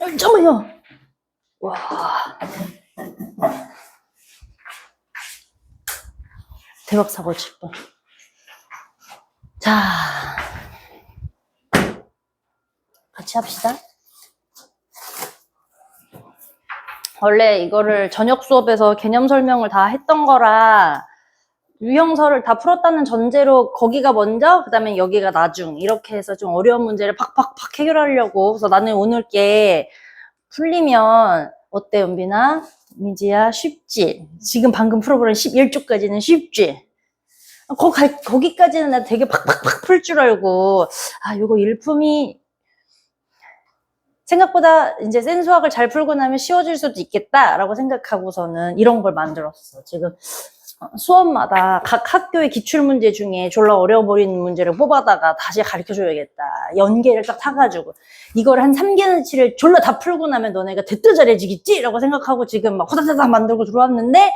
잠깐만요. 와. 대박 사고 칠 뻔. 자. 같이 합시다. 원래 이거를 저녁 수업에서 개념 설명을 다 했던 거라 유형설을 다 풀었다는 전제로 거기가 먼저, 그 다음에 여기가 나중, 이렇게 해서 좀 어려운 문제를 팍팍팍 해결하려고. 그래서 나는 오늘 게 풀리면 어때, 은빈아? 민지야, 쉽지? 지금 방금 풀어보는 11쪽까지는 쉽지? 거기까지는 나 되게 팍팍팍 풀 줄 알고, 아, 요거 일품이 생각보다 이제 센 수학을 잘 풀고 나면 쉬워질 수도 있겠다라고 생각하고서는 이런 걸 만들었어. 지금 수업마다 각 학교의 기출문제 중에 졸라 어려워 보이는 문제를 뽑아다가 다시 가르쳐줘야겠다. 연계를 딱 타가지고 이걸 한 3개는치를 졸라 다 풀고 나면 너네가 대뜸 잘해지겠지? 라고 생각하고 지금 막 호다다다 만들고 들어왔는데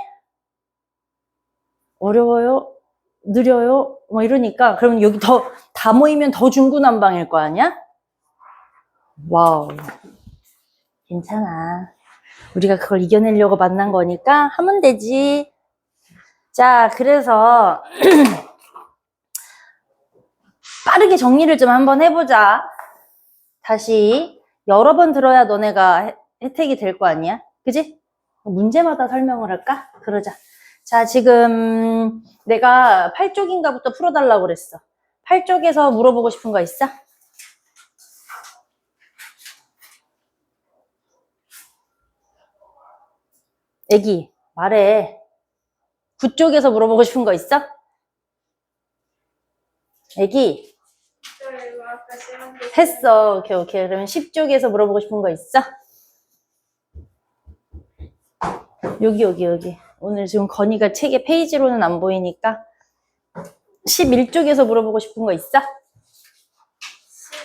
어려워요? 느려요? 뭐 이러니까 그러면 여기 다 모이면 더 중구난방일 거 아니야? 와우, 괜찮아. 우리가 그걸 이겨내려고 만난 거니까 하면 되지. 자, 그래서 빠르게 정리를 좀 한번 해보자. 다시 여러 번 들어야 너네가 혜택이 될 거 아니야? 그지? 문제마다 설명을 할까? 그러자. 자, 지금 내가 8쪽인가부터 풀어달라고 그랬어. 8쪽에서 물어보고 싶은 거 있어? 애기, 말해. 9쪽에서 물어보고 싶은 거 있어? 애기. 했어. 오케이, 오케이. 그러면 10쪽에서 물어보고 싶은 거 있어? 여기. 오늘 지금 건이가 책의 페이지로는 안 보이니까 11쪽에서 물어보고 싶은 거 있어?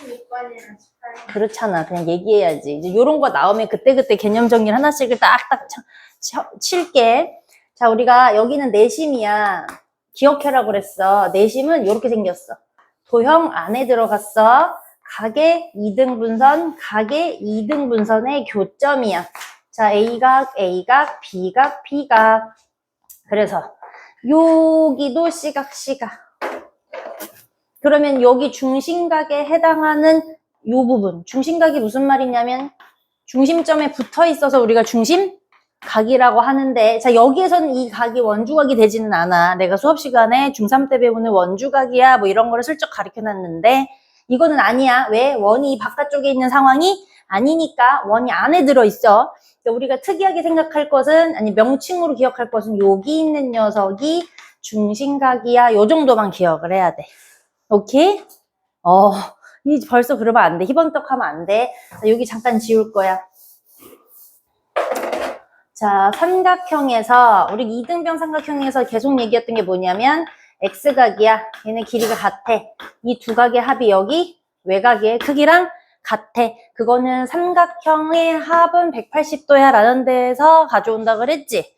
16번이랑 18번. 그렇잖아. 그냥 얘기해야지. 이제 요런 거 나오면 그때그때 개념 정리를 하나씩을 딱딱 칠게. 자, 우리가 여기는 내심이야. 기억해라 그랬어. 내심은 요렇게 생겼어. 도형 안에 들어갔어. 각의 2등분선, 각의 2등분선의 교점이야. 자, A각, A각, B각, B각. 그래서 여기도 C각, C각. 그러면 여기 중심각에 해당하는 요 부분, 중심각이 무슨 말이냐면 중심점에 붙어 있어서 우리가 중심각이라고 하는데, 자, 여기에서는 이 각이 원주각이 되지는 않아. 내가 수업 시간에 중3 때 배우는 원주각이야 뭐 이런 거를 슬쩍 가르쳐 놨는데 이거는 아니야. 왜? 원이 바깥쪽에 있는 상황이 아니니까 원이 안에 들어있어. 우리가 특이하게 생각할 것은, 아니 명칭으로 기억할 것은 여기 있는 녀석이 중심각이야. 요 정도만 기억을 해야 돼. 오케이? 벌써 그러면 안 돼. 희번떡 하면 안 돼. 여기 잠깐 지울 거야. 자, 삼각형에서, 우리 이등변 삼각형에서 계속 얘기했던 게 뭐냐면, X각이야. 얘네 길이가 같아. 이 두 각의 합이 여기 외곽의 크기랑 같아. 그거는 삼각형의 합은 180도야 라는 데에서 가져온다 그랬지?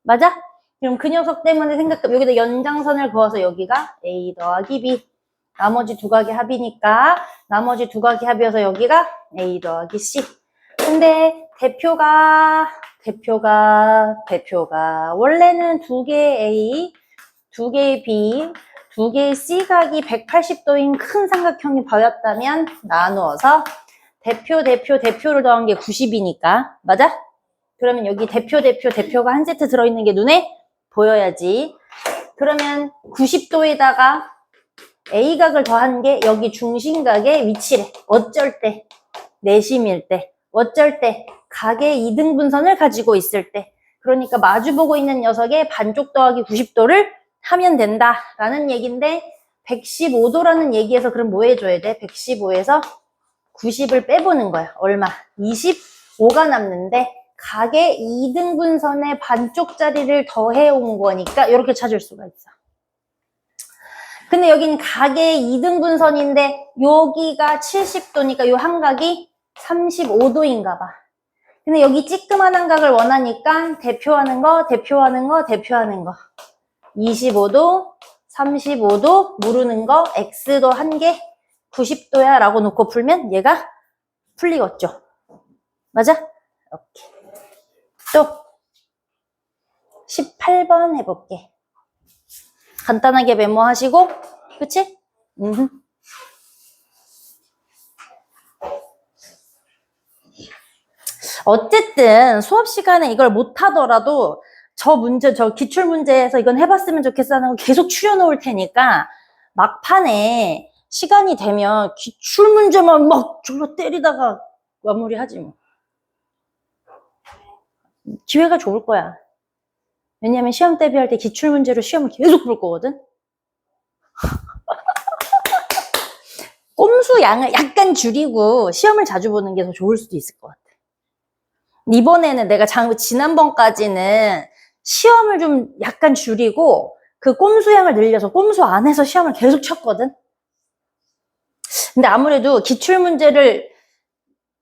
맞아? 그럼 그 녀석 때문에 여기다 연장선을 그어서 여기가 A 더하기 B. 나머지 두 각의 합이니까 나머지 두 각의 합이어서 여기가 A 더하기 C. 근데 대표가 원래는 두 개의 A, 두 개의 B, 두 개의 C각이 180도인 큰 삼각형이 보였다면 나누어서 대표를 더한 게 90이니까. 맞아? 그러면 여기 대표가 한 세트 들어있는 게 눈에 보여야지. 그러면 90도에다가 A각을 더한 게 여기 중심각의 위치래. 어쩔 때, 내심일 때, 어쩔 때, 각의 2등분선을 가지고 있을 때. 그러니까 마주보고 있는 녀석의 반쪽 더하기 90도를 하면 된다라는 얘기인데, 115도라는 얘기에서 그럼 뭐 해줘야 돼? 115에서 90을 빼보는 거야. 얼마? 25가 남는데 각의 2등분선의 반쪽짜리를 더해온 거니까 이렇게 찾을 수가 있어. 근데 여긴 각의 2등분선인데 여기가 70도니까 요 한각이 35도인가 봐. 근데 여기 찌끄만한 각을 원하니까 대표하는 거 25도, 35도, 모르는 거 X도 한 개 90도야 라고 놓고 풀면 얘가 풀리겠죠. 맞아? 오케이. 또 18번 해볼게. 간단하게 메모하시고, 그치? 어쨌든 수업 시간에 이걸 못하더라도 저 문제, 저 기출문제에서 이건 해봤으면 좋겠어 하는 거 계속 추려놓을 테니까 막판에 시간이 되면 기출문제만 막 졸라 때리다가 마무리하지 뭐. 기회가 좋을 거야. 왜냐면 시험 대비할 때 기출문제로 시험을 계속 볼 거거든. 꼼수 양을 약간 줄이고 시험을 자주 보는 게 더 좋을 수도 있을 것 같아. 이번에는 내가 지난번까지는 시험을 좀 약간 줄이고 그 꼼수 양을 늘려서 꼼수 안에서 시험을 계속 쳤거든. 근데 아무래도 기출문제를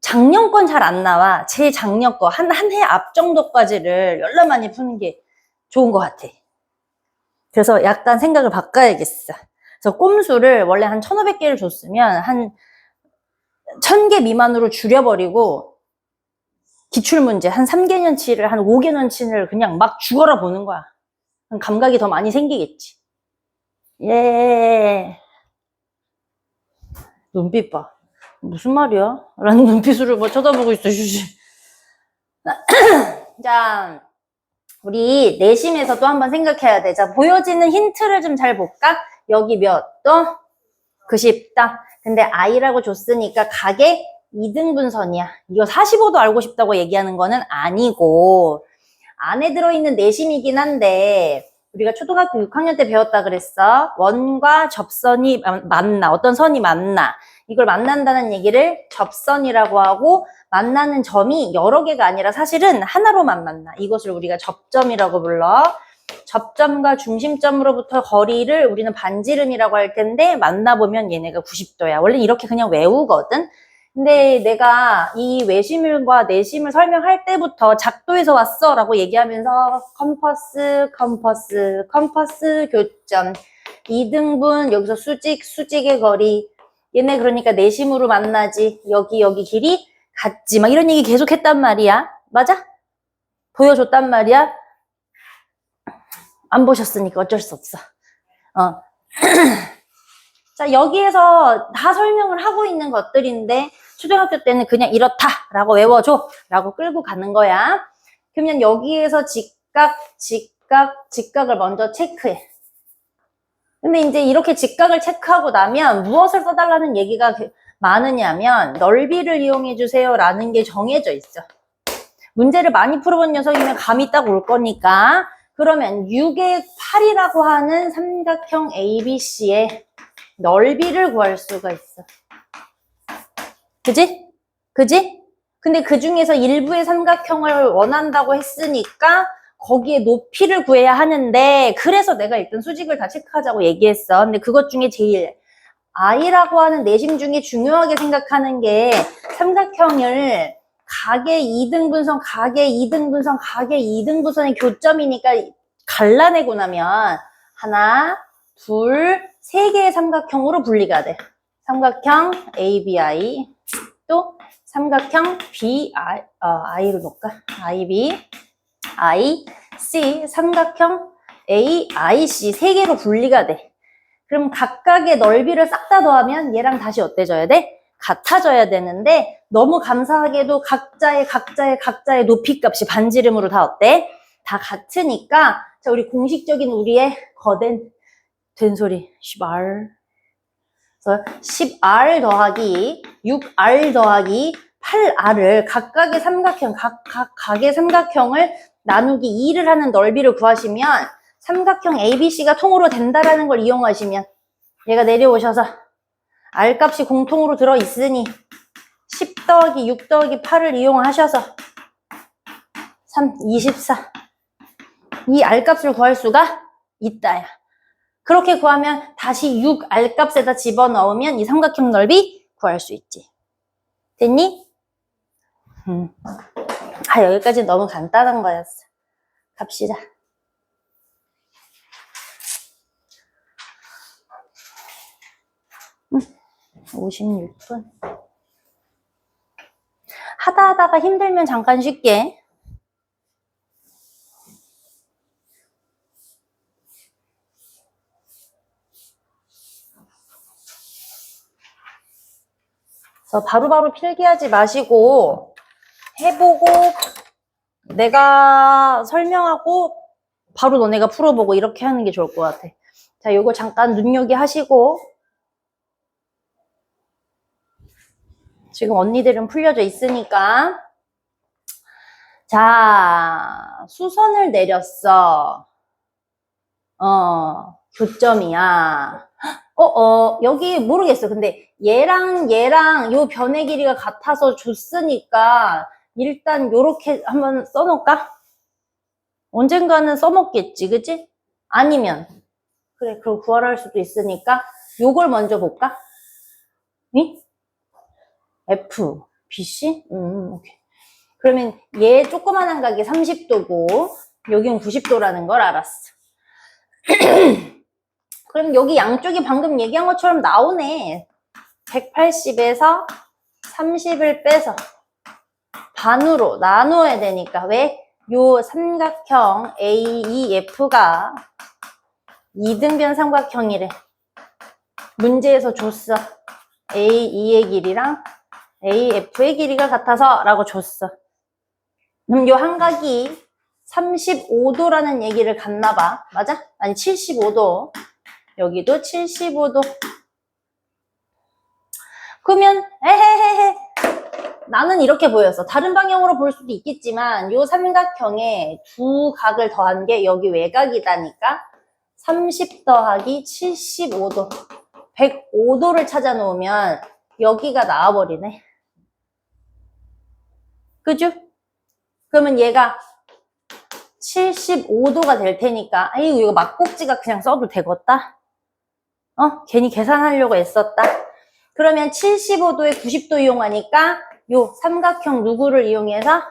작년 건 잘 안 나와. 재작년 거, 한 해 앞 정도까지를 열나 많이 푸는 게 좋은 것 같아. 그래서 약간 생각을 바꿔야겠어. 그래서 꼼수를 원래 한 1,500개를 줬으면 한 1,000개 미만으로 줄여버리고 기출문제 한 3개년치를 한 5개년치를 그냥 막 죽어라 보는 거야. 감각이 더 많이 생기겠지. 예. 눈빛 봐. 무슨 말이야? 라는 눈빛으로 뭐 쳐다보고 있어, 휴지. 자, 우리 내심에서 또 한번 생각해야 돼. 자, 보여지는 힌트를 좀 잘 볼까? 여기 몇 도? 90도. 근데 I라고 줬으니까 각의 2등분선이야. 이거 45도 알고 싶다고 얘기하는 거는 아니고 안에 들어있는 내심이긴 한데 우리가 초등학교 6학년 때 배웠다 그랬어. 원과 접선이 만나. 어떤 선이 만나. 이걸 만난다는 얘기를 접선이라고 하고 만나는 점이 여러 개가 아니라 사실은 하나로만 만나. 이것을 우리가 접점이라고 불러. 접점과 중심점으로부터 거리를 우리는 반지름이라고 할 텐데 만나보면 얘네가 90도야. 원래 이렇게 그냥 외우거든. 근데 내가 이 외심과 내심을 설명할 때부터 작도에서 왔어 라고 얘기하면서 컴퍼스 교점 2등분 여기서 수직의 거리 얘네 그러니까 내심으로 만나지 여기 길이 같지 막 이런 얘기 계속 했단 말이야. 맞아? 보여줬단 말이야. 안 보셨으니까 어쩔 수 없어. 자, 여기에서 다 설명을 하고 있는 것들인데 초등학교 때는 그냥 이렇다라고 외워줘 라고 끌고 가는 거야. 그러면 여기에서 직각을 먼저 체크해. 근데 이제 이렇게 직각을 체크하고 나면 무엇을 써달라는 얘기가 많으냐면 넓이를 이용해 주세요 라는 게 정해져 있어. 문제를 많이 풀어본 녀석이면 감이 딱 올 거니까 그러면 6의 8이라고 하는 삼각형 ABC의 넓이를 구할 수가 있어. 그지? 근데 그 중에서 일부의 삼각형을 원한다고 했으니까 거기에 높이를 구해야 하는데 그래서 내가 일단 수직을 다 체크하자고 얘기했어. 근데 그것 중에 제일 I라고 하는 내심 중에 중요하게 생각하는 게 삼각형을 각의 2등분선의 교점이니까 갈라내고 나면 하나, 둘, 세 개의 삼각형으로 분리가 돼. 삼각형 ABI 또 삼각형 I로 놓을까? IB, IC, 삼각형 AIC 세 개로 분리가 돼. 그럼 각각의 넓이를 싹 다 더하면 얘랑 다시 어때져야 돼? 같아져야 되는데 너무 감사하게도 각자의 높이값이 반지름으로 다 어때? 다 같으니까 자 우리 공식적인 우리의 거된 된소리 10R 그래서 10R 더하기 6R 더하기 8R을 각각의 삼각형 각의 삼각형을 나누기 2를 하는 넓이를 구하시면 삼각형 ABC가 통으로 된다라는 걸 이용하시면 얘가 내려오셔서 R값이 공통으로 들어있으니 10 더하기 6 더하기 8을 이용하셔서 24 이 R값을 구할 수가 있다야. 그렇게 구하면 다시 6R값에다 집어넣으면 이 삼각형 넓이 구할 수 있지. 됐니? 여기까지 너무 간단한 거였어. 갑시다. 56분. 하다가 힘들면 잠깐 쉴게. 그래서 바로바로 필기하지 마시고 해보고 내가 설명하고 바로 너네가 풀어보고 이렇게 하는 게 좋을 것 같아. 자, 요거 잠깐 눈여겨 하시고 지금 언니들은 풀려져 있으니까 자, 수선을 내렸어. 교점이야. 여기 모르겠어. 근데 얘랑 요 변의 길이가 같아서 줬으니까 일단 요렇게 한번 써놓을까? 언젠가는 써먹겠지, 그치? 아니면 그래, 그걸 구하라 할 수도 있으니까 요걸 먼저 볼까? 응? F, BC? 오케이. 그러면 얘 조그만한 각이 30도고 여긴 90도라는 걸 알았어. 그럼 여기 양쪽이 방금 얘기한 것처럼 나오네. 180에서 30을 빼서 반으로 나누어야 되니까 왜? 요 삼각형 AEF가 이등변 삼각형이래. 문제에서 줬어. AE의 길이랑 AF의 길이가 같아서 라고 줬어. 그럼 요 한각이 35도라는 얘기를 갔나봐. 맞아? 아니 75도. 여기도 75도. 그러면 에헤헤헤 나는 이렇게 보였어. 다른 방향으로 볼 수도 있겠지만 요 삼각형에 두 각을 더한 게 여기 외곽이다니까 30 더하기 75도 105도를 찾아 놓으면 여기가 나와버리네. 그죠? 그러면 얘가 75도가 될 테니까 아이고 이거 막꼭지가 그냥 써도 되겠다. 괜히 계산하려고 애썼다. 그러면 75도에 90도 이용하니까 요 삼각형 누구를 이용해서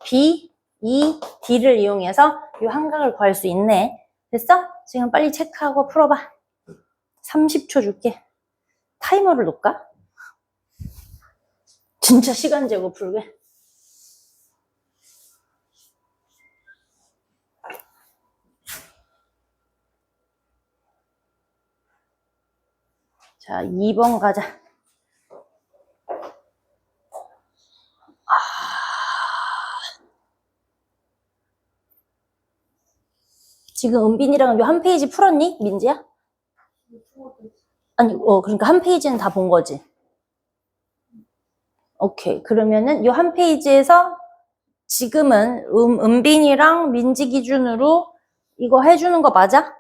B, E, D를 이용해서 요 한각을 구할 수 있네. 됐어? 지금 빨리 체크하고 풀어봐. 30초 줄게. 타이머를 놓을까? 진짜 시간 재고 풀게. 자, 2번 가자. 지금 은빈이랑 요 한 페이지 풀었니? 민지야? 아니, 그러니까 한 페이지는 다 본 거지. 오케이. 그러면은 요 한 페이지에서 지금은 은빈이랑 민지 기준으로 이거 해주는 거 맞아?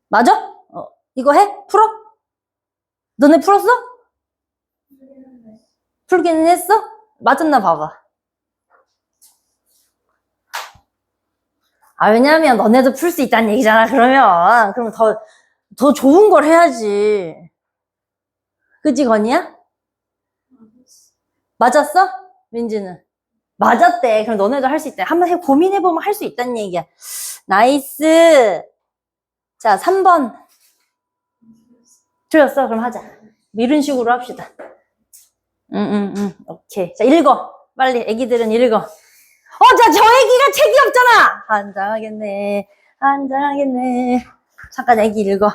맞아? 이거 해? 풀어? 너네 풀었어? 풀기는 했어? 맞았나 봐봐. 왜냐면 너네도 풀 수 있다는 얘기잖아, 그러면. 그럼 더 좋은 걸 해야지. 그지, 건이야? 맞았어? 민지는? 맞았대. 그럼 너네도 할 수 있대. 한번 고민해보면 할 수 있다는 얘기야. 나이스. 자, 3번. 틀렸어? 그럼 하자. 이런 식으로 합시다. 오케이. 자, 읽어. 빨리, 애기들은 읽어. 저 애기가 책이 없잖아! 한장하겠네. 한장하겠네. 잠깐 애기 읽어.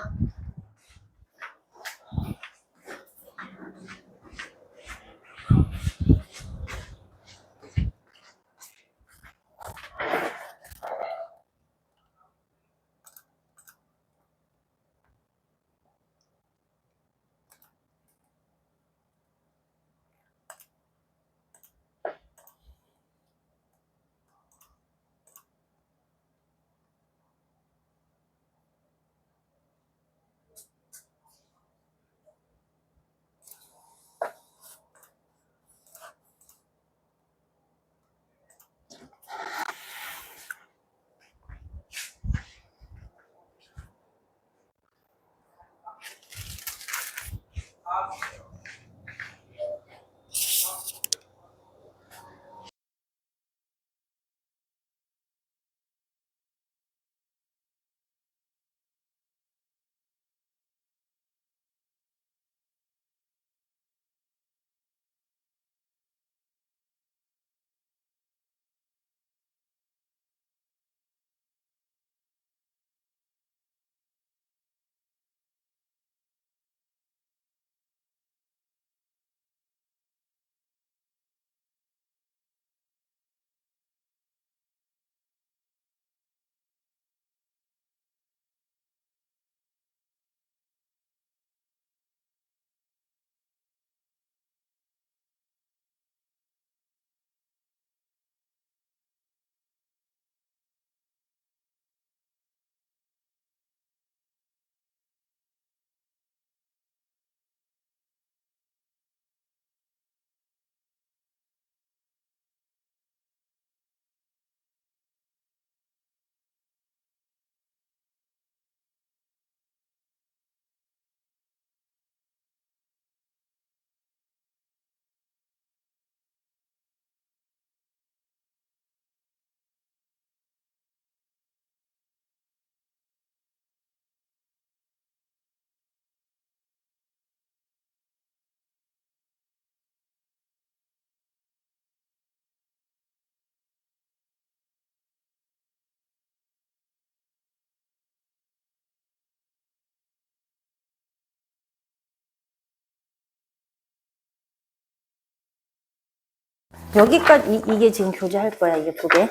여기까지, 이게 지금 교재할 거야, 이게 두 개. 어?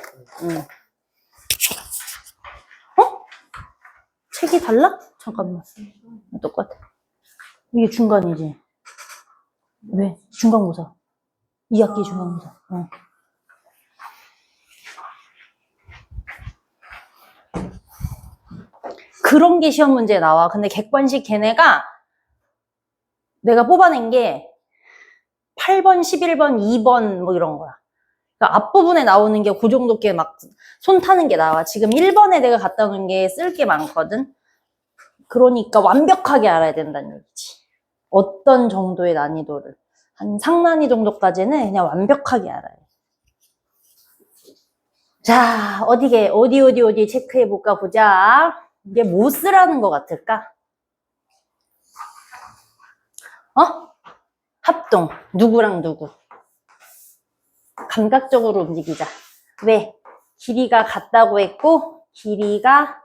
책이 달라? 잠깐만. 똑같아. 이게 중간이지. 왜? 중간고사. 2학기 중간고사. 그런 게 시험 문제에 나와. 근데 객관식 걔네가 내가 뽑아낸 게 8번, 11번, 2번 뭐 이런 거야. 그러니까 앞부분에 나오는 게 그 정도 게 막 손 타는 게 나와. 지금 1번에 내가 갖다 놓은 게 쓸 게 많거든. 그러니까 완벽하게 알아야 된다는 얘기지. 어떤 정도의 난이도를. 한 상난이 정도까지는 그냥 완벽하게 알아야 돼. 자, 어디 체크해볼까 보자. 이게 뭐 쓰라는 것 같을까? 합동. 누구랑 누구. 감각적으로 움직이자. 왜? 길이가 같다고 했고, 길이가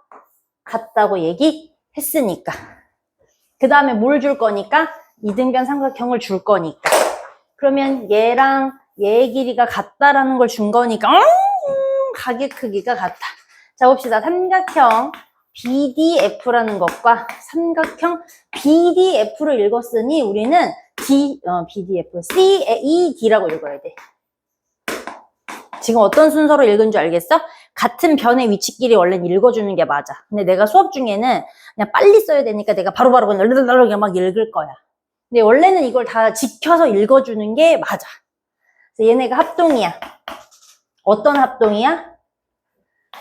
같다고 얘기했으니까. 그 다음에 뭘 줄 거니까? 이등변 삼각형을 줄 거니까. 그러면 얘랑 얘의 길이가 같다라는 걸 준 거니까, 가게 크기가 같다. 자, 봅시다. 삼각형 BDF라는 것과 삼각형 BDF를 읽었으니 우리는 BDF, CAD라고 읽어야 돼. 지금 어떤 순서로 읽은 줄 알겠어? 같은 변의 위치끼리 원래는 읽어주는 게 맞아. 근데 내가 수업 중에는 그냥 빨리 써야 되니까 내가 바로바로 그냥 막 읽을 거야. 근데 원래는 이걸 다 지켜서 읽어주는 게 맞아. 그래서 얘네가 합동이야. 어떤 합동이야?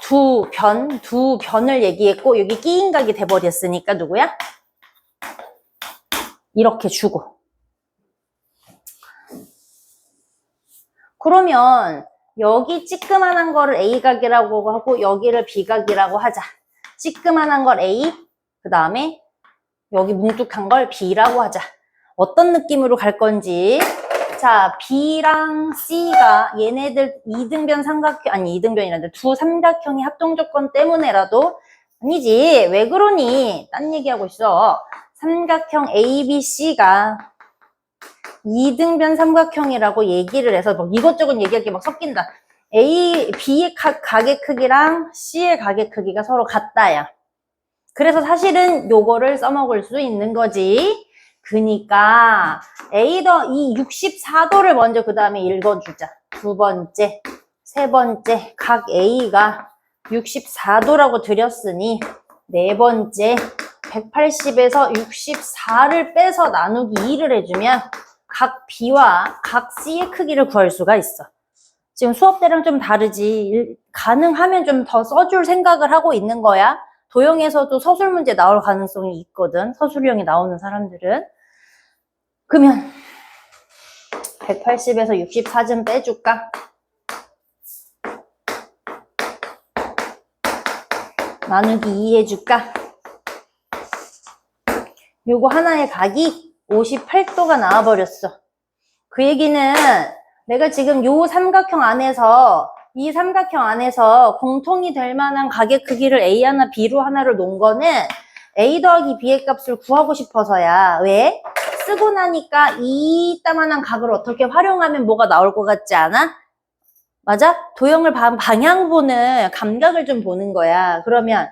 두 변을 얘기했고 여기 끼인각이 돼버렸으니까 누구야? 이렇게 주고. 그러면 여기 찌끄만한 거를 A각이라고 하고 여기를 B각이라고 하자. 찌끄만한 걸 A, 그 다음에 여기 뭉툭한 걸 B라고 하자. 어떤 느낌으로 갈 건지. 자, B랑 C가 얘네들 이등변 삼각형, 아니 이등변이란데 두 삼각형의 합동 조건 때문에라도 아니지. 왜 그러니? 딴 얘기하고 있어. 삼각형 ABC가 이등변 삼각형이라고 얘기를 해서 뭐 이것저것 얘기할 게 막 섞인다. B의 가게 크기랑 C의 가게 크기가 서로 같다야. 그래서 사실은 요거를 써먹을 수 있는 거지. 그니까 이 64도를 먼저 그 다음에 읽어주자. 두 번째, 세 번째 각 A가 64도라고 드렸으니 네 번째 180에서 64를 빼서 나누기 2를 해주면 각 B와 각 C의 크기를 구할 수가 있어. 지금 수업 때랑 좀 다르지. 가능하면 좀 더 써줄 생각을 하고 있는 거야. 도형에서도 서술 문제 나올 가능성이 있거든. 서술형이 나오는 사람들은. 그러면 180에서 64 좀 빼줄까? 나누기 2 해줄까? 요거 하나의 각이 58도가 나와버렸어. 그 얘기는 내가 지금 요 삼각형 안에서 이 삼각형 안에서 공통이 될 만한 가게 크기를 A 하나, B로 하나를 놓은 거는 A 더하기 B의 값을 구하고 싶어서야. 왜? 쓰고 나니까 이따만한 각을 어떻게 활용하면 뭐가 나올 것 같지 않아? 맞아? 도형을 방향 보는 감각을 좀 보는 거야. 그러면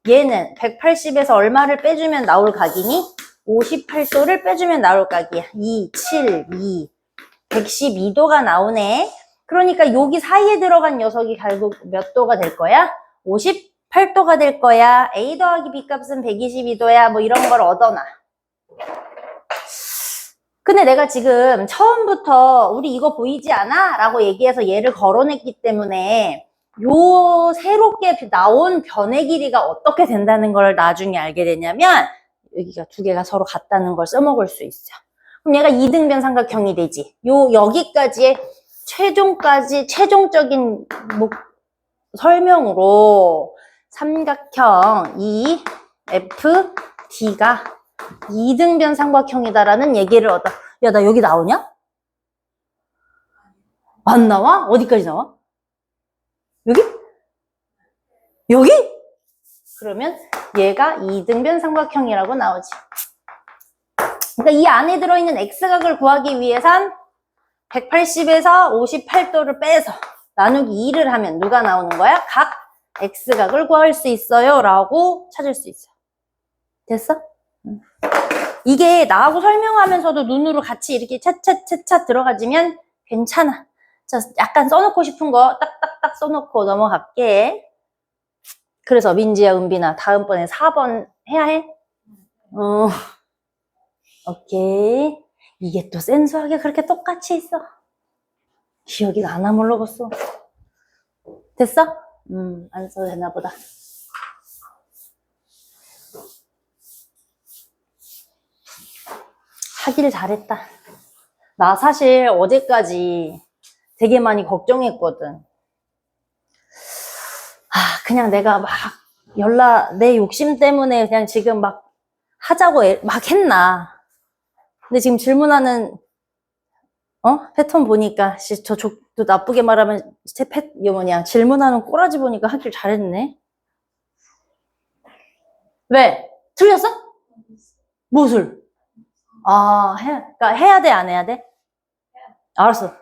얘는 180에서 얼마를 빼주면 나올 각이니? 58도를 빼주면 나올 각이야. 2, 7, 2. 112도가 나오네. 그러니까 여기 사이에 들어간 녀석이 결국 몇 도가 될 거야? 58도가 될 거야. A 더하기 B 값은 122도야. 뭐 이런 걸 얻어놔. 근데 내가 지금 처음부터 우리 이거 보이지 않아? 라고 얘기해서 얘를 걸어냈기 때문에 요 새롭게 나온 변의 길이가 어떻게 된다는 걸 나중에 알게 되냐면 여기가 두 개가 서로 같다는 걸 써먹을 수 있어. 그럼 얘가 이등변 삼각형이 되지. 여기까지의 최종적인 설명으로 삼각형 EFD가 이등변 삼각형이다라는 얘기를 얻어. 야, 나 여기 나오냐? 안 나와? 어디까지 나와? 여기? 여기? 그러면 얘가 이등변 삼각형이라고 나오지. 그러니까 이 안에 들어있는 X각을 구하기 위해선 180에서 58도를 빼서 나누기 2를 하면 누가 나오는 거야? 각 X각을 구할 수 있어요 라고 찾을 수 있어. 됐어? 이게 나하고 설명하면서도 눈으로 같이 이렇게 차차차차 들어가지면 괜찮아. 자, 약간 써놓고 싶은 거 딱딱딱 써놓고 넘어갈게. 그래서 민지야, 은빈아, 다음번에 4번 해야 해? 오케이. 이게 또 센수하게 그렇게 똑같이 있어. 기억이 나나 모르겠어. 됐어? 안 써도 되나 보다. 하길 잘했다. 나 사실 어제까지 되게 많이 걱정했거든. 그냥 내가 막 내 욕심 때문에 그냥 지금 막 하자고 막 했나. 근데 지금 질문하는 패턴 보니까 또 나쁘게 말하면 질문하는 꼬라지 보니까 하길 잘했네. 왜? 틀렸어? 무엇을? 그러니까 해야 돼, 안 해야 돼? 알았어.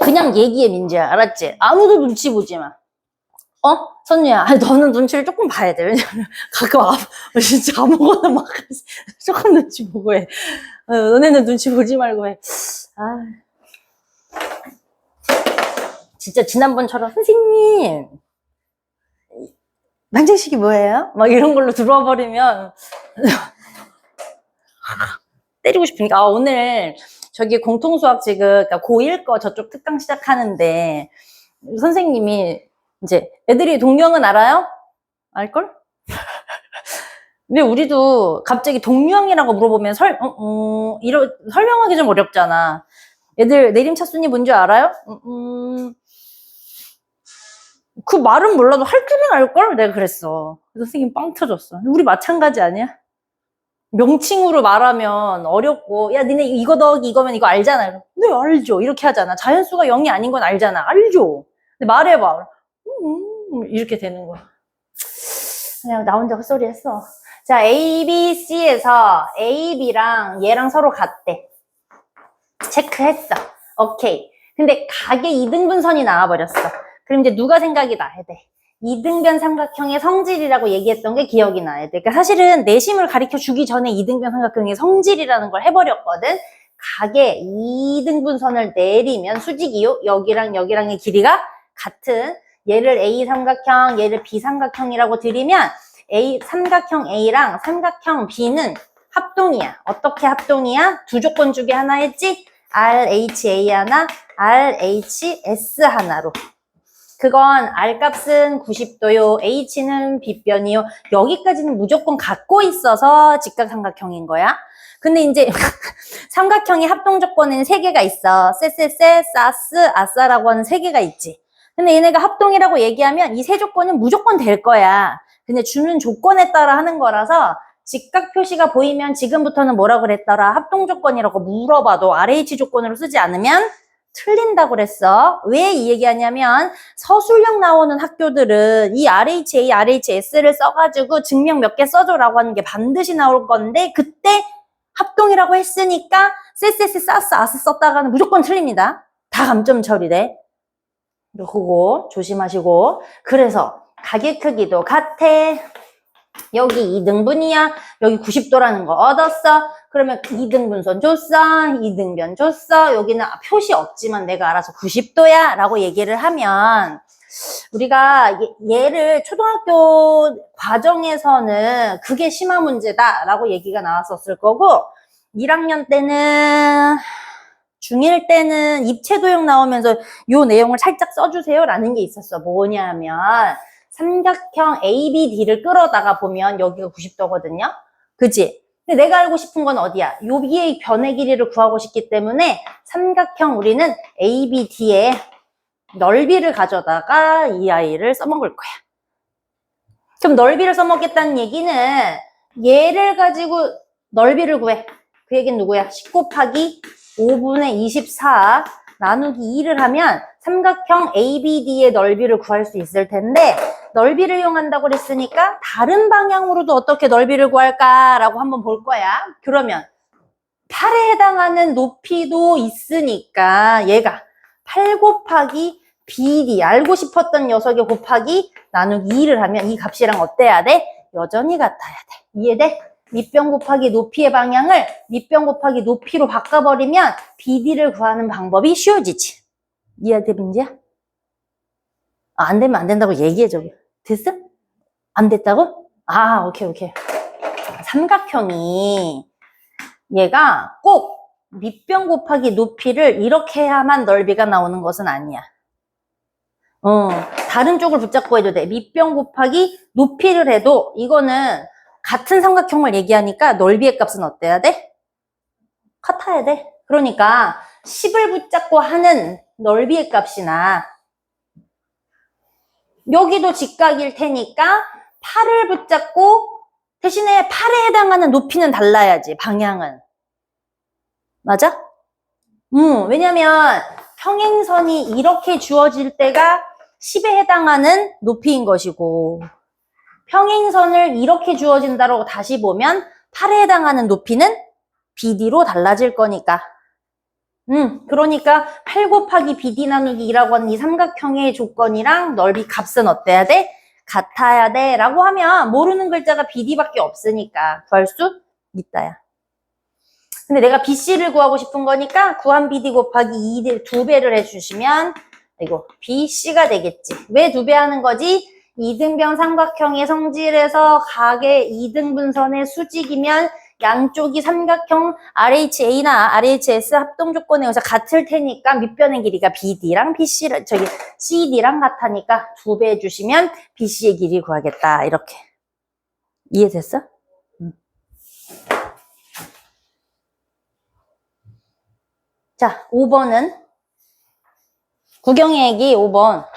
그냥 얘기해, 민지야. 알았지? 아무도 눈치 보지 마. 선유야, 너는 눈치를 조금 봐야 돼. 왜냐면 가끔 진짜 아무거나 막 조금 눈치 보고 해. 너네는 눈치 보지 말고 해. 진짜 지난번처럼 선생님 방정식이 뭐예요? 막 이런 걸로 들어와 버리면 때리고 싶으니까. 오늘 저기 공통수학 지금 그러니까 고1 거 저쪽 특강 시작하는데 선생님이 이제 애들이 동유형은 알아요? 알걸? 근데 우리도 갑자기 동유형이라고 물어보면 설명하기 좀 어렵잖아. 애들 내림차순위 뭔지 알아요? 그 말은 몰라도 할 줄은 알걸? 내가 그랬어. 선생님 빵 터졌어. 우리 마찬가지 아니야? 명칭으로 말하면 어렵고, 야, 니네 이거 더하기 이거면 이거 알잖아. 네, 알죠. 이렇게 하잖아. 자연수가 0이 아닌 건 알잖아. 알죠. 근데 말해봐. 이렇게 되는 거야. 그냥 나 혼자 헛소리 했어. 자, A, B, C에서 A, B랑 얘랑 서로 같대. 체크했어. 오케이. 근데 각의 이등분선이 나와버렸어. 그럼 이제 누가 생각이 나야 돼? 이등변 삼각형의 성질이라고 얘기했던 게 기억이 나야 돼. 그러니까 사실은 내심을 가르쳐 주기 전에 이등변 삼각형의 성질이라는 걸 해버렸거든. 각의 이등분선을 내리면 수직이요. 여기랑 여기랑의 길이가 같은, 얘를 A 삼각형, 얘를 B 삼각형이라고 들이면 삼각형 A랑 삼각형 B는 합동이야. 어떻게 합동이야? 두 조건 중에 하나 했지? RHA 하나, RHS 하나로. 그건 R 값은 90도요. H는 빗변이요. 여기까지는 무조건 갖고 있어서 직각삼각형인 거야. 근데 이제 삼각형의 합동 조건에는 3개가 있어. 쎄쎄쎄, 싸스, 아싸라고 하는 3개가 있지. 근데 얘네가 합동이라고 얘기하면 이 3조건은 무조건 될 거야. 근데 주는 조건에 따라 하는 거라서 직각 표시가 보이면 지금부터는 뭐라 그랬더라? 합동 조건이라고 물어봐도 RH 조건으로 쓰지 않으면 틀린다고 그랬어. 왜 이 얘기하냐면 서술형 나오는 학교들은 이 RHA, RHS를 써가지고 증명 몇 개 써줘라고 하는 게 반드시 나올 건데 그때 합동이라고 했으니까 쎄쎄쎄 싸스 아스 썼다가는 무조건 틀립니다. 다 감점 처리돼. 그거 조심하시고. 그래서 각의 크기도 같아. 여기 2등분이야. 여기 90도라는 거 얻었어. 그러면 2등분선 줬어. 2등변 줬어. 여기는 표시 없지만 내가 알아서 90도야 라고 얘기를 하면 우리가 얘를 초등학교 과정에서는 그게 심화 문제다 라고 얘기가 나왔었을 거고 1학년 때는 중1 때는 입체도형 나오면서 요 내용을 살짝 써주세요 라는 게 있었어. 뭐냐면 삼각형 ABD를 끌어다가 보면 여기가 90도거든요. 그치? 근데 내가 알고 싶은 건 어디야? 여기의 변의 길이를 구하고 싶기 때문에 삼각형 우리는 ABD의 넓이를 가져다가 이 아이를 써먹을 거야. 그럼 넓이를 써먹겠다는 얘기는 얘를 가지고 넓이를 구해. 그 얘기는 누구야? 10 곱하기 5분의 24 나누기 2를 하면 삼각형 ABD의 넓이를 구할 수 있을 텐데 넓이를 이용한다고 그랬으니까 다른 방향으로도 어떻게 넓이를 구할까라고 한번 볼 거야. 그러면 8에 해당하는 높이도 있으니까 얘가 8 곱하기 BD, 알고 싶었던 녀석의 곱하기 나누기 2를 하면 이 값이랑 어때야 돼? 여전히 같아야 돼. 이해돼? 밑변 곱하기 높이의 방향을 밑변 곱하기 높이로 바꿔버리면 BD를 구하는 방법이 쉬워지지. 이해돼, 민지야? 안 되면 안 된다고 얘기해, 저기. 됐어? 안 됐다고? 오케이. 삼각형이 얘가 꼭 밑변 곱하기 높이를 이렇게 해야만 넓이가 나오는 것은 아니야. 다른 쪽을 붙잡고 해도 돼. 밑변 곱하기 높이를 해도 이거는 같은 삼각형을 얘기하니까 넓이의 값은 어때야 돼? 같아야 돼. 그러니까 10을 붙잡고 하는 넓이의 값이나 여기도 직각일 테니까 8을 붙잡고 대신에 8에 해당하는 높이는 달라야지, 방향은. 맞아? 왜냐면 평행선이 이렇게 주어질 때가 10에 해당하는 높이인 것이고 평행선을 이렇게 주어진다고 다시 보면 8에 해당하는 높이는 BD로 달라질 거니까. 그러니까 8 곱하기 BD 나누기 2라고 하는 이 삼각형의 조건이랑 넓이 값은 어때야 돼? 같아야 돼 라고 하면 모르는 글자가 BD밖에 없으니까 구할 수 있다야. 근데 내가 BC를 구하고 싶은 거니까 구한 BD 곱하기 2를 2배를 해주시면 이거 BC가 되겠지. 왜 2배 하는 거지? 이등변 삼각형의 성질에서 각의 이등분선의 수직이면 양쪽이 삼각형 RHA나 RHS 합동 조건에 의해서 같을 테니까 밑변의 길이가 BD랑 BC랑 CD랑 같으니까 2배 해주시면 BC의 길이 구하겠다. 이렇게. 이해됐어? 자, 5번은 구경의 얘기 5번.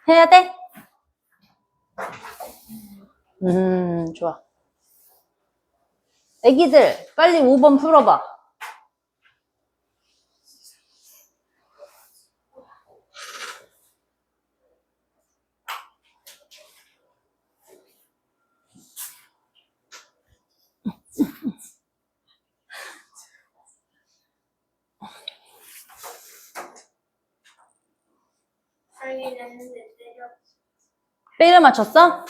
해야 돼? 좋아. 애기들, 빨리 5번 풀어봐. 때려 맞췄어? 어?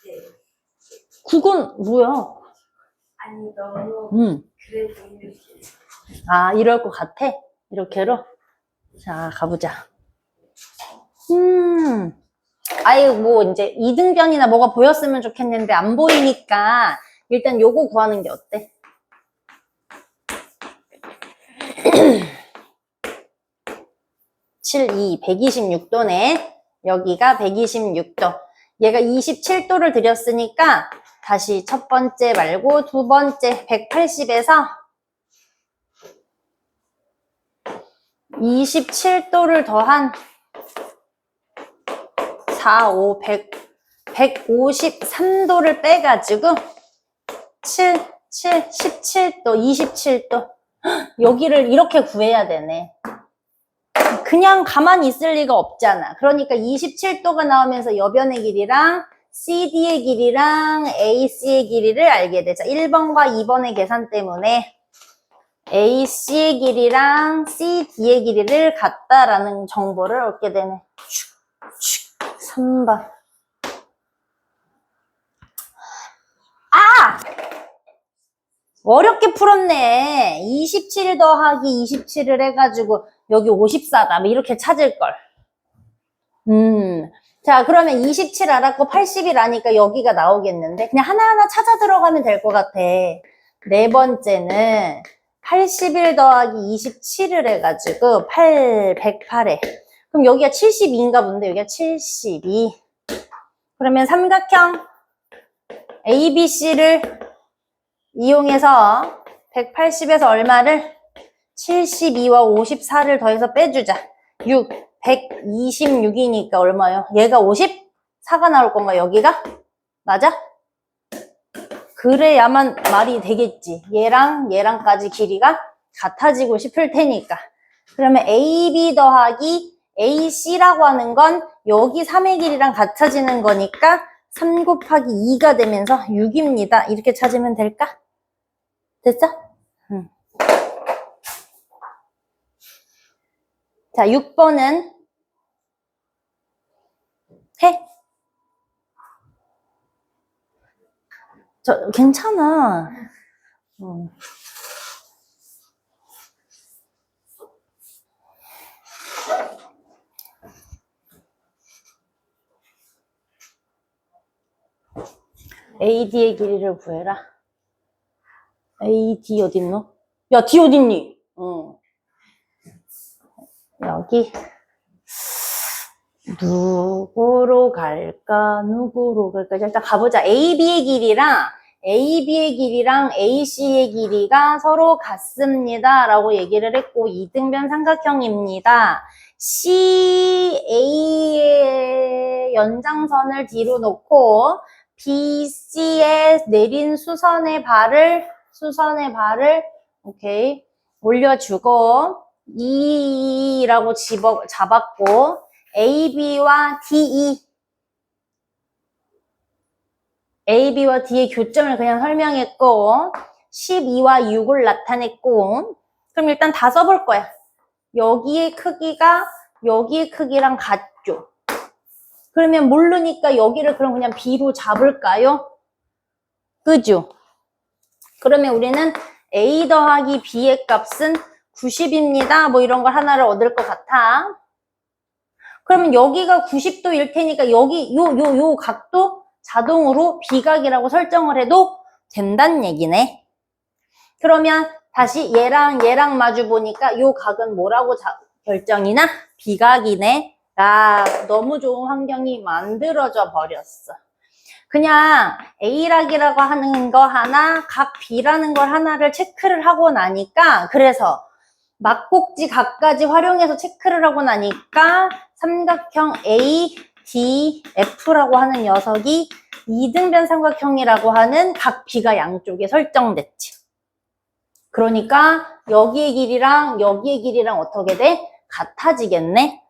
네. 그건 뭐야? 아니 너무 그래 보이는 이럴 것 같아? 이렇게로? 자, 가보자. 뭐 이제 이등변이나 뭐가 보였으면 좋겠는데 안 보이니까 일단 요거 구하는 게 어때? (7, 2) 126도네. 여기가 126도. 얘가 27도를 드렸으니까 다시 첫 번째 말고 두 번째 180에서 27도를 더한 4, 5, 153도를 빼가지고 17도, 27도. 여기를 이렇게 구해야 되네. 그냥 가만히 있을 리가 없잖아. 그러니까 27도가 나오면서 여변의 길이랑 CD의 길이랑 AC의 길이를 알게 되죠. 1번과 2번의 계산 때문에 AC의 길이랑 CD의 길이를 같다라는 정보를 얻게 되네. 3번. 어렵게 풀었네. 27 더하기 27을 해가지고 여기 54다. 뭐 이렇게 찾을걸. 자, 그러면 27 알았고 80일 아니까 여기가 나오겠는데 그냥 하나하나 찾아 들어가면 될 것 같아. 네 번째는 81 더하기 27을 해가지고 108에 그럼 여기가 72인가 본데 여기가 72. 그러면 삼각형 ABC를 이용해서 180에서 얼마를? 72와 54를 더해서 빼주자. 6, 126이니까 얼마요? 얘가 54가 나올 건가, 여기가? 맞아? 그래야만 말이 되겠지. 얘랑 얘랑까지 길이가 같아지고 싶을 테니까. 그러면 AB 더하기 AC라고 하는 건 여기 3의 길이랑 같아지는 거니까 3 곱하기 2가 되면서 6입니다. 이렇게 찾으면 될까? 됐어? 응. 자, 6번은 해. 괜찮아. AD의 길이를 구해라. AD 어딨노? 야, D 어딨니? 여기. 누구로 갈까? 자, 일단 가보자. AB의 길이랑 AC의 길이가 서로 같습니다. 라고 얘기를 했고, 이등변 삼각형입니다. CA의 연장선을 뒤로 놓고, BC에 내린 수선의 발을, 오케이, 올려주고, E라고 잡았고, AB와 D의 교점을 그냥 설명했고, 12와 6을 나타냈고, 그럼 일단 다 써볼 거야. 여기의 크기가 여기의 크기랑 같죠? 그러면 모르니까 여기를 그럼 그냥 B로 잡을까요? 그죠? 그러면 우리는 A 더하기 B의 값은 90입니다. 뭐 이런 걸 하나를 얻을 것 같아. 그러면 여기가 90도일 테니까 여기 요 각도 자동으로 비각이라고 설정을 해도 된다는 얘기네. 그러면 다시 얘랑 마주 보니까 요 각은 뭐라고 결정이나? 비각이네. 아, 너무 좋은 환경이 만들어져 버렸어. 그냥 A락이라고 하는 거 하나, 각 B라는 걸 하나를 체크를 하고 나니까, 그래서 막꼭지 각까지 활용해서 체크를 하고 나니까 삼각형 ADF라고 하는 녀석이 이등변 삼각형이라고 하는 각 B가 양쪽에 설정됐지. 그러니까 여기의 길이랑 여기의 길이랑 어떻게 돼? 같아지겠네.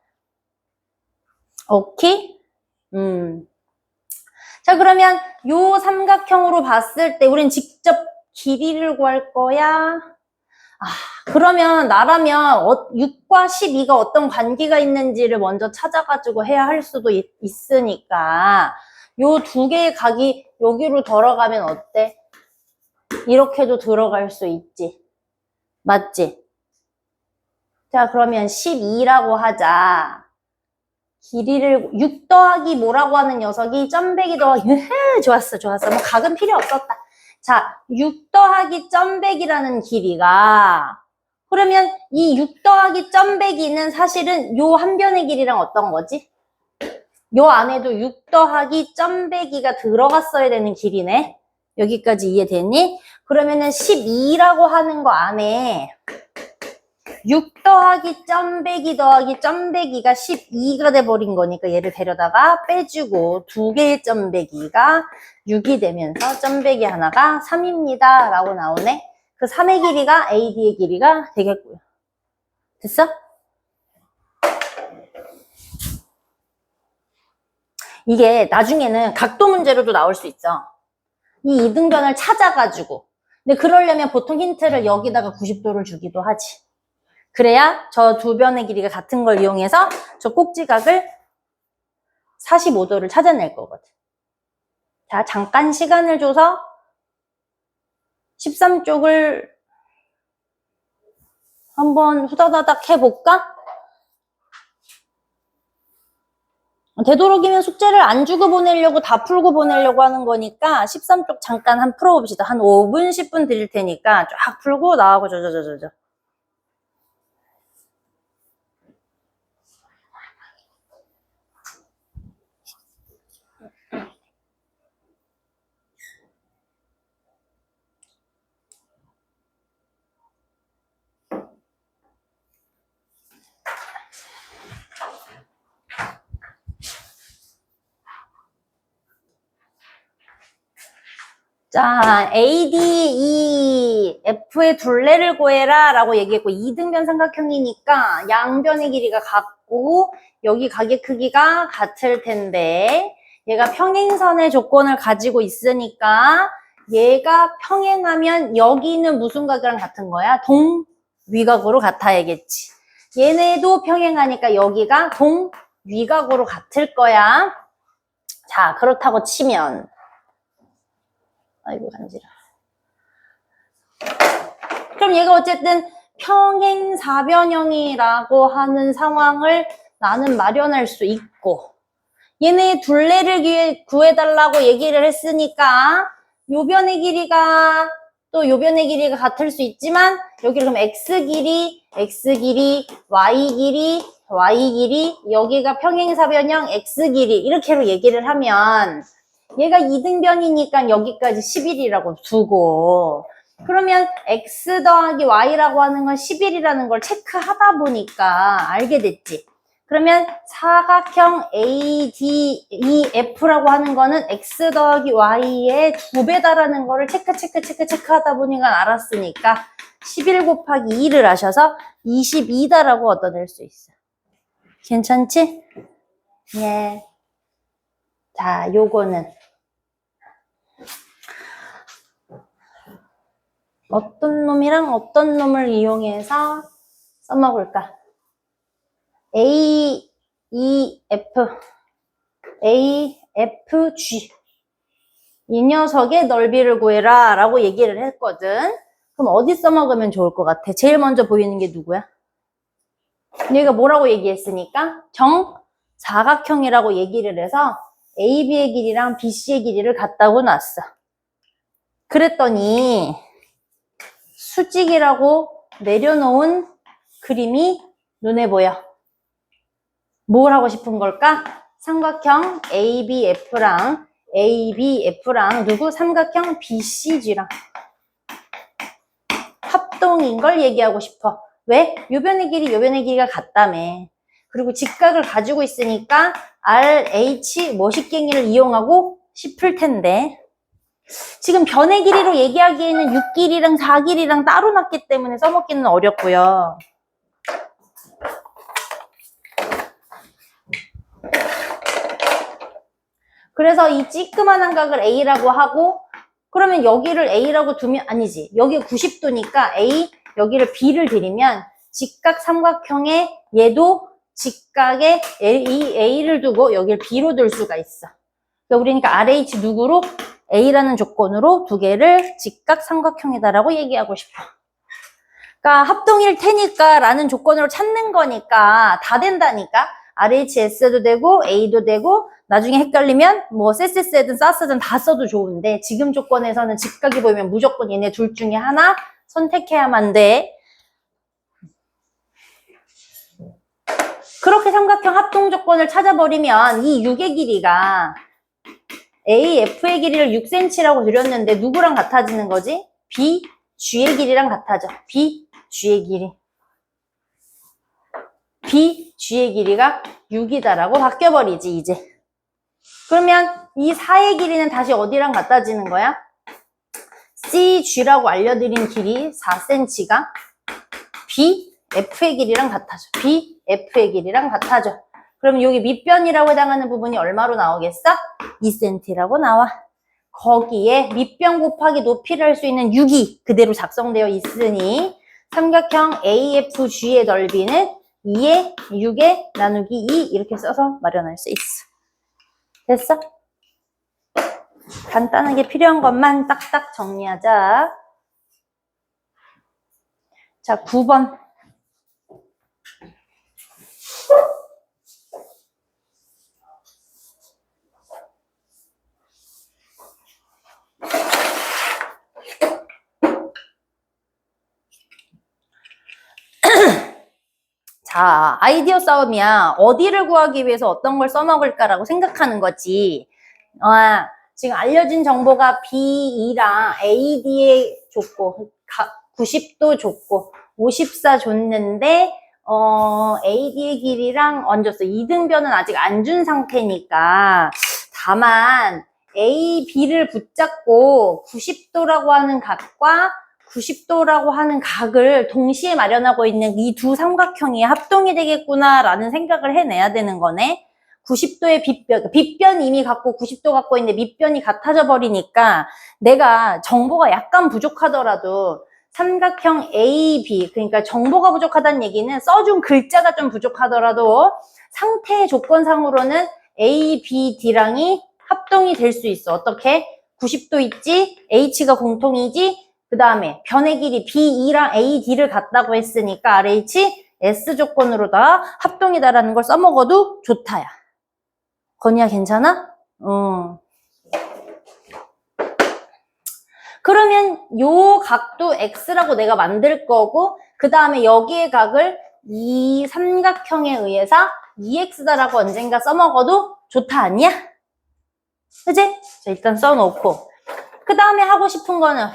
오케이? 자, 그러면 요 삼각형으로 봤을 때 우린 직접 길이를 구할 거야. 그러면 나라면 6과 12가 어떤 관계가 있는지를 먼저 찾아가지고 해야 할 수도 있으니까 요 두 개의 각이 여기로 들어가면 어때? 이렇게도 들어갈 수 있지. 맞지? 자, 그러면 12라고 하자. 길이를 6 더하기 뭐라고 하는 녀석이 점배기 더하기 좋았어. 뭐 각은 필요 없었다. 자, 6 더하기 점배기라는 길이가 그러면 이 6 더하기 점배기는 사실은 요 한 변의 길이랑 어떤 거지? 요 안에도 6 더하기 점배기가 들어갔어야 되는 길이네. 여기까지 이해되니? 그러면은 12라고 하는 거 안에 6 더하기 점배기 더하기 점배기가 12가 돼버린 거니까 얘를 데려다가 빼주고 두 개의 점배기가 6이 되면서 점배기 하나가 3입니다. 라고 나오네. 그 3의 길이가 AD의 길이가 되겠고요. 됐어? 이게 나중에는 각도 문제로도 나올 수 있어. 이 이등변을 찾아가지고. 근데 그러려면 보통 힌트를 여기다가 90도를 주기도 하지. 그래야 저 두 변의 길이가 같은 걸 이용해서 저 꼭지각을 45도를 찾아낼 거거든. 자, 잠깐 시간을 줘서 13쪽을 한번 후다다닥 해볼까? 되도록이면 숙제를 안 주고 보내려고 다 풀고 보내려고 하는 거니까 13쪽 잠깐 한 풀어봅시다. 한 5분, 10분 드릴 테니까 쫙 풀고 나하고 저저저저. 자, AD, F의 둘레를 구해라 라고 얘기했고, 이등변 삼각형이니까 양변의 길이가 같고, 여기 각의 크기가 같을 텐데, 얘가 평행선의 조건을 가지고 있으니까, 얘가 평행하면 여기는 무슨 각이랑 같은 거야? 동위각으로 같아야겠지. 얘네도 평행하니까 여기가 동위각으로 같을 거야. 자, 그렇다고 치면, 아이고 간지러. 그럼 얘가 어쨌든 평행사변형이라고 하는 상황을 나는 마련할 수 있고, 얘네 둘레를 구해달라고 얘기를 했으니까 요변의 길이가 또 요변의 길이가 같을 수 있지만, 여기를 그럼 x 길이, y 길이, y 길이, 여기가 평행사변형 x 길이 이렇게로 얘기를 하면, 얘가 이등변이니까 여기까지 11이라고 두고, 그러면 x 더하기 y라고 하는 건 11이라는 걸 체크하다 보니까 알게 됐지. 그러면 사각형 ADEF라고 하는 거는 x 더하기 y의 2배다라는 거를 체크하다 보니까 알았으니까 11 곱하기 2를 하셔서 22다라고 얻어낼 수 있어요. 괜찮지? 예. 자, 요거는 어떤 놈이랑 어떤 놈을 이용해서 써먹을까? A, E, F, A, F, G. 이 녀석의 넓이를 구해라 라고 얘기를 했거든. 그럼 어디 써먹으면 좋을 것 같아? 제일 먼저 보이는 게 누구야? 얘가 뭐라고 얘기했으니까? 정사각형이라고 얘기를 해서 AB의 길이랑 BC의 길이를 갖다고 놨어. 그랬더니 수직이라고 내려놓은 그림이 눈에 보여. 뭘 하고 싶은 걸까? 삼각형 ABF랑 누구? 삼각형 BCG랑 합동인 걸 얘기하고 싶어. 왜? 요변의 길이가 같다며. 그리고 직각을 가지고 있으니까 RH 모식갱이를 이용하고 싶을 텐데, 지금 변의 길이로 얘기하기에는 6길이랑 4길이랑 따로 놨기 때문에 써먹기는 어렵고요. 그래서 이 찌끄만한 각을 A라고 하고, 그러면 여기를 A라고 두면, 아니지. 여기 90도니까 A, 여기를 B를 들이면 직각 삼각형에 얘도 직각에 이 A를 두고 여기를 B로 둘 수가 있어. 그러니까 RH 누구로? A라는 조건으로 두 개를 직각 삼각형이다라고 얘기하고 싶어. 그러니까 합동일 테니까 라는 조건으로 찾는 거니까 다 된다니까. RHS도 되고 A도 되고, 나중에 헷갈리면 뭐 세세세든 사스든 다 써도 좋은데, 지금 조건에서는 직각이 보이면 무조건 얘네 둘 중에 하나 선택해야만 돼. 그렇게 삼각형 합동 조건을 찾아버리면 이 6의 길이가 AF의 길이를 6cm라고 드렸는데 누구랑 같아지는 거지? BG의 길이랑 같아져. BG의 길이. BG의 길이가 6이다라고 바뀌어버리지, 이제. 그러면 이 4의 길이는 다시 어디랑 같아지는 거야? CG라고 알려드린 길이 4cm가 BF의 길이랑 같아져. BF의 길이랑 같아져. 그러면 여기 밑변이라고 해당하는 부분이 얼마로 나오겠어? 2cm라고 나와. 거기에 밑변 곱하기 높이를 할 수 있는 6이 그대로 작성되어 있으니 삼각형 AFG의 넓이는 2에 6에 나누기 2 이렇게 써서 마련할 수 있어. 됐어? 간단하게 필요한 것만 딱딱 정리하자. 자, 9번. 자, 아이디어 싸움이야. 어디를 구하기 위해서 어떤 걸 써먹을까라고 생각하는 거지. 지금 알려진 정보가 B2랑 AD에 줬고, 90도 줬고, 54 줬는데, AD의 길이랑 얹었어. 이등변은 아직 안 준 상태니까. 다만, A, B를 붙잡고 90도라고 하는 각과 90도라고 하는 각을 동시에 마련하고 있는 이 두 삼각형이 합동이 되겠구나라는 생각을 해내야 되는 거네. 90도의 빗변 이미 갖고 90도 갖고 있는데 밑변이 같아져 버리니까 내가 정보가 약간 부족하더라도 삼각형 A, B, 그러니까 정보가 부족하다는 얘기는 써준 글자가 좀 부족하더라도 상태의 조건상으로는 A, B, D랑이 합동이 될 수 있어. 어떻게? 90도 있지? H가 공통이지? 그 다음에 변의 길이 B2랑 A, D를 같다고 했으니까 RH, S 조건으로다 합동이다라는 걸 써먹어도 좋다야. 건이야 괜찮아? 그러면 요 각도 X라고 내가 만들 거고 그 다음에 여기의 각을 이 삼각형에 의해서 2X다라고 언젠가 써먹어도 좋다 아니야? 그치? 자, 일단 써놓고 그 다음에 하고 싶은 거는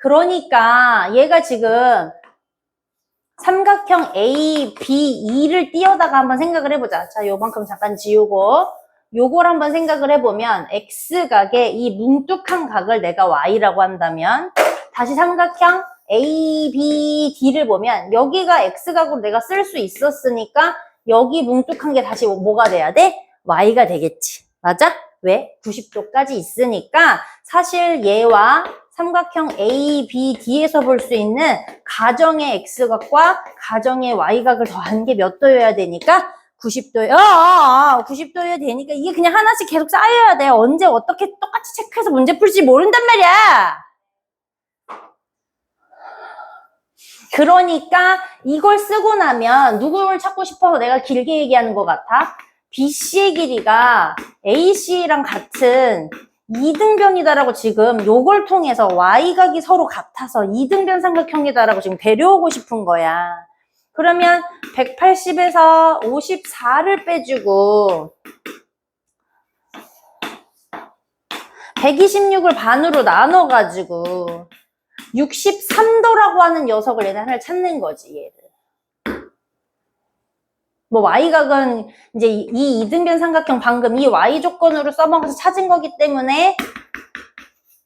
그러니까 얘가 지금 삼각형 A, B, E를 띄어다가 한번 생각을 해보자. 자, 요만큼 잠깐 지우고 요걸 한번 생각을 해보면 X각의 이 뭉툭한 각을 내가 Y라고 한다면 다시 삼각형 A, B, D를 보면 여기가 X각으로 내가 쓸 수 있었으니까 여기 뭉툭한 게 다시 뭐가 돼야 돼? Y가 되겠지. 맞아? 왜? 90도까지 있으니까 사실 얘와 삼각형 A, B, D에서 볼 수 있는 가정의 X각과 가정의 Y각을 더한 게 몇 도여야 되니까 90도에 90도여야 되니까 이게 그냥 하나씩 계속 쌓여야 돼. 언제 어떻게 똑같이 체크해서 문제 풀지 모른단 말이야. 그러니까 이걸 쓰고 나면 누구를 찾고 싶어서 내가 길게 얘기하는 것 같아? BC의 길이가 AC랑 같은 이등변이다라고 지금 요걸 통해서 Y각이 서로 같아서 이등변 삼각형이다라고 지금 데려오고 싶은 거야. 그러면 180에서 54를 빼주고 126을 반으로 나눠가지고 63도라고 하는 녀석을 얘네 하나를 찾는 거지, 얘를. 뭐 Y각은 이제 이 이등변 삼각형 방금 이 Y 조건으로 써먹어서 찾은 거기 때문에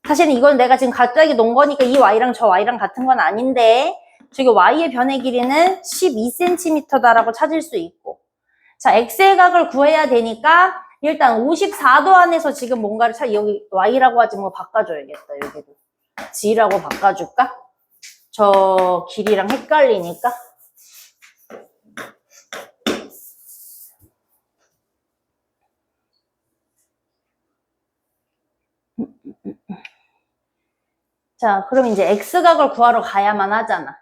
사실은 이건 내가 지금 갑자기 놓은 거니까 이 Y랑 저 Y랑 같은 건 아닌데 저기 Y의 변의 길이는 12cm다라고 찾을 수 있고 자, X의 각을 구해야 되니까 일단 54도 안에서 지금 뭔가를 여기 Y라고 하지 뭐 바꿔줘야겠다, 여기도. G라고 바꿔줄까? 저 길이랑 헷갈리니까. 자, 그럼 이제 X각을 구하러 가야만 하잖아.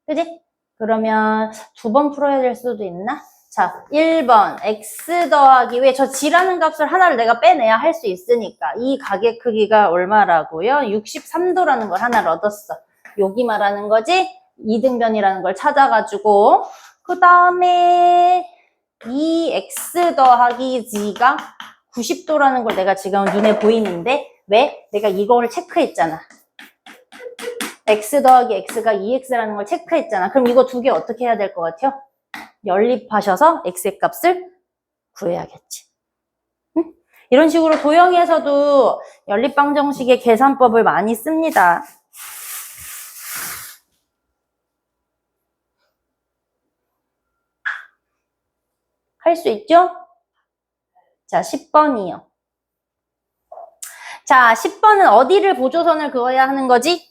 그지? 그러면 두 번 풀어야 될 수도 있나? 자, 1번 X 더하기 왜 저 G라는 값을 하나를 내가 빼내야 할 수 있으니까 이 각의 크기가 얼마라고요? 63도라는 걸 하나를 얻었어. 여기 말하는 거지? 이등변이라는 걸 찾아가지고 그 다음에 이 X 더하기 G가 90도라는 걸 내가 지금 눈에 보이는데 왜? 내가 이거를 체크했잖아. X 더하기 X가 2X라는 걸 체크했잖아. 그럼 이거 두 개 어떻게 해야 될 것 같아요? 연립하셔서 X의 값을 구해야겠지. 응? 이런 식으로 도형에서도 연립방정식의 계산법을 많이 씁니다. 할 수 있죠? 자, 10번이요. 자, 10번은 어디를 보조선을 그어야 하는 거지?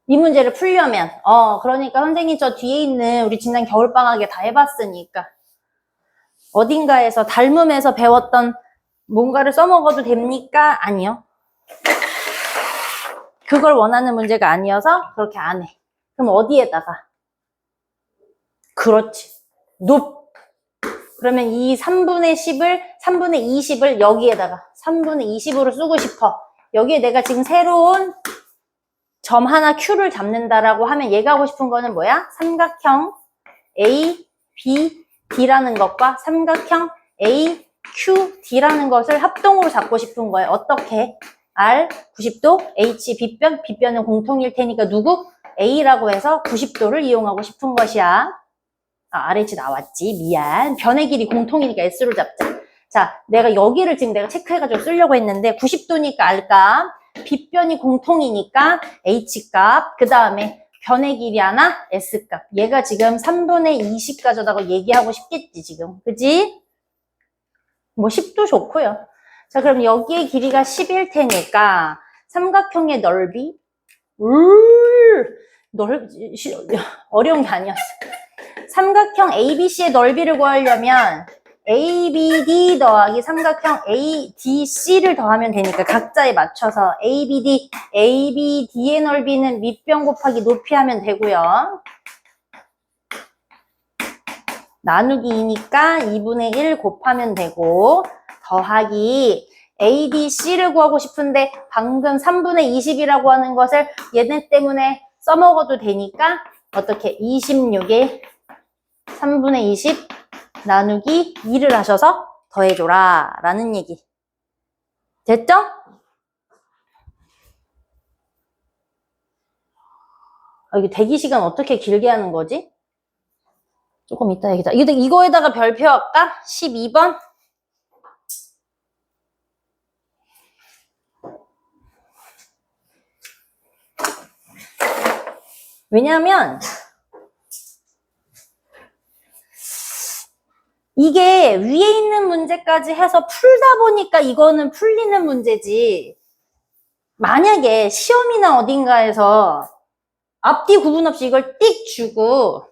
이 문제를 풀려면 그러니까 선생님 저 뒤에 있는 우리 지난 겨울방학에 다 해봤으니까 어딘가에서 닮음에서 배웠던 뭔가를 써먹어도 됩니까? 아니요. 그걸 원하는 문제가 아니어서 그렇게 안 해. 그럼 어디에다가? 그렇지. 그러면 이 3분의 20을 여기에다가 3분의 20으로 쓰고 싶어. 여기에 내가 지금 새로운 점 하나 Q를 잡는다라고 하면 얘가 하고 싶은 거는 뭐야? 삼각형 A, B, D라는 것과 삼각형 A, Q, D라는 것을 합동으로 잡고 싶은 거예요. 어떻게? R, 90도, H, 빗변은 공통일 테니까 누구? A라고 해서 90도를 이용하고 싶은 것이야. RH 나왔지. 미안. 변의 길이 공통이니까 S로 잡자. 자, 내가 여기를 지금 내가 체크해가지고 쓰려고 했는데 90도니까 R값, 빗변이 공통이니까 H값, 그 다음에 변의 길이 하나 S값. 얘가 지금 3분의 20 가져다가 얘기하고 싶겠지 지금. 그지? 뭐 10도 좋고요. 자, 그럼 여기의 길이가 10일 테니까 삼각형의 넓이 어려운 게 아니었어. 삼각형 ABC의 넓이를 구하려면 ABD 더하기 삼각형 ADC를 더하면 되니까 각자에 맞춰서 ABD의 넓이는 밑변 곱하기 높이 하면 되고요. 나누기 2니까 2분의 1 곱하면 되고 더하기 ADC를 구하고 싶은데 방금 3분의 20이라고 하는 것을 얘네 때문에 써먹어도 되니까 어떻게 26에 3분의 20 나누기 2를 하셔서 더해줘라 라는 얘기. 됐죠? 이게 대기 시간 어떻게 길게 하는 거지? 조금 이따 얘기다. 이거에다가 별표 할까? 12번. 왜냐하면 이게 위에 있는 문제까지 해서 풀다 보니까 이거는 풀리는 문제지. 만약에 시험이나 어딘가에서 앞뒤 구분 없이 이걸 띡 주고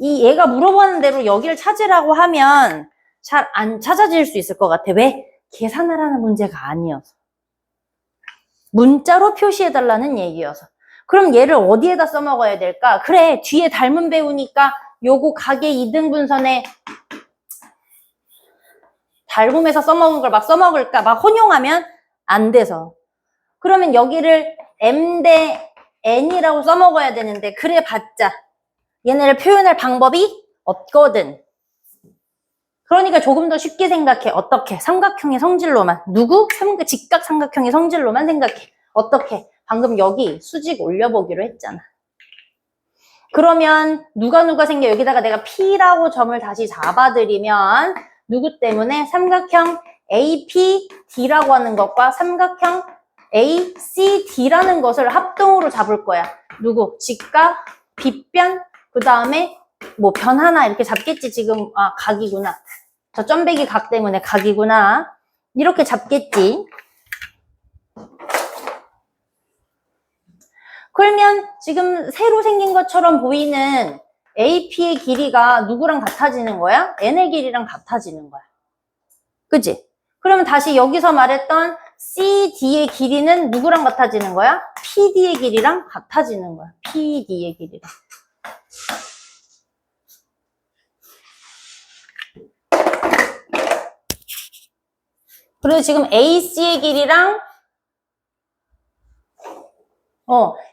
얘가 물어보는 대로 여기를 찾으라고 하면 잘 안 찾아질 수 있을 것 같아. 왜? 계산하라는 문제가 아니어서. 문자로 표시해달라는 얘기여서. 그럼 얘를 어디에다 써먹어야 될까? 그래, 뒤에 닮은 배우니까 요거 가계 2등분선에 닮음에서 써먹은 걸 막 써먹을까? 막 혼용하면 안 돼서. 그러면 여기를 M 대 N이라고 써먹어야 되는데 그래 봤자 얘네를 표현할 방법이 없거든. 그러니까 조금 더 쉽게 생각해. 어떻게? 삼각형의 성질로만. 누구? 직각 삼각형의 성질로만 생각해. 어떻게? 방금 여기 수직 올려보기로 했잖아. 그러면 누가 생겨? 여기다가 내가 P라고 점을 다시 잡아드리면 누구 때문에? 삼각형 APD라고 하는 것과 삼각형 ACD라는 것을 합동으로 잡을 거야. 누구? 직각, 빗변, 그 다음에 뭐 변 하나 이렇게 잡겠지. 지금 각이구나. 저 점배기 각 때문에 각이구나. 이렇게 잡겠지. 그러면 지금 새로 생긴 것처럼 보이는 AP의 길이가 누구랑 같아지는 거야? N의 길이랑 같아지는 거야. 그치? 그러면 다시 여기서 말했던 CD의 길이는 누구랑 같아지는 거야? PD의 길이랑 같아지는 거야. PD의 길이랑. 그리고 지금 AC의 길이랑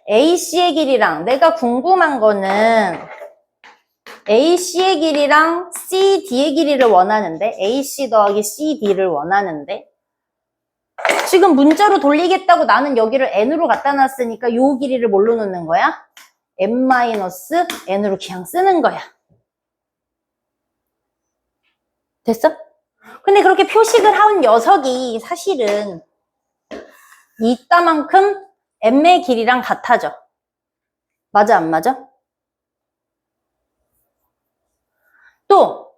AC의 길이랑 내가 궁금한 거는 AC의 길이랑 CD의 길이를 원하는데 AC 더하기 CD를 원하는데 지금 문자로 돌리겠다고 나는 여기를 N으로 갖다 놨으니까 요 길이를 뭘로 넣는 거야? M-N으로 그냥 쓰는 거야. 됐어? 근데 그렇게 표식을 한 녀석이 사실은 이따만큼 M의 길이랑 같아져. 맞아, 안 맞아? 또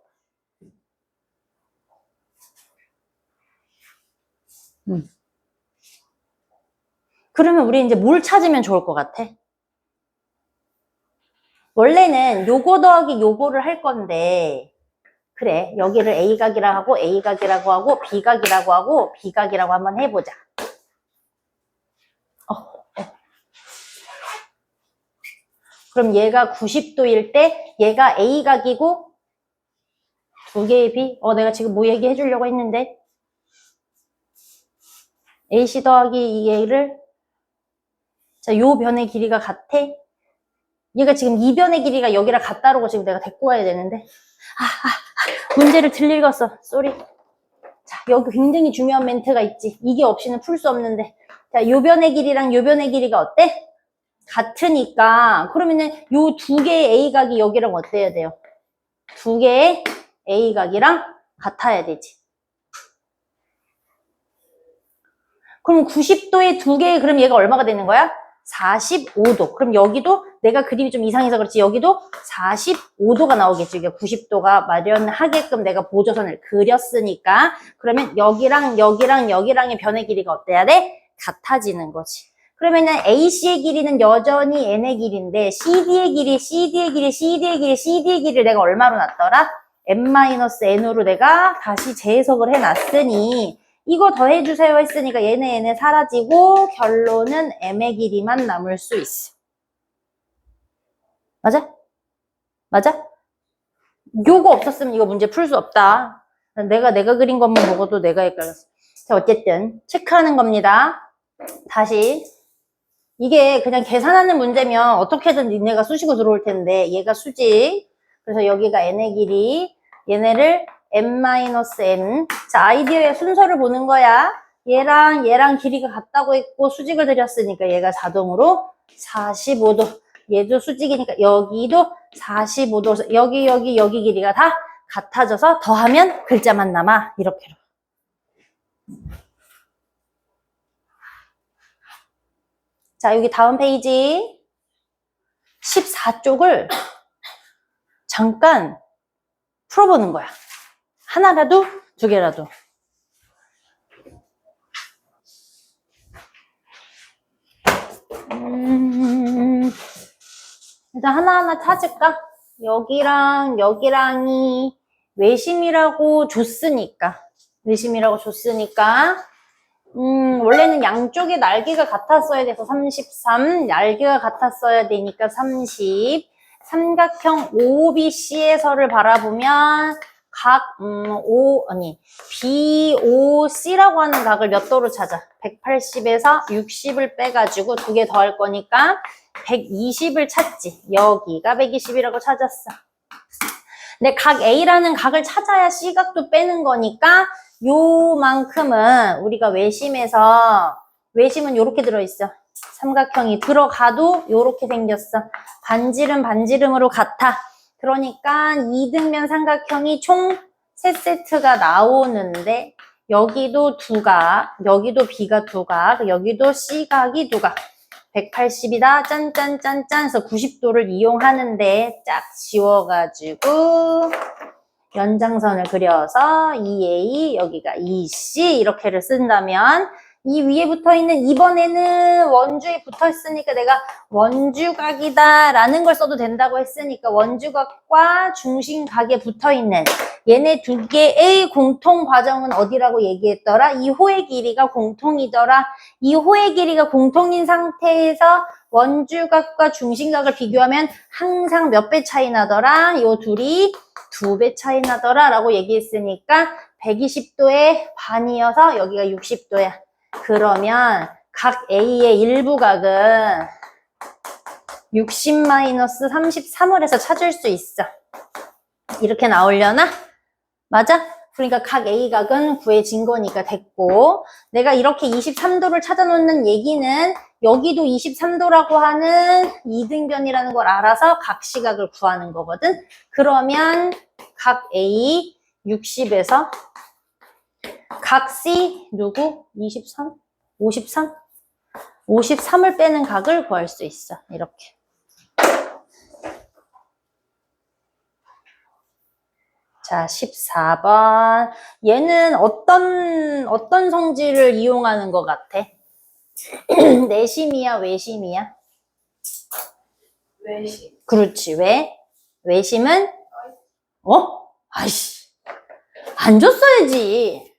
그러면 우리 이제 뭘 찾으면 좋을 것 같아? 원래는 요거 더하기 요거를 할 건데 그래, 여기를 A각이라고 하고 A각이라고 하고 B각이라고 하고 B각이라고 한번 해보자. 그럼 얘가 90도일 때 얘가 A각이고 두 개의 B. 내가 지금 뭐 얘기해 주려고 했는데 AC 더하기 얘를 자, 요 변의 길이가 같아. 얘가 지금 이 변의 길이가 여기랑 같다라고 지금 내가 데리고 와야 되는데 문제를 들 읽었어. 쏘리. 자, 여기 굉장히 중요한 멘트가 있지. 이게 없이는 풀 수 없는데 자, 요 변의 길이랑 요 변의 길이가 어때? 같으니까 그러면은 요 두 개의 A각이 여기랑 어때야 돼요? 두 개의 A각이랑 같아야 되지. 그럼 90도에 두 개, 그럼 얘가 얼마가 되는 거야? 45도. 그럼 여기도 내가 그림이 좀 이상해서 그렇지 여기도 45도가 나오겠죠. 이게 90도가 마련하게끔 내가 보조선을 그렸으니까. 그러면 여기랑 여기랑 여기랑의 변의 길이가 어때야 돼? 같아지는 거지. 그러면은 AC의 길이는 여전히 N의 길인데 CD의 길이, CD의 길이, CD의 길이, CD의 길이를 내가 얼마로 놨더라? N-N으로 내가 다시 재해석을 해놨으니 이거 더해주세요 했으니까 얘네 사라지고 결론은 M의 길이만 남을 수 있어. 맞아? 맞아? 요거 없었으면 이거 문제 풀 수 없다. 내가 그린 것만 보고도 내가 헷갈렸어. 자, 어쨌든 체크하는 겁니다. 다시 이게 그냥 계산하는 문제면 어떻게든 니네가 수식으로 들어올 텐데 얘가 수직. 그래서 여기가 N의 길이, 얘네를 M-N. 자, 아이디어의 순서를 보는 거야. 얘랑 길이가 같다고 했고 수직을 들였으니까 얘가 자동으로 45도. 얘도 수직이니까 여기도 45도. 여기 길이가 다 같아져서 더하면 글자만 남아. 이렇게로. 자, 여기 다음 페이지 14쪽을 잠깐 풀어보는 거야. 하나라도 두 개라도. 일단 하나하나 찾을까? 여기랑이 외심이라고 줬으니까. 원래는 양쪽의 날개가 같았어야 돼서 33, 날개가 같았어야 되니까 30, 삼각형 OBC에서를 바라보면 BOC라고 하는 각을 몇 도로 찾아? 180에서 60을 빼가지고 두 개 더할 거니까 120을 찾지. 여기가 120이라고 찾았어. 근데 각 A라는 각을 찾아야 C각도 빼는 거니까 요만큼은 우리가 외심은 요렇게 들어있어. 삼각형이 들어가도 요렇게 생겼어. 반지름으로 같아. 그러니까 2등변 삼각형이 총 3세트가 나오는데 여기도 두각, 여기도 B가 두각, 여기도 C각이 두각. 180이다. 짠짠짠짠 해서 90도를 이용하는데 짝 지워가지고 연장선을 그려서 2A, 여기가 2C 이렇게를 쓴다면 이 위에 붙어있는 이번에는 원주에 붙어있으니까 내가 원주각이다 라는 걸 써도 된다고 했으니까 원주각과 중심각에 붙어있는 얘네 두 개의 공통 과정은 어디라고 얘기했더라? 이 호의 길이가 공통이더라. 이 호의 길이가 공통인 상태에서 원주각과 중심각을 비교하면 항상 몇 배 차이 나더라? 요 둘이 2배 차이 나더라 라고 얘기했으니까 120도의 반이어서 여기가 60도야. 그러면 각 A의 일부각은 60-33을 해서 찾을 수 있어. 이렇게 나오려나? 맞아? 그러니까 각 A각은 구해진 거니까 됐고, 내가 이렇게 23도를 찾아놓는 얘기는 여기도 23도라고 하는 이등변이라는 걸 알아서 각 C각을 구하는 거거든. 그러면 각 A 60에서 각 C 누구? 23? 53? 53을 빼는 각을 구할 수 있어. 이렇게. 자, 14번. 얘는 어떤 성질을 이용하는 것 같아? 내심이야, 외심이야? 외심. 그렇지. 왜? 외심은? 아이씨. 안 줬어야지.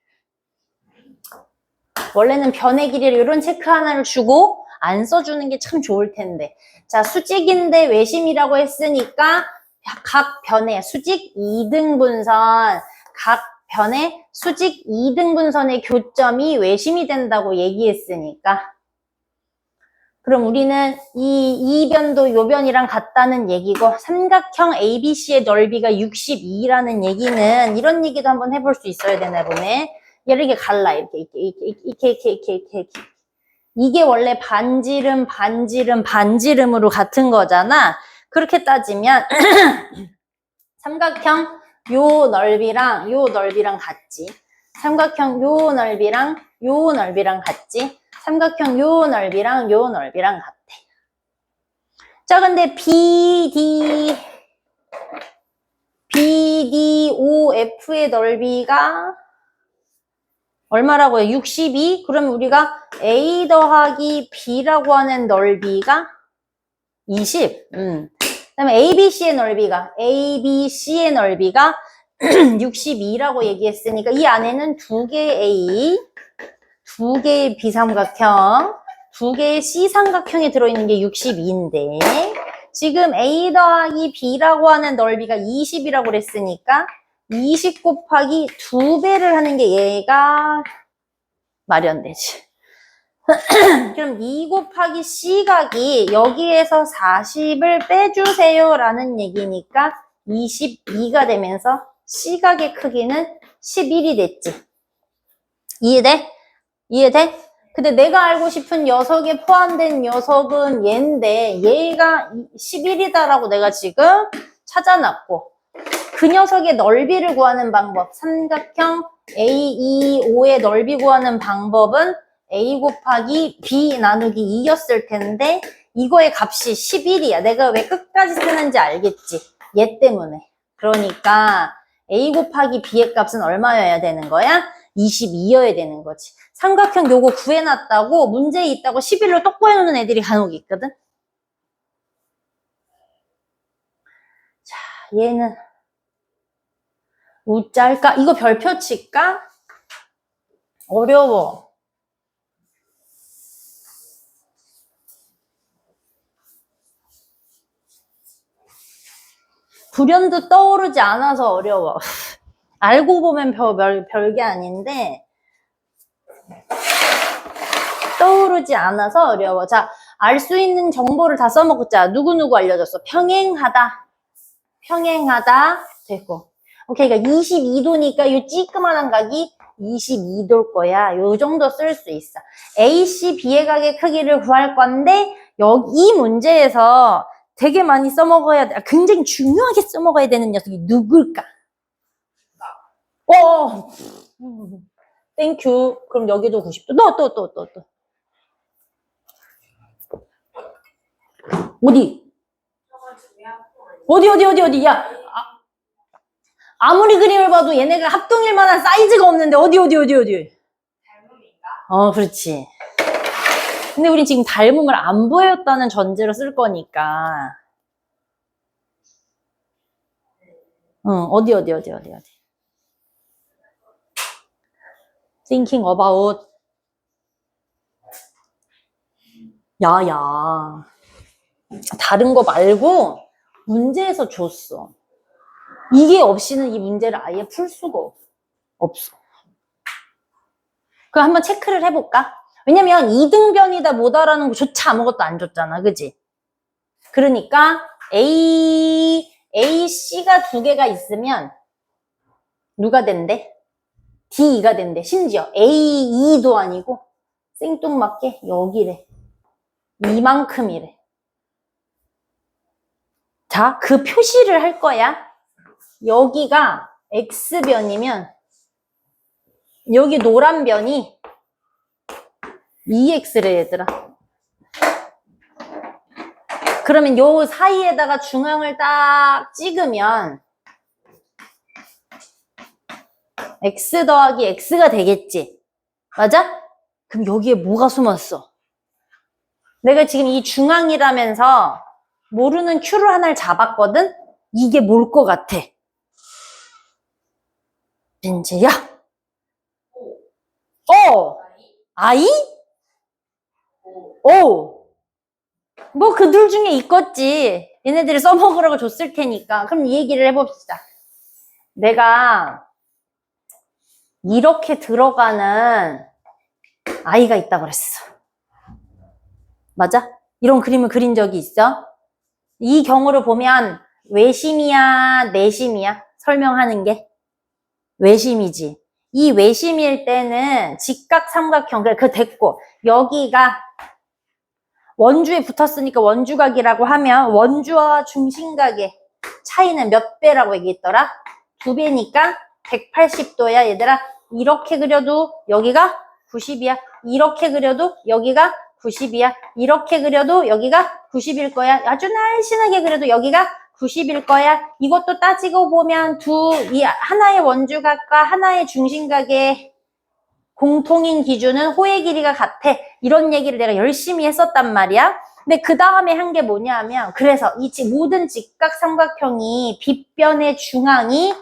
원래는 변의 길이를 이런 체크 하나를 주고 안 써주는 게 참 좋을 텐데. 자, 수직인데 외심이라고 했으니까 각 변의 수직 2등분선, 각 변의 수직 2등분선의 교점이 외심이 된다고 얘기했으니까. 그럼 우리는 이 변도 요 변이랑 같다는 얘기고 삼각형 ABC의 넓이가 62라는 얘기는 이런 얘기도 한번 해볼 수 있어야 되나 보네. 얘를 이렇게 갈라. 이렇게. 이게 원래 반지름으로 같은 거잖아. 그렇게 따지면 삼각형 요 넓이랑 같지. 삼각형 요 넓이랑 요 넓이랑 같지? 삼각형 요 넓이랑 요 넓이랑 같아. 자, 근데 BDOF의 넓이가 얼마라고요? 62? 그러면 우리가 A 더하기 B라고 하는 넓이가 20. 그다음에 ABC의 넓이가 62라고 얘기했으니까 이 안에는 두 개의 A, 두 개의 B 삼각형, 두 개의 C 삼각형이 들어있는 게 62인데 지금 A 더하기 B라고 하는 넓이가 20이라고 그랬으니까 20 곱하기 2배를 하는 게 얘가 마련되지. 그럼 2 곱하기 C각이 여기에서 40을 빼주세요 라는 얘기니까 22가 되면서 C각의 크기는 11이 됐지. 이해돼? 이해돼? 근데 내가 알고 싶은 녀석에 포함된 녀석은 얘인데 얘가 11이다라고 내가 지금 찾아놨고 그 녀석의 넓이를 구하는 방법, 삼각형 AEO의 넓이 구하는 방법은 A 곱하기 B 나누기 2였을 텐데 이거의 값이 11이야. 내가 왜 끝까지 쓰는지 알겠지? 얘 때문에. 그러니까 A 곱하기 B의 값은 얼마여야 되는 거야? 22여야 되는 거지. 삼각형 요거 구해놨다고 문제에 있다고 11로 똑 구해놓는 애들이 간혹 있거든? 자, 얘는 우짤까? 이거 별표 칠까? 어려워. 불현도 떠오르지 않아서 어려워. 알고 보면 별게 아닌데 떠오르지 않아서 어려워. 자, 알 수 있는 정보를 다 써먹자. 누구누구 알려줬어? 평행하다. 평행하다. 됐고. 오케이, 그러니까 22도니까 이 찌끄만한 각이 22도일 거야. 요 정도 쓸 수 있어. AC, B의 각의 크기를 구할 건데 이 문제에서 되게 많이 써먹어야 돼. 굉장히 중요하게 써먹어야 되는 녀석이 누굴까? 땡큐. 그럼 여기도 90도. 또. 어디? 야, 아무리 그림을 봐도 얘네가 합동일 만한 사이즈가 없는데 어디? 닮음인가? 그렇지. 근데 우린 지금 닮음을 안 보였다는 전제로 쓸 거니까. 어디. Thinking about. 야. 다른 거 말고 문제에서 줬어. 이게 없이는 이 문제를 아예 풀 수가 없어. 그럼 한번 체크를 해볼까? 왜냐면 2등변이다 뭐다라는 거조차 아무것도 안 줬잖아. 그지? 그러니까 C가 두 개가 있으면 누가 된대? D가 된대. 심지어 A2도 아니고 생뚱맞게 여기래. 이만큼이래. 자, 그 표시를 할 거야. 여기가 X변이면 여기 노란 변이 2X래 얘들아. 그러면 요 사이에다가 중앙을 딱 찍으면 X 더하기 X가 되겠지. 맞아? 그럼 여기에 뭐가 숨었어? 내가 지금 이 중앙이라면서 모르는 Q를 하나를 잡았거든? 이게 뭘 것 같아? 민지야? 아이? 뭐 그 둘 중에 있겠지. 얘네들이 써먹으라고 줬을 테니까. 그럼 이 얘기를 해봅시다. 내가 이렇게 들어가는 아이가 있다고 그랬어. 맞아? 이런 그림을 그린 적이 있어? 이 경우를 보면 외심이야, 내심이야? 설명하는 게? 외심이지. 이 외심일 때는 직각삼각형, 그 됐고 여기가 원주에 붙었으니까 원주각이라고 하면 원주와 중심각의 차이는 몇 배라고 얘기했더라? 2배니까 180도야 얘들아. 이렇게 그려도 여기가 90이야. 이렇게 그려도 여기가 90이야. 이렇게 그려도 여기가 90일 거야. 아주 날씬하게 그려도 여기가 90일 거야. 이것도 따지고 보면 이 하나의 원주각과 하나의 중심각의 공통인 기준은 호의 길이가 같아. 이런 얘기를 내가 열심히 했었단 말이야. 근데 그 다음에 한 게 뭐냐면, 그래서 이 모든 직각 삼각형이 빗변의 중앙이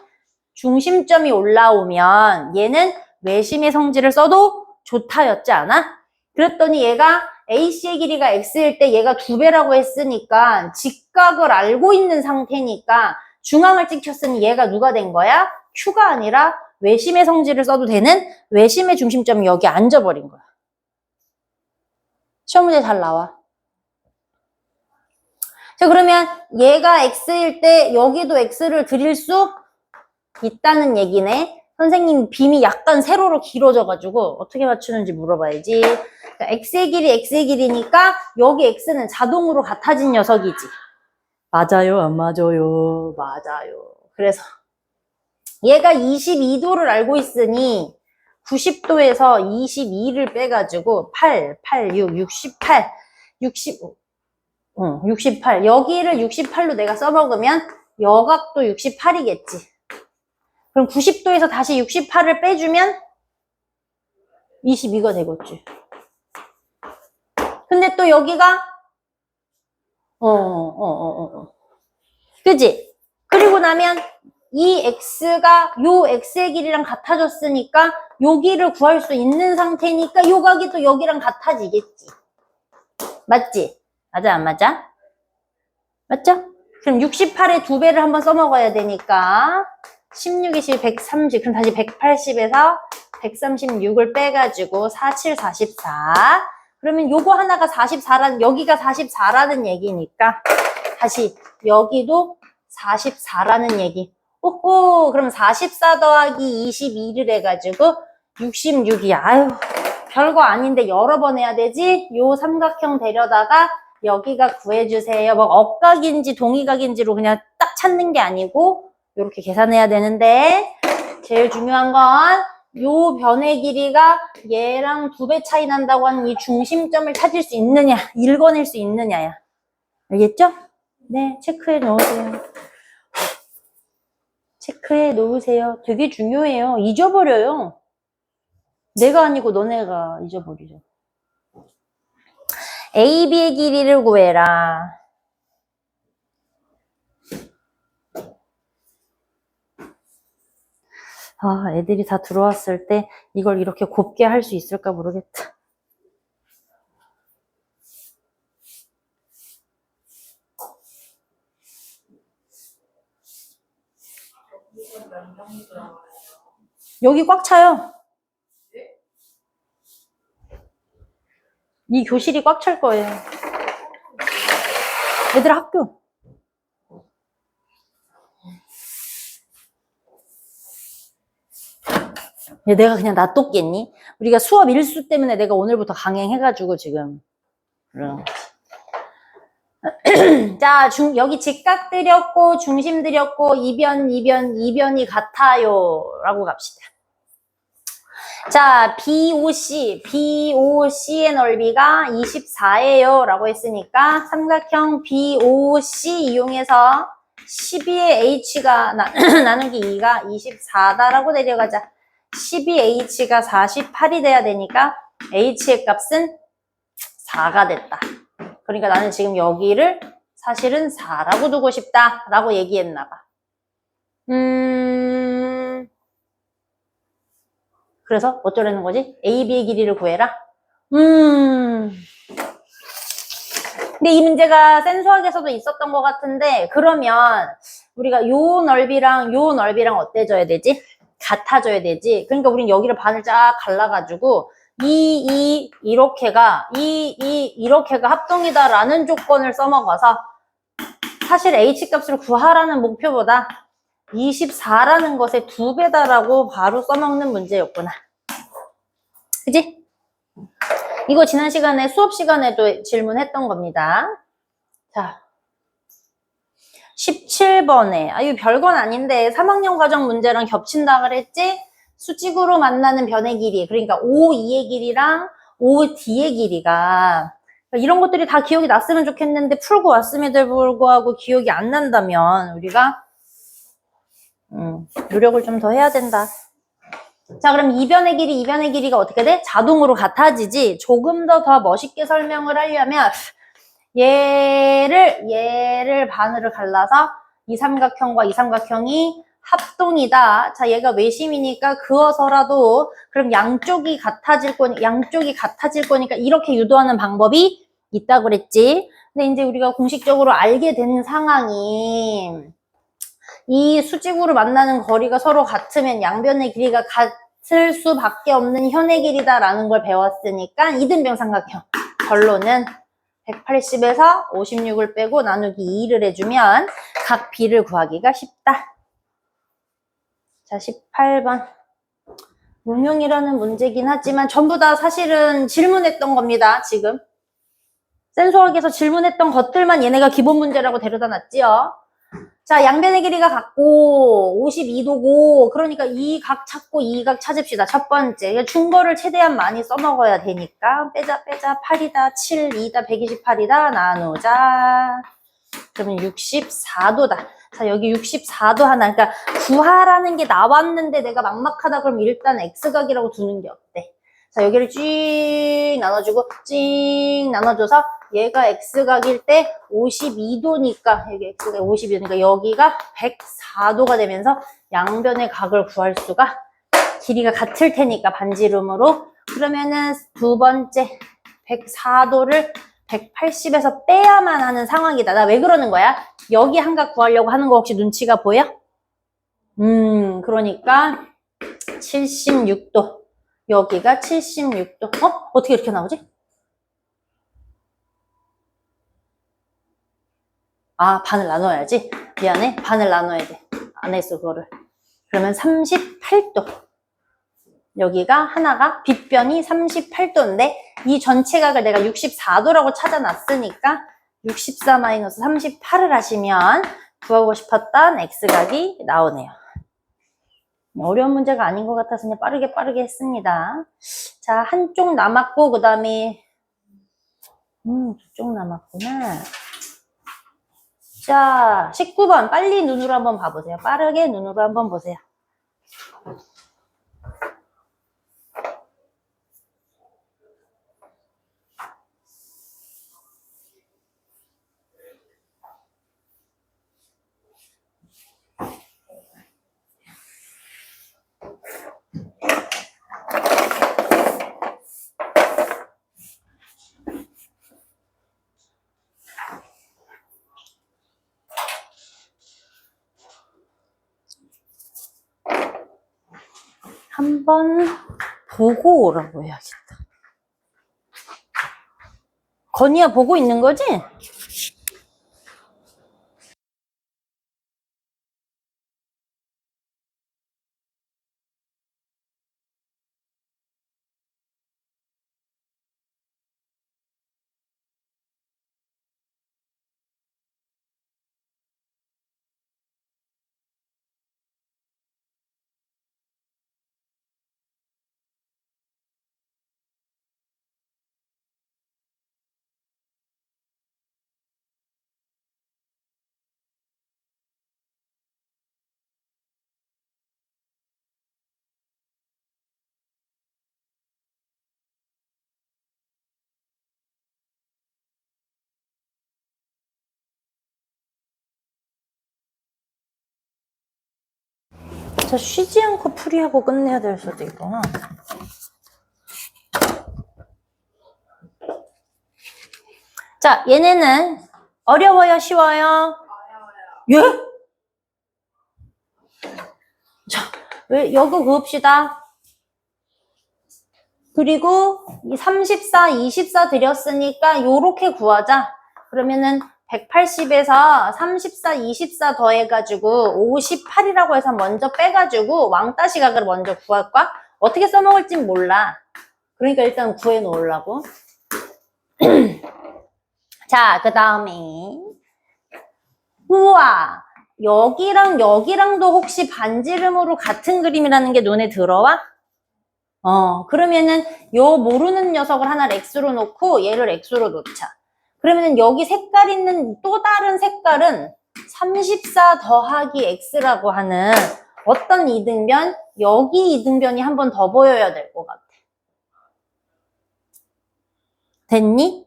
중심점이 올라오면 얘는 외심의 성질을 써도 좋다였지 않아? 그랬더니 얘가 AC의 길이가 X일 때 얘가 2배라고 했으니까 직각을 알고 있는 상태니까 중앙을 찍혔으니 얘가 누가 된 거야? Q가 아니라 외심의 성질을 써도 되는 외심의 중심점이 여기 앉아버린 거야. 시험 문제 잘 나와. 자, 그러면 얘가 X일 때 여기도 X를 드릴 수 있다는 얘기네. 선생님 빔이 약간 세로로 길어져가지고 어떻게 맞추는지 물어봐야지. 그러니까 X의 길이 X의 길이니까 여기 X는 자동으로 같아진 녀석이지. 맞아요, 안 맞아요? 맞아요. 그래서 얘가 22도를 알고 있으니 90도에서 22를 빼가지고 8, 6, 68, 68. 여기를 68로 내가 써먹으면 여각도 68이겠지. 그럼 90도에서 다시 68을 빼주면 22가 되겠지. 근데 또 여기가 그지? 그리고 나면 이 x가 요 x의 길이랑 같아졌으니까 여기를 구할 수 있는 상태니까 요 각이 또 여기랑 같아지겠지. 맞지? 맞아, 안 맞아? 맞죠? 그럼 68의 2배를 한번 써먹어야 되니까 16, 20, 130, 그럼 다시 180에서 136을 빼가지고 47, 44. 그러면 요거 하나가 44라는, 여기가 44라는 얘기니까 다시 여기도 44라는 얘기. 오호, 그럼 44 더하기 22를 해가지고 66이야. 아유, 별거 아닌데 여러 번 해야 되지? 요 삼각형 데려다가 여기가 구해주세요. 뭐 억각인지 동의각인지로 그냥 딱 찾는 게 아니고 이렇게 계산해야 되는데 제일 중요한 건 요 변의 길이가 얘랑 2배 차이 난다고 하는 이 중심점을 찾을 수 있느냐, 읽어낼 수 있느냐야. 알겠죠? 네, 체크해 놓으세요. 체크해 놓으세요. 되게 중요해요. 잊어버려요. 내가 아니고 너네가 잊어버리죠. AB의 길이를 구해라. 아, 애들이 다 들어왔을 때 이걸 이렇게 곱게 할 수 있을까 모르겠다. 여기 꽉 차요. 이 교실이 꽉 찰 거예요. 얘들 학교. 내가 그냥 놔뒀겠니? 우리가 수업 일수 때문에 내가 오늘부터 강행해가지고 지금. 자, 여기 직각 드렸고, 중심 드렸고, 이변이 같아요. 라고 갑시다. 자, BOC의 넓이가 24예요. 라고 했으니까, 삼각형 BOC 이용해서 12의 H가 나누기 2가 24다라고 내려가자. 12H가 48이 돼야 되니까, H의 값은 4가 됐다. 그러니까 나는 지금 여기를 사실은 4라고 두고 싶다라고 얘기했나 봐. 그래서 어쩌라는 거지? AB의 길이를 구해라? 근데 이 문제가 센수학에서도 있었던 것 같은데 그러면 우리가 요 넓이랑 요 넓이랑 어때져야 되지? 같아져야 되지. 그러니까 우린 여기를 반을 쫙 갈라가지고 이렇게가 합동이다라는 조건을 써먹어서 사실 H값을 구하라는 목표보다 24라는 것의 2배다라고 바로 써먹는 문제였구나. 그지? 이거 지난 시간에 수업 시간에도 질문했던 겁니다. 자, 17번에 이거 별건 아닌데 3학년 과정 문제랑 겹친다 그랬지? 수직으로 만나는 변의 길이, 그러니까 OE의 길이랑 OD의 길이가, 그러니까 이런 것들이 다 기억이 났으면 좋겠는데 풀고 왔음에도 불구하고 기억이 안 난다면 우리가 노력을 좀 더 해야 된다. 자, 그럼 이변의 길이가 어떻게 돼? 자동으로 같아지지. 조금 더 멋있게 설명을 하려면 얘를 반으로 갈라서 이 삼각형과 이 삼각형이 합동이다. 자, 얘가 외심이니까 그어서라도 그럼 양쪽이 같아질 거니까 이렇게 유도하는 방법이 있다고 그랬지. 근데 이제 우리가 공식적으로 알게 된 상황이 이 수직으로 만나는 거리가 서로 같으면 양변의 길이가 같을 수밖에 없는 현의 길이다라는 걸 배웠으니까 이등병 삼각형. 결론은 180에서 56을 빼고 나누기 2를 해주면 각 B를 구하기가 쉽다. 자, 18번. 응용이라는 문제긴 하지만 전부 다 사실은 질문했던 겁니다, 지금. 센수학에서 질문했던 것들만 얘네가 기본 문제라고 데려다 놨지요. 자, 양변의 길이가 같고 52도고 그러니까 이 각 찾고 이 각 찾읍시다. 첫 번째, 중거를 최대한 많이 써먹어야 되니까 빼자 8이다 7, 2다 128이다 나누자. 그러면 64도다. 자, 여기 64도 하나. 그러니까 구하라는 게 나왔는데 내가 막막하다 그럼 일단 X각이라고 두는 게 어때? 자, 여기를 쭉 나눠줘서 얘가 X각일 때 52도니까 여기 X가 52도니까 여기가 104도가 되면서 양변의 각을 구할 수가 길이가 같을 테니까 반지름으로 그러면은 두 번째 104도를 180에서 빼야만 하는 상황이다. 나 왜 그러는 거야? 여기 한 각 구하려고 하는 거 혹시 눈치가 보여? 그러니까 76도. 여기가 76도. 어떻게 이렇게 나오지? 아, 반을 나눠야지. 미안해. 반을 나눠야 돼. 안 했어, 그거를. 그러면 38도. 여기가 하나가 빗변이 38도인데 이 전체 각을 내가 64도라고 찾아놨으니까 64-38을 하시면 구하고 싶었던 X각이 나오네요. 어려운 문제가 아닌 것 같아서 그냥 빠르게 했습니다. 자, 한쪽 남았고 그 다음에 두 쪽 남았구나. 자, 19번 빨리 눈으로 한번 봐보세요. 빠르게 눈으로 한번 보세요. 한번 보고 오라고 해야겠다. 건이야 보고 있는 거지? 저 쉬지 않고 풀이하고 끝내야 될 수도 있구나. 자, 얘네는 어려워요, 쉬워요? 예? 자, 왜 여기 그읍시다. 그리고 이 34, 24 드렸으니까 요렇게 구하자. 그러면은 180에서 34, 24 더해가지고 58이라고 해서 먼저 빼가지고 왕따시 각을 먼저 구할까? 어떻게 써먹을진 몰라. 그러니까 일단 구해 놓으려고. 자, 그 다음에 우와, 여기랑 여기랑도 혹시 반지름으로 같은 그림이라는 게 눈에 들어와? 그러면은 요 모르는 녀석을 하나를 X로 놓고 얘를 X로 놓자. 그러면은 여기 색깔 있는 또 다른 색깔은 34 더하기 X라고 하는 어떤 이등변? 여기 이등변이 한 번 더 보여야 될 것 같아. 됐니?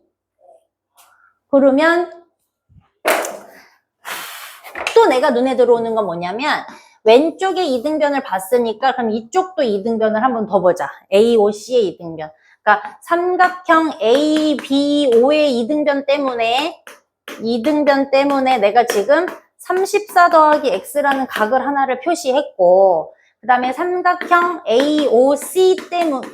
그러면 또 내가 눈에 들어오는 건 뭐냐면 왼쪽에 이등변을 봤으니까 그럼 이쪽도 이등변을 한 번 더 보자. AOC의 이등변. 그러니까 삼각형 ABO의 이등변 때문에 내가 지금 34 더하기 X라는 각을 하나를 표시했고 그 다음에 삼각형 AOC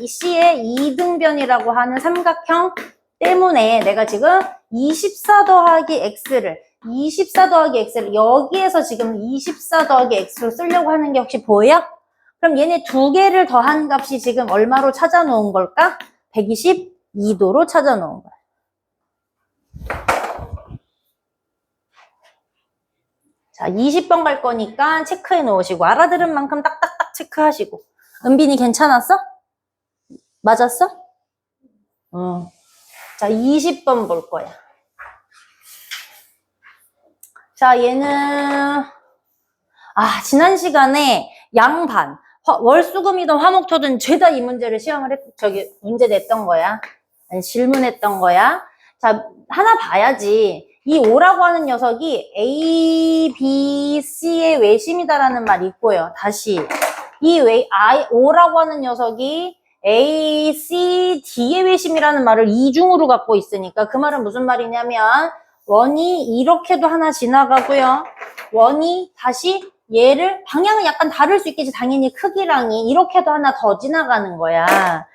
C의 이등변이라고 하는 삼각형 때문에 내가 지금 24 더하기 X를 여기에서 지금 24 더하기 X로 쓰려고 하는 게 혹시 보여? 그럼 얘네 두 개를 더한 값이 지금 얼마로 찾아 놓은 걸까? 122도로 찾아 놓은 거야. 자, 20번 갈 거니까 체크해 놓으시고 알아들은 만큼 딱딱딱 체크하시고. 은빈이 괜찮았어? 맞았어? 자, 20번 볼 거야. 자, 얘는 지난 시간에 양반, 월수금이든 화목토든 죄다 이 문제를 문제 냈던 거야. 아니, 질문했던 거야. 자, 하나 봐야지. 이 O라고 하는 녀석이 A, B, C의 외심이다라는 말이 있고요. 다시. O라고 하는 녀석이 A, C, D의 외심이라는 말을 이중으로 갖고 있으니까 그 말은 무슨 말이냐면 원이 이렇게도 하나 지나가고요. 원이 다시 얘를 방향은 약간 다를 수 있겠지. 당연히 크기랑이 이렇게도 하나 더 지나가는 거야.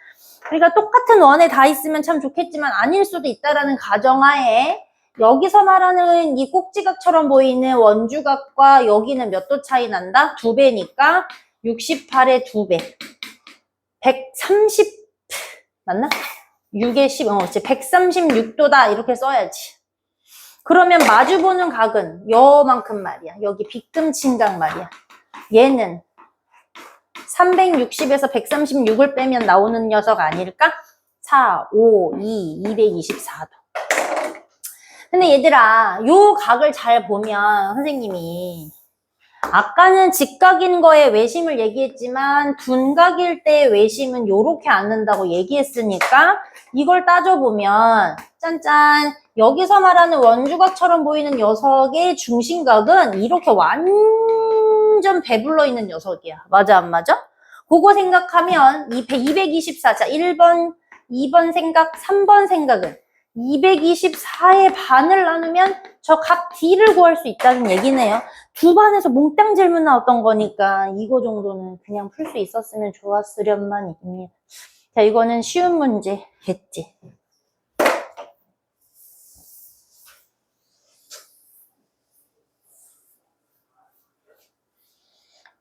그러니까 똑같은 원에 다 있으면 참 좋겠지만 아닐 수도 있다라는 가정하에 여기서 말하는 이 꼭지각처럼 보이는 원주각과 여기는 몇 도 차이 난다? 2배니까 68의 2배. 130 맞나? 6에 10, 136도다 이렇게 써야지. 그러면 마주보는 각은 요만큼 말이야. 여기 빗금친각 말이야. 얘는 360에서 136을 빼면 나오는 녀석 아닐까? 4, 5, 2, 224도. 근데 얘들아, 요 각을 잘 보면 선생님이 아까는 직각인 거에 외심을 얘기했지만 둔각일 때 외심은 요렇게 앉는다고 얘기했으니까 이걸 따져보면 짠짠 여기서 말하는 원주각처럼 보이는 녀석의 중심각은 이렇게 완전 배불러 있는 녀석이야. 맞아 안 맞아? 그거 생각하면 224, 자 1번, 2번 생각, 3번 생각은 224의 반을 나누면 저 각 D를 구할 수 있다는 얘기네요. 두 반에서 몽땅 질문 나왔던 거니까 이거 정도는 그냥 풀 수 있었으면 좋았으련만 입니다. 자, 이거는 쉬운 문제겠지.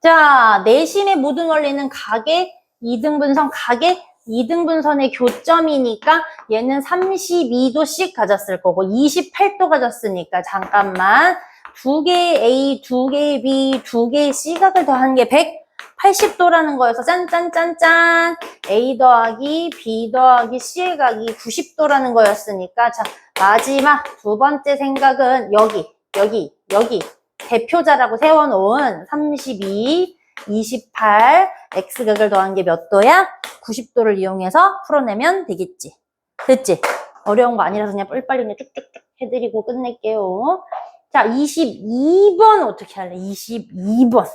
자, 내심의 모든 원리는 각의 이등분선의 교점이니까 얘는 32도씩 가졌을 거고 28도 가졌으니까 잠깐만 2개의 A, 2개의 B, 2개의 C각을 더한 게 180도라는 거여서 짠짠짠짠 A 더하기 B 더하기 C의 각이 90도라는 거였으니까 자 마지막 두 번째 생각은 여기 대표자라고 세워놓은 32, 28 X각을 더한 게 몇 도야? 90도를 이용해서 풀어내면 되겠지. 됐지? 어려운 거 아니라서 그냥 빨리빨리 그냥 쭉쭉쭉 해드리고 끝낼게요. 자, 22번 어떻게 할래? 22번.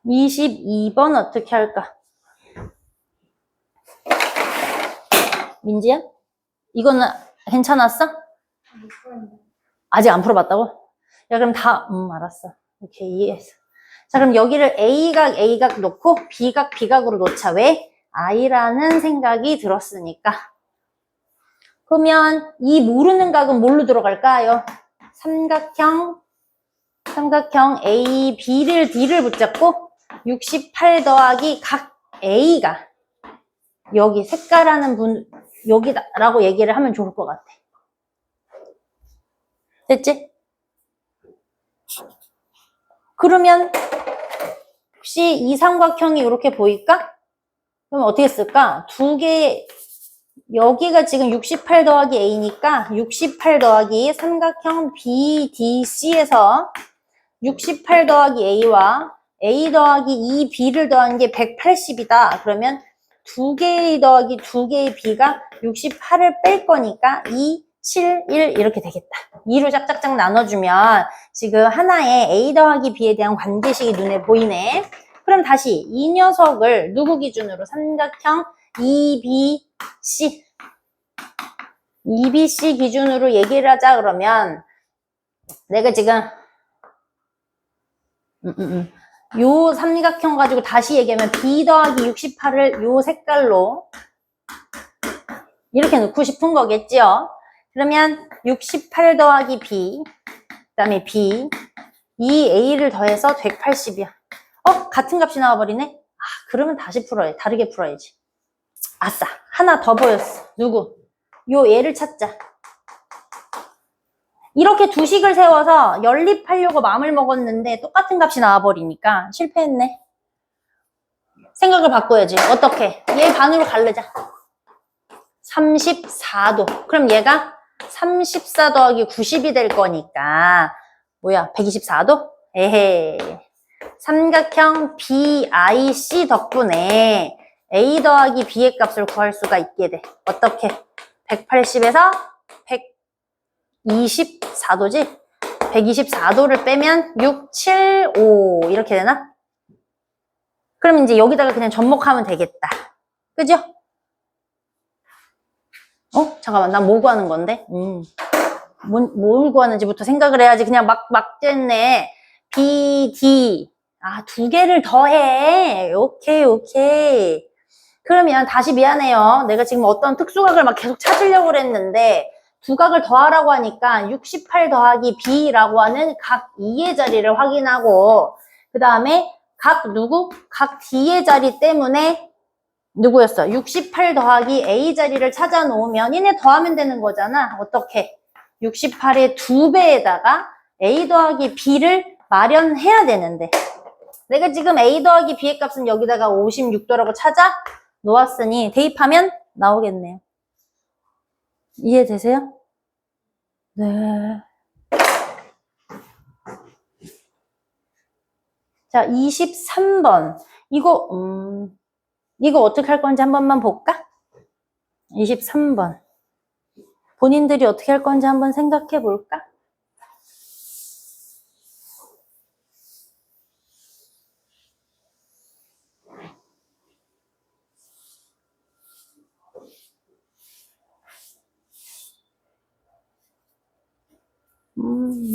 22번 어떻게 할까? 민지야? 이거는 괜찮았어? 아직 안 풀어봤다고? 야, 그럼 알았어. 오케이, 이해했어. 자, 그럼 여기를 A각 놓고 B각으로 놓자. 왜? I라는 생각이 들었으니까. 그러면 이 모르는 각은 뭘로 들어갈까요? 삼각형 A, B를, D를 붙잡고 68 더하기 각 A가 여기 색깔하는 여기다라고 얘기를 하면 좋을 것 같아. 됐지? 그러면 혹시 이 삼각형이 이렇게 보일까? 그럼 어떻게 쓸까? 두 개, 여기가 지금 68 더하기 A니까 68 더하기 삼각형 BDC에서 68 더하기 A와 A 더하기 2B를 더한 게 180이다. 그러면 두 개의 더하기 두 개의 B가 68을 뺄 거니까 2, 7, 1 이렇게 되겠다. 2로 짝짝짝 나눠주면 지금 하나의 A 더하기 B에 대한 관계식이 눈에 보이네. 그럼 다시 이 녀석을 누구 기준으로? 삼각형 EBC. EBC 기준으로 얘기를 하자 그러면 내가 지금 요 삼각형 가지고 다시 얘기하면 B 더하기 68을 요 색깔로 이렇게 넣고 싶은 거겠지요. 그러면 68 더하기 B, 그 다음에 B, 이 A를 더해서 180이야. 같은 값이 나와버리네? 그러면 다시 풀어야, 다르게 풀어야지. 아싸, 하나 더 보였어. 누구? 요 얘를 찾자. 이렇게 두 식을 세워서 연립하려고 마음을 먹었는데 똑같은 값이 나와버리니까 실패했네. 생각을 바꿔야지. 어떻게? 얘 반으로 갈르자. 34도. 그럼 얘가 34 더하기 90이 될 거니까 뭐야? 124도? 에헤. 삼각형 BIC 덕분에 A 더하기 B의 값을 구할 수가 있게 돼. 어떻게? 180에서 124도지? 124도를 빼면 6, 7, 5 이렇게 되나? 그럼 이제 여기다가 그냥 접목하면 되겠다. 그죠? 잠깐만, 난 뭐 구하는 건데? 뭘 구하는지부터 생각을 해야지. 그냥 막 됐네. B, D. 두 개를 더해. 오케이. 그러면 다시 미안해요. 내가 지금 어떤 특수각을 막 계속 찾으려고 그랬는데, 두 각을 더하라고 하니까 68 더하기 B라고 하는 각 2의 자리를 확인하고, 그 다음에 각 누구? 각 D의 자리 때문에 누구였어? 68 더하기 A 자리를 찾아 놓으면 얘네 더하면 되는 거잖아. 어떻게? 68의 2배에다가 A 더하기 B를 마련해야 되는데 내가 지금 A 더하기 B의 값은 여기다가 56도라고 찾아 놓았으니 대입하면 나오겠네요. 이해되세요? 네. 자, 23번. 이거 어떻게 할 건지 한 번만 볼까? 23번. 본인들이 어떻게 할 건지 한번 생각해 볼까?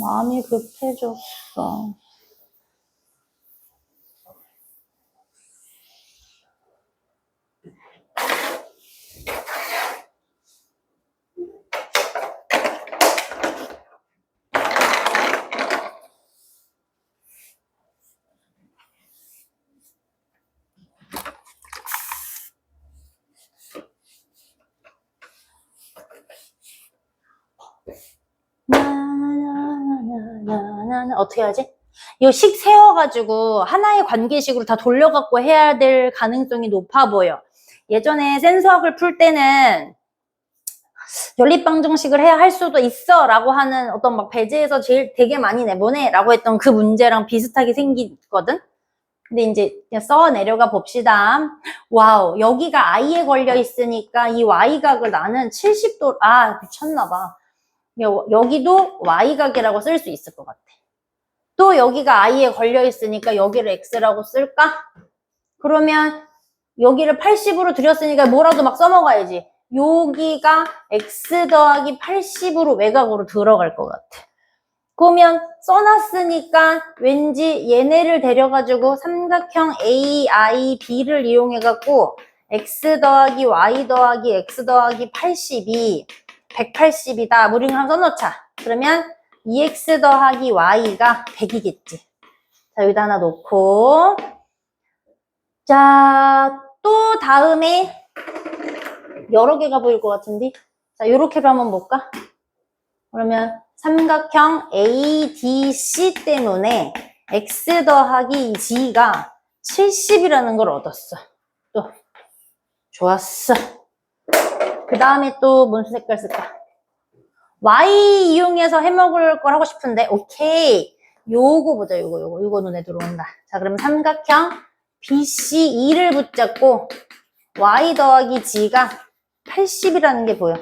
마음이 급해졌어. 어떻게 하지? 이거 식 세워가지고 하나의 관계식으로 다 돌려갖고 해야 될 가능성이 높아 보여. 예전에 센수학을 풀 때는 연립방정식을 해야 할 수도 있어 라고 하는 어떤 막 배제에서 제일 되게 많이 내보내 라고 했던 그 문제랑 비슷하게 생기거든? 근데 이제 그냥 써 내려가 봅시다. 와우, 여기가 I에 걸려 있으니까 이 Y각을 나는 70도, 미쳤나봐. 여기도 Y각이라고 쓸 수 있을 것 같아. 또 여기가 I에 걸려 있으니까 여기를 X라고 쓸까? 그러면 여기를 80으로 들였으니까 뭐라도 막 써먹어야지. 여기가 X 더하기 80으로 외곽으로 들어갈 것 같아. 그러면 써놨으니까 왠지 얘네를 데려가지고 삼각형 AIB를 이용해갖고 X 더하기 Y 더하기 X 더하기 80이 180이다. 무리를 한번 써놓자. 그러면 2X 더하기 Y가 100이겠지. 자, 여기다 하나 놓고. 자, 또 다음에 여러 개가 보일 것 같은데. 자, 요렇게로 한번 볼까? 그러면 삼각형 ADC 때문에 x 더하기 g가 70이라는 걸 얻었어. 또 좋았어. 그 다음에 또 무슨 색깔 쓸까? y 이용해서 해먹을 걸 하고 싶은데 오케이. 요거 보자. 요거 눈에 들어온다. 자, 그러면 삼각형 BC2를 붙잡고 y 더하기 g가 80이라는 게 보여.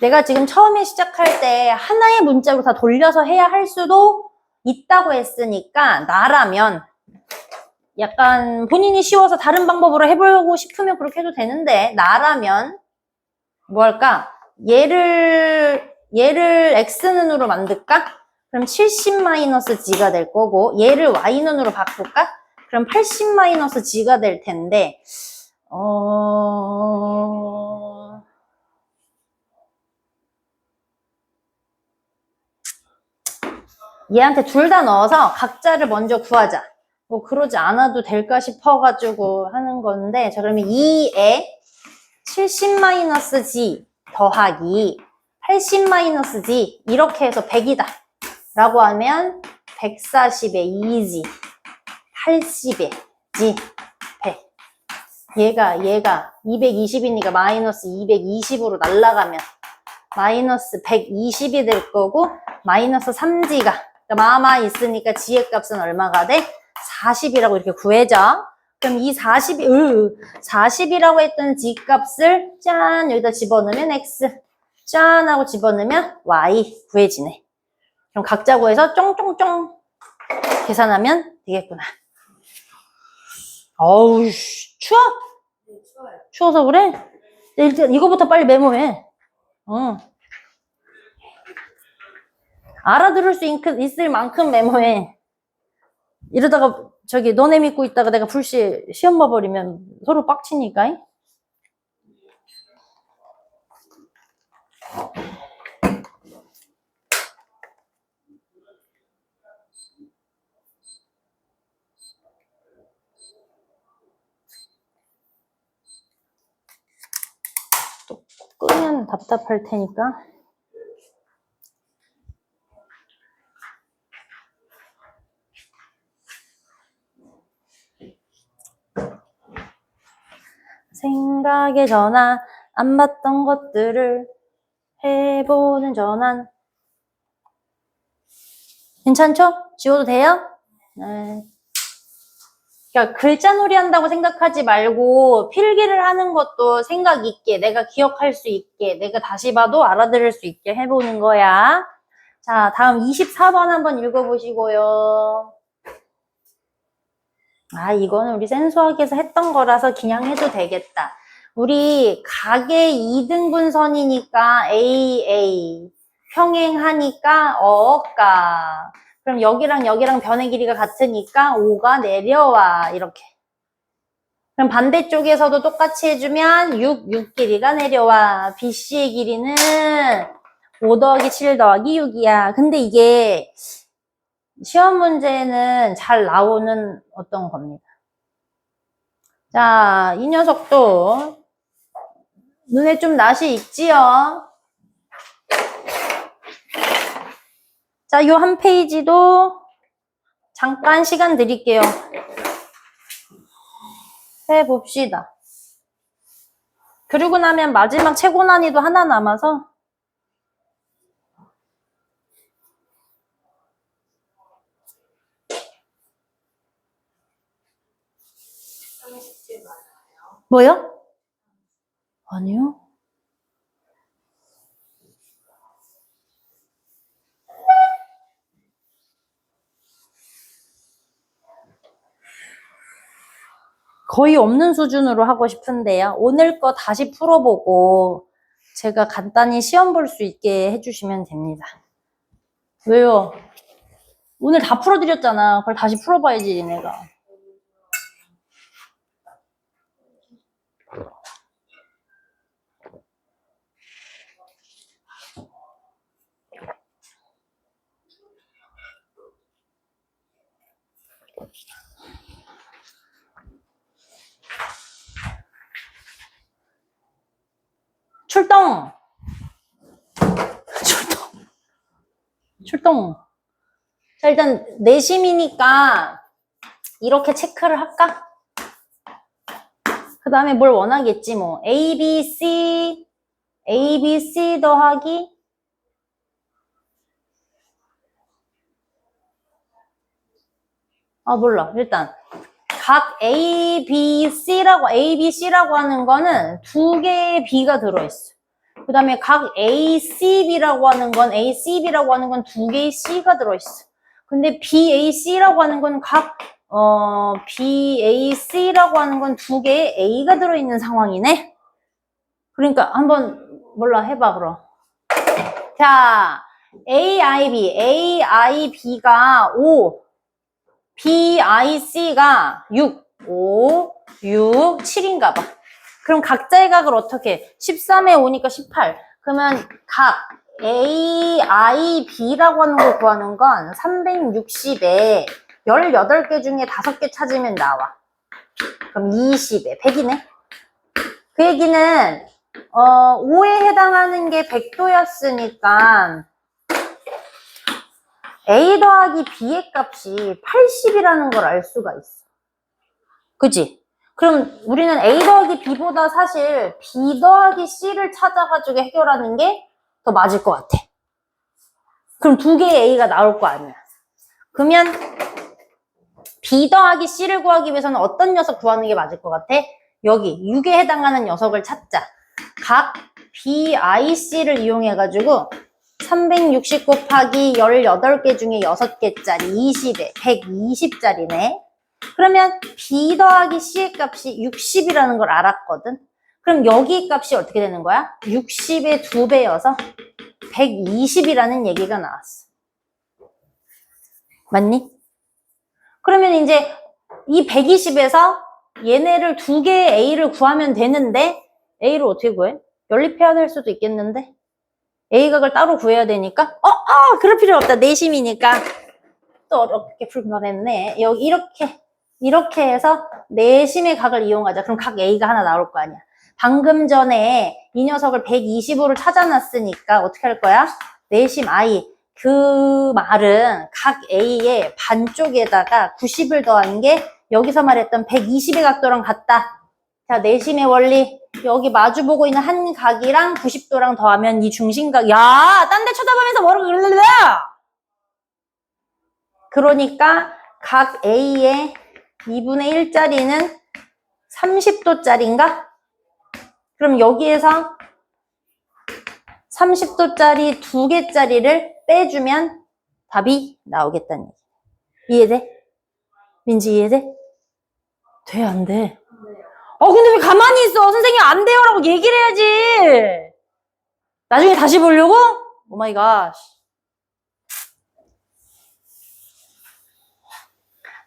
내가 지금 처음에 시작할 때 하나의 문자로 다 돌려서 해야 할 수도 있다고 했으니까 나라면 약간 본인이 쉬워서 다른 방법으로 해보고 싶으면 그렇게 해도 되는데 나라면 뭐 할까? 얘를 x눈으로 만들까? 그럼 70-g가 될 거고 얘를 y눈으로 바꿀까? 그럼 80-g가 될 텐데 얘한테 둘 다 넣어서 각자를 먼저 구하자. 뭐 그러지 않아도 될까 싶어가지고 하는 건데 자 그러면 2에 70-g 더하기 80-g 이렇게 해서 100이다 라고 하면 140에 2g 80에 g 100 얘가 220이니까 마이너스 220으로 날아가면 마이너스 120이 될 거고 마이너스 3g가 마마 있으니까 g의 값은 얼마가 돼? 40이라고 이렇게 구해져. 그럼 이 40이라고 했던 g 값을 짠 여기다 집어넣으면 x 짠 하고 집어넣으면 y 구해지네. 그럼 각자 구해서 쫑쫑쫑 계산하면 되겠구나. 어우 추워? 네, 좋아요. 추워서 그래? 일단 이거부터 빨리 메모해. 알아들을 수 있을 만큼 메모해. 이러다가 저기 너네 믿고 있다가 내가 불시 시험 봐버리면 서로 빡치니까. 또 끄면 답답할 테니까. 생각의 전환, 안 봤던 것들을 해보는 전환. 괜찮죠? 지워도 돼요? 네. 그러니까 글자놀이 한다고 생각하지 말고 필기를 하는 것도 생각 있게, 내가 기억할 수 있게, 내가 다시 봐도 알아들을 수 있게 해보는 거야. 자, 다음 24번 한번 읽어보시고요. 아, 이거는 우리 센수학에서 했던 거라서 그냥 해도 되겠다. 우리 각의 2등분선이니까 AA, 평행하니까 어가. 그럼 여기랑 변의 길이가 같으니까 5가 내려와. 이렇게. 그럼 반대쪽에서도 똑같이 해주면 6 길이가 내려와. BC의 길이는 5 더하기 7 더하기 6이야. 근데 이게 시험 문제는 잘 나오는 어떤 겁니다. 자, 이 녀석도 눈에 좀 낯이 익지요? 자, 요 한 페이지도 잠깐 시간 드릴게요. 해봅시다. 그러고 나면 마지막 최고 난이도 하나 남아서 뭐요? 아니요. 거의 없는 수준으로 하고 싶은데요. 오늘 거 다시 풀어보고 제가 간단히 시험 볼 수 있게 해주시면 됩니다. 왜요? 오늘 다 풀어드렸잖아. 그걸 다시 풀어봐야지, 내가. 출동! 출동! 출동. 자, 일단 내심이니까 이렇게 체크를 할까? 그 다음에 뭘 원하겠지 뭐. A, B, C 더하기 몰라. 일단 각 A, B, C라고 하는 거는 두 개의 B가 들어있어. 그 다음에 각 A, C, B라고 하는 건 두 개의 C가 들어있어. 근데 B, A, C라고 하는 건 B, A, C라고 하는 건 두 개의 A가 들어있는 상황이네. 그러니까 한번 해봐 그럼. 자, AIB가 5, BIC가 6, 7인가 봐. 그럼 각자의 각을 어떻게? 13에 5니까 18. 그러면 각 AIB라고 하는 걸 구하는 건 360에 18개 중에 5개 찾으면 나와. 그럼 20에 100이네. 그 얘기는 5에 해당하는 게 100도였으니까 A 더하기 B의 값이 80이라는 걸 알 수가 있어. 그치? 그럼 우리는 A 더하기 B보다 사실 B 더하기 C를 찾아가지고 해결하는 게 더 맞을 것 같아. 그럼 두 개의 A가 나올 거 아니야. 그러면 B 더하기 C를 구하기 위해서는 어떤 녀석 구하는 게 맞을 것 같아? 여기 6에 해당하는 녀석을 찾자. 각 BIC를 이용해가지고 360 곱하기 18개 중에 6개짜리 20에 120짜리네. 그러면 B 더하기 C의 값이 60이라는 걸 알았거든. 그럼 여기 값이 어떻게 되는 거야? 60의 2배여서 120이라는 얘기가 나왔어. 맞니? 그러면 이제 이 120에서 얘네를 두 개의 A를 구하면 되는데 A를 어떻게 구해? 연립해야 될 수도 있겠는데 A 각을 따로 구해야 되니까 그럴 필요 없다. 내심이니까 또 어렵게 풀기만 했네. 여기 이렇게 해서 내심의 각을 이용하자. 그럼 각 A가 하나 나올 거 아니야. 방금 전에 이 녀석을 120으로 찾아놨으니까 어떻게 할 거야? 내심 I. 그 말은 각 A의 반쪽에다가 90을 더한 게 여기서 말했던 120의 각도랑 같다. 자, 내심의 원리. 여기 마주보고 있는 한 각이랑 90도랑 더하면 이 중심각. 야, 딴 데 쳐다보면서 뭐라고 그러려? 그러니까 각 A의 2분의 1짜리는 30도짜리인가? 그럼 여기에서 30도짜리 2개짜리를 빼주면 답이 나오겠다는 얘기. 이해돼? 민지 이해돼? 돼, 안 돼? 근데 왜 가만히 있어? 선생님 안 돼요라고 얘기를 해야지. 나중에 다시 보려고? 오 마이 갓.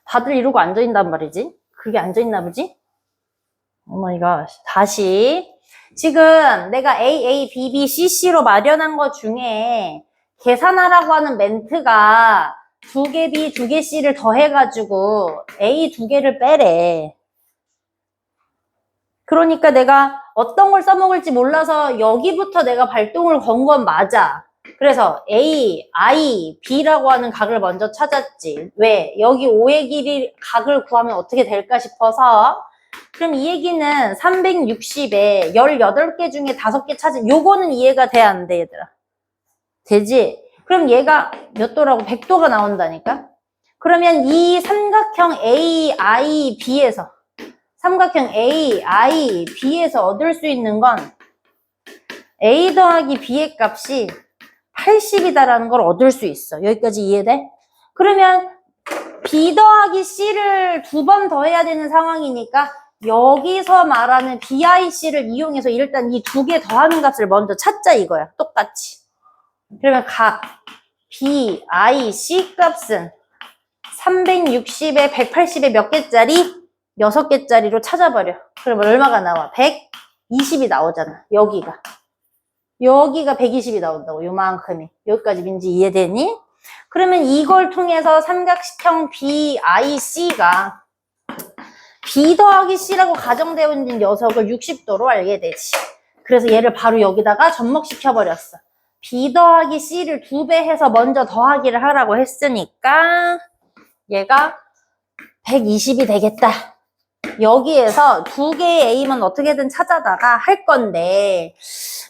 다들 이러고 앉아있단 말이지? 그게 앉아있나 보지? 오 마이 갓. 다시. 지금 내가 A, B, B, CC로 마련한 것 중에 계산하라고 하는 멘트가 2개 B, 2개 C를 더해가지고 A 2개를 빼래. 그러니까 내가 어떤 걸 써먹을지 몰라서 여기부터 내가 발동을 건 건 맞아. 그래서 A, I, B라고 하는 각을 먼저 찾았지. 왜? 여기 5의 길이 각을 구하면 어떻게 될까 싶어서. 그럼 이 얘기는 360에 18개 중에 5개 찾은 요거는 이해가 돼, 안 돼, 얘들아? 되지? 그럼 얘가 몇 도라고? 100도가 나온다니까? 그러면 이 삼각형 A, I, B에서 삼각형 A, I, B에서 얻을 수 있는 건 A 더하기 B의 값이 80이다라는 걸 얻을 수 있어. 여기까지 이해돼? 그러면 B 더하기 C를 2번 더해야 되는 상황이니까 여기서 말하는 BIC를 이용해서 일단 이 2개 더하는 값을 먼저 찾자 이거야. 똑같이. 그러면 각 BIC 값은 360에 180에 몇 개짜리? 6개짜리로 찾아버려. 그러면 얼마가 나와? 120이 나오잖아. 여기가 120이 나온다고. 요만큼이. 여기까지 민지 이해되니? 그러면 이걸 통해서 삼각형 BIC가 B 더하기 C라고 가정되어 있는 녀석을 60도로 알게 되지. 그래서 얘를 바로 여기다가 접목시켜버렸어. B 더하기 C를 2배 해서 먼저 더하기를 하라고 했으니까 얘가 120이 되겠다. 여기에서 두 개의 A만 어떻게든 찾아다가 할 건데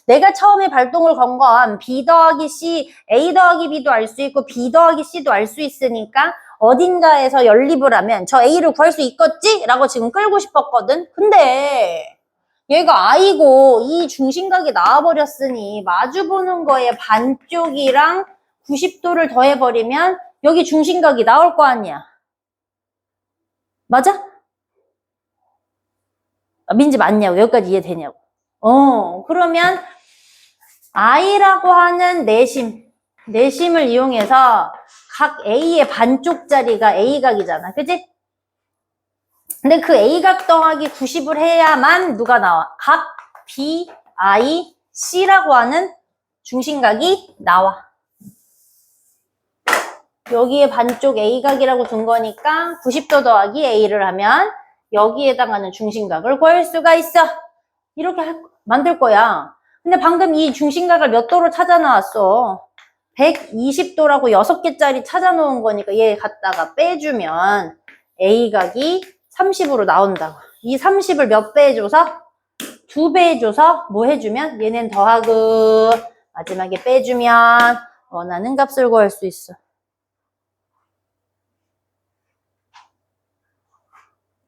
내가 처음에 발동을 건 건 B 더하기 C, A 더하기 B도 알 수 있고 B 더하기 C도 알 수 있으니까 어딘가에서 연립을 하면 저 A를 구할 수 있겠지? 라고 지금 끌고 싶었거든. 근데 얘가 I고 이 중심각이 나와버렸으니 마주보는 거에 반쪽이랑 90도를 더해버리면 여기 중심각이 나올 거 아니야. 맞아? 민지 맞냐고. 여기까지 이해되냐고. 그러면 I라고 하는 내심을 이용해서 각 A의 반쪽짜리가 A각이잖아. 그지? 근데 그 A각 더하기 90을 해야만 누가 나와? 각 B, I, C라고 하는 중심각이 나와. 여기에 반쪽 A각이라고 둔 거니까 90도 더하기 A를 하면 여기에 해당하는 중심각을 구할 수가 있어. 이렇게 만들 거야. 근데 방금 이 중심각을 몇 도로 찾아 나왔어? 120도라고 6개짜리 찾아 놓은 거니까 얘 갖다가 빼주면 A각이 30으로 나온다고. 이 30을 몇 배 해줘서? 2배 해줘서 뭐 해주면? 얘는 더하고 마지막에 빼주면 원하는 값을 구할 수 있어.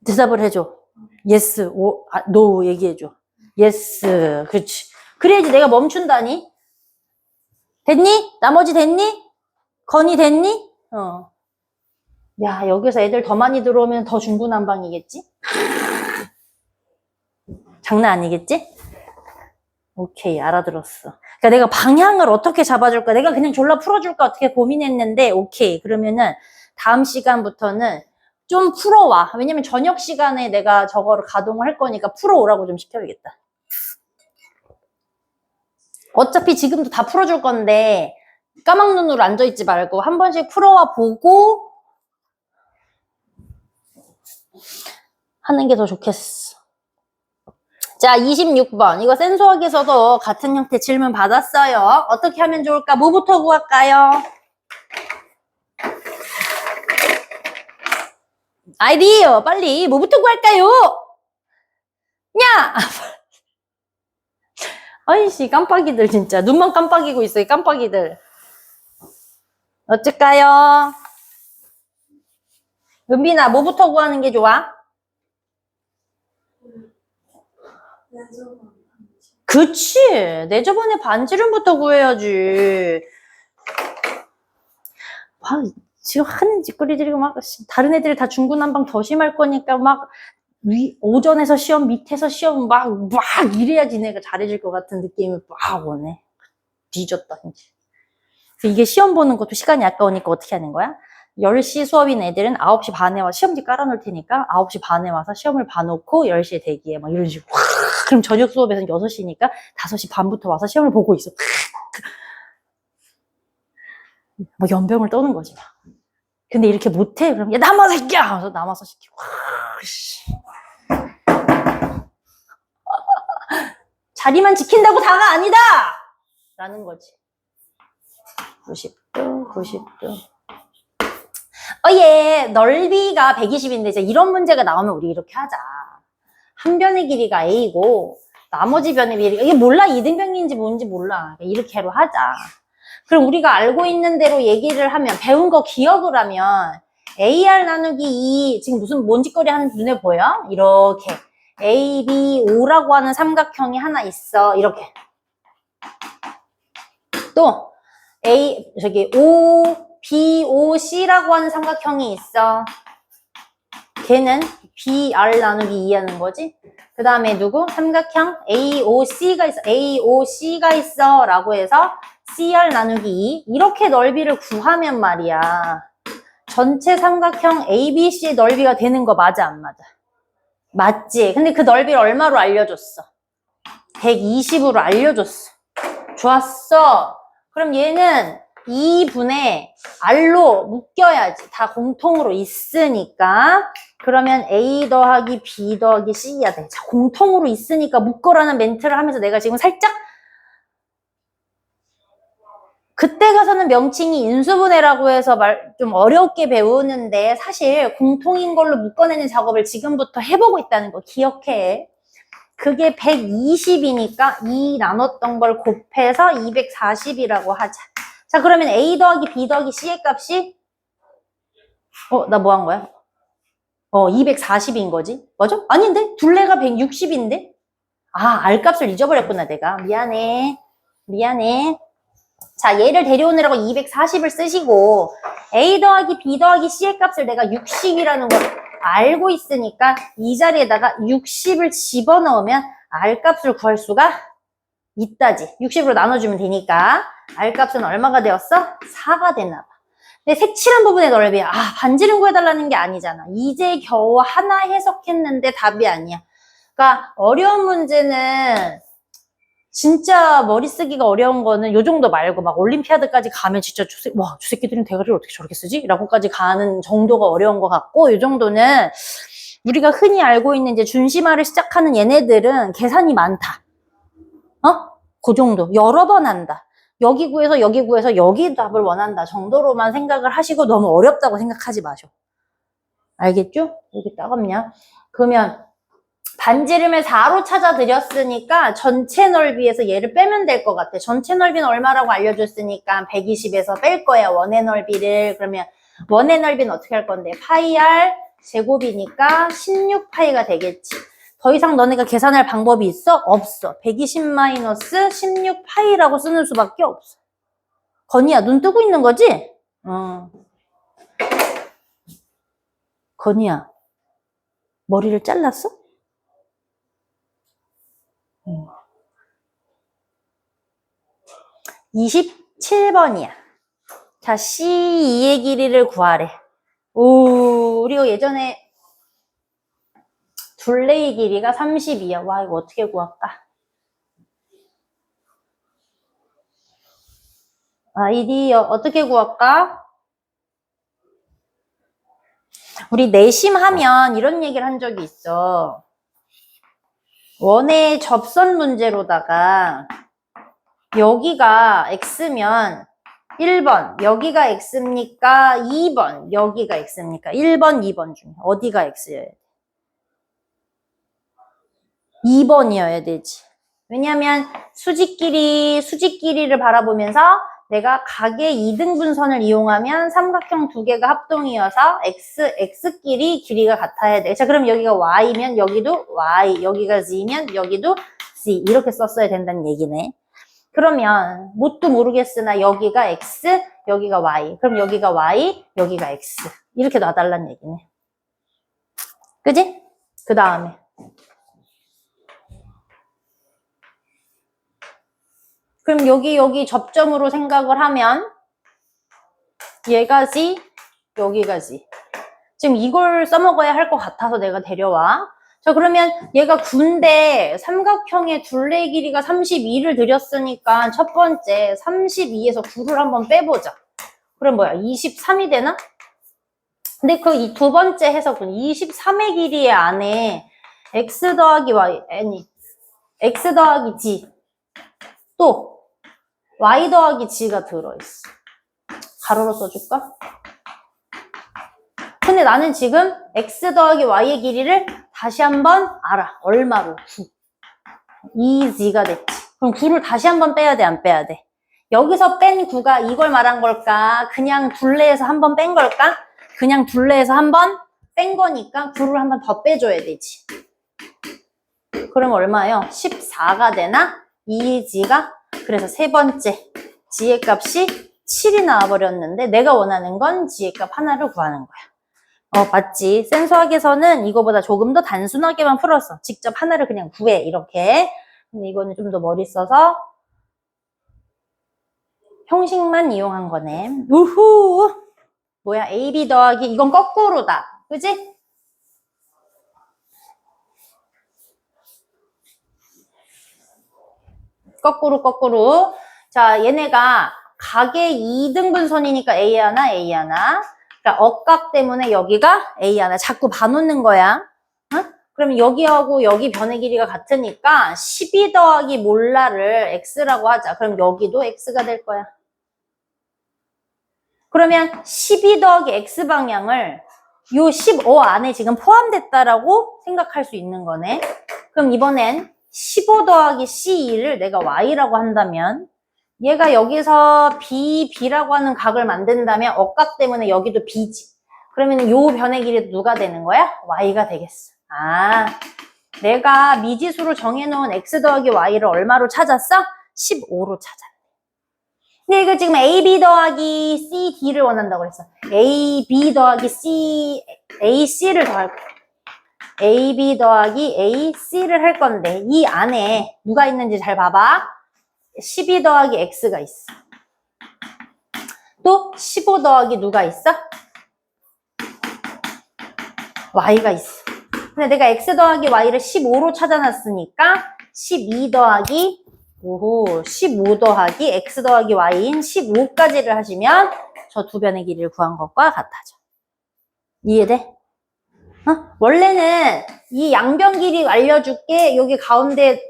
대답을 해줘. yes, no 얘기해줘. yes, 그렇지. 그래야지 내가 멈춘다니. 됐니? 나머지 됐니? 건이 됐니? 야, 여기서 애들 더 많이 들어오면 더 중구난방이겠지? 장난 아니겠지? 오케이, 알아들었어. 그러니까 내가 방향을 어떻게 잡아줄까? 내가 그냥 졸라 풀어줄까? 어떻게 고민했는데, 오케이. 그러면은 다음 시간부터는 좀 풀어와. 왜냐면 저녁 시간에 내가 저거를 가동을 할 거니까 풀어오라고 좀 시켜야겠다. 어차피 지금도 다 풀어줄 건데 까막 눈으로 앉아있지 말고 한 번씩 풀어와 보고 하는 게 더 좋겠어. 자, 26번. 이거 센수학에서도 같은 형태 질문 받았어요. 어떻게 하면 좋을까? 뭐부터 구할까요? 아이디어 빨리 뭐부터 구할까요? 야! 아이씨 깜빡이들 진짜 눈만 깜빡이고 있어요. 깜빡이들. 어쩔까요? 은빈아 뭐부터 구하는 게 좋아? 그치. 내 저번에 반지름부터 구해야지. 와, 지금 하는 짓거리들이 막 다른 애들이 다 중구난방 더 심할 거니까 막 오전에서 시험 밑에서 시험 막 이래야지 내가 잘해질 것 같은 느낌이 막 오네. 뒤졌다 이제. 이게 시험 보는 것도 시간이 아까우니까 어떻게 하는 거야? 10시 수업인 애들은 9시 반에 와서 시험지 깔아놓을 테니까 9시 반에 와서 시험을 봐놓고 10시에 대기해 막 이런 식으로. 그럼 저녁 수업에서는 6시니까 5시 반부터 와서 시험을 보고 있어. 뭐 연병을 떠는 거지 막. 근데 이렇게 못해? 그럼 야 남아서 시켜! 그래서 남아서 시키고. 자리만 지킨다고 다가 아니다! 라는 거지. 90도, 90도. 예, 넓이가 120인데 이제 이런 문제가 나오면 우리 이렇게 하자. 한 변의 길이가 A고 나머지 변의 길이가 이게 몰라 이등변인지 뭔지 몰라. 이렇게로 하자. 그럼 우리가 알고 있는 대로 얘기를 하면 배운 거 기억을 하면 AR 나누기 2 지금 무슨 뭔 짓거리 하는지 눈에 보여? 이렇게 ABO라고 하는 삼각형이 하나 있어. 이렇게 또 BOC라고 하는 삼각형이 있어. 걔는 BR 나누기 2 하는 거지. 그 다음에 누구? 삼각형 AOC가 있어. AOC가 있어. 라고 해서 CR 나누기 2. 이렇게 넓이를 구하면 말이야. 전체 삼각형 ABC의 넓이가 되는 거 맞아, 안 맞아? 맞지? 근데 그 넓이를 얼마로 알려줬어? 120으로 알려줬어. 좋았어. 그럼 얘는 2분의 R로 묶여야지. 다 공통으로 있으니까. 그러면 A 더하기 B 더하기 C야 돼. 자, 공통으로 있으니까 묶어라는 멘트를 하면서 내가 지금 살짝 그때 가서는 명칭이 인수분해라고 해서 좀 어렵게 배우는데 사실 공통인 걸로 묶어내는 작업을 지금부터 해보고 있다는 거 기억해. 그게 120이니까 2 나눴던 걸 곱해서 240이라고 하자. 자, 그러면 A 더하기 B 더하기 C의 값이 나 뭐 한 거야? 240인 거지? 맞아? 아닌데? 둘레가 160인데? 아, R 값을 잊어버렸구나, 내가. 미안해. 자, 얘를 데려오느라고 240을 쓰시고 A 더하기 B 더하기 C의 값을 내가 60이라는 걸 알고 있으니까 이 자리에다가 60을 집어넣으면 R 값을 구할 수가 있다지. 60으로 나눠주면 되니까 R 값은 얼마가 되었어? 4가 되나 봐. 근데 색칠한 부분의 넓이야. 반지름 구해달라는 게 아니잖아. 이제 겨우 하나 해석했는데 답이 아니야. 그러니까 어려운 문제는 진짜 머리 쓰기가 어려운 거는 요 정도 말고 막 올림피아드까지 가면 진짜 저 새끼들은 대가리를 어떻게 저렇게 쓰지? 라고까지 가는 정도가 어려운 것 같고 요 정도는 우리가 흔히 알고 있는 이제 준심화를 시작하는 얘네들은 계산이 많다. 그 정도. 여러 번 한다. 여기 구해서 여기 답을 원한다 정도로만 생각을 하시고 너무 어렵다고 생각하지 마셔. 알겠죠? 여기 따갑냐? 그러면 반지름을 4로 찾아드렸으니까 전체 넓이에서 얘를 빼면 될 것 같아. 전체 넓이는 얼마라고 알려줬으니까 120에서 뺄 거야. 원의 넓이를. 그러면 원의 넓이는 어떻게 할 건데? 파이 r 제곱이니까 16파이가 되겠지. 더 이상 너네가 계산할 방법이 있어? 없어. 120 마이너스 16파이라고 쓰는 수밖에 없어. 건이야, 눈 뜨고 있는 거지? 건이야, 머리를 잘랐어? 27번이야. 자, C2의 길이를 구하래. 우리가 예전에 둘레의 길이가 32야. 와, 이거 어떻게 구할까? 아이디어 어떻게 구할까? 우리 내심하면 이런 얘기를 한 적이 있어. 원의 접선 문제로다가 여기가 x면 1번, 여기가 x입니까? 2번, 여기가 x입니까? 1번, 2번 중에 어디가 x여야 돼? 2번이어야 되지. 왜냐면 수직길이를 바라보면서 내가 각의 2등분선을 이용하면 삼각형 두 개가 합동이어서 x끼리 길이가 같아야 돼. 자, 그럼 여기가 y면 여기도 y, 여기가 z면 여기도 z 이렇게 썼어야 된다는 얘기네. 그러면 뭣도 모르겠으나 여기가 x, 여기가 y. 그럼 여기가 y, 여기가 x. 이렇게 놔달라는 얘기네. 그지? 그 다음에 그럼 여기 접점으로 생각을 하면 얘가 z, 여기가 z. 지금 이걸 써먹어야 할 것 같아서 내가 데려와. 자, 그러면 얘가 9인데 삼각형의 둘레 길이가 32를 드렸으니까 첫 번째 32에서 9를 한번 빼보자. 그럼 뭐야? 23이 되나? 근데 그 이 두 번째 해석은 23의 길이 안에 x 더하기 y, 아니 x 더하기 g 또 y 더하기 g가 들어있어. 가로로 써줄까? 근데 나는 지금 x 더하기 y의 길이를 다시 한번 알아. 얼마로? 9. 2g가 됐지. 그럼 9를 다시 한번 빼야 돼, 안 빼야 돼? 여기서 뺀 9가 이걸 말한 걸까? 그냥 둘레에서 한번 뺀 걸까? 그냥 둘레에서 한번 뺀 거니까 9를 한번 더 빼줘야 되지. 그럼 얼마예요? 14가 되나? 2g가? 그래서 세 번째 g의 값이 7이 나와버렸는데 내가 원하는 건 g의 값 하나를 구하는 거야. 맞지? 센수학에서는 이거보다 조금 더 단순하게만 풀었어. 직접 하나를 그냥 구해, 이렇게. 근데 이거는 좀 더 머리 써서 형식만 이용한 거네. 우후! 뭐야, AB 더하기, 이건 거꾸로다. 그지? 거꾸로. 자, 얘네가 각의 2등분선이니까 A 하나, A 하나. 그러니까 억각 때문에 여기가 A 하나. 자꾸 봐놓는 거야. 응? 그럼 여기하고 여기 변의 길이가 같으니까 12 더하기 몰라를 X라고 하자. 그럼 여기도 X가 될 거야. 그러면 12 더하기 x방향을 요 15 안에 지금 포함됐다라고 생각할 수 있는 거네. 그럼 이번엔 15 더하기 c2를 내가 y라고 한다면 얘가 여기서 b라고 하는 각을 만든다면 억각 때문에 여기도 b지. 그러면 요 변의 길이도 누가 되는 거야? y가 되겠어. 아, 내가 미지수로 정해놓은 x 더하기 y를 얼마로 찾았어? 15로 찾았네. 근데 이거 지금 ab 더하기 cd를 원한다고 그랬어. ab 더하기 ac를 더할 거야. ab 더하기 ac를 할 건데 이 안에 누가 있는지 잘 봐봐. 12 더하기 x가 있어. 또 15 더하기 누가 있어? y가 있어. 근데 내가 x 더하기 y를 15로 찾아놨으니까 12 더하기 15 더하기 x 더하기 y인 15까지를 하시면 저 두 변의 길이를 구한 것과 같아져. 이해돼? 원래는 이 양변 길이 알려줄게. 여기 가운데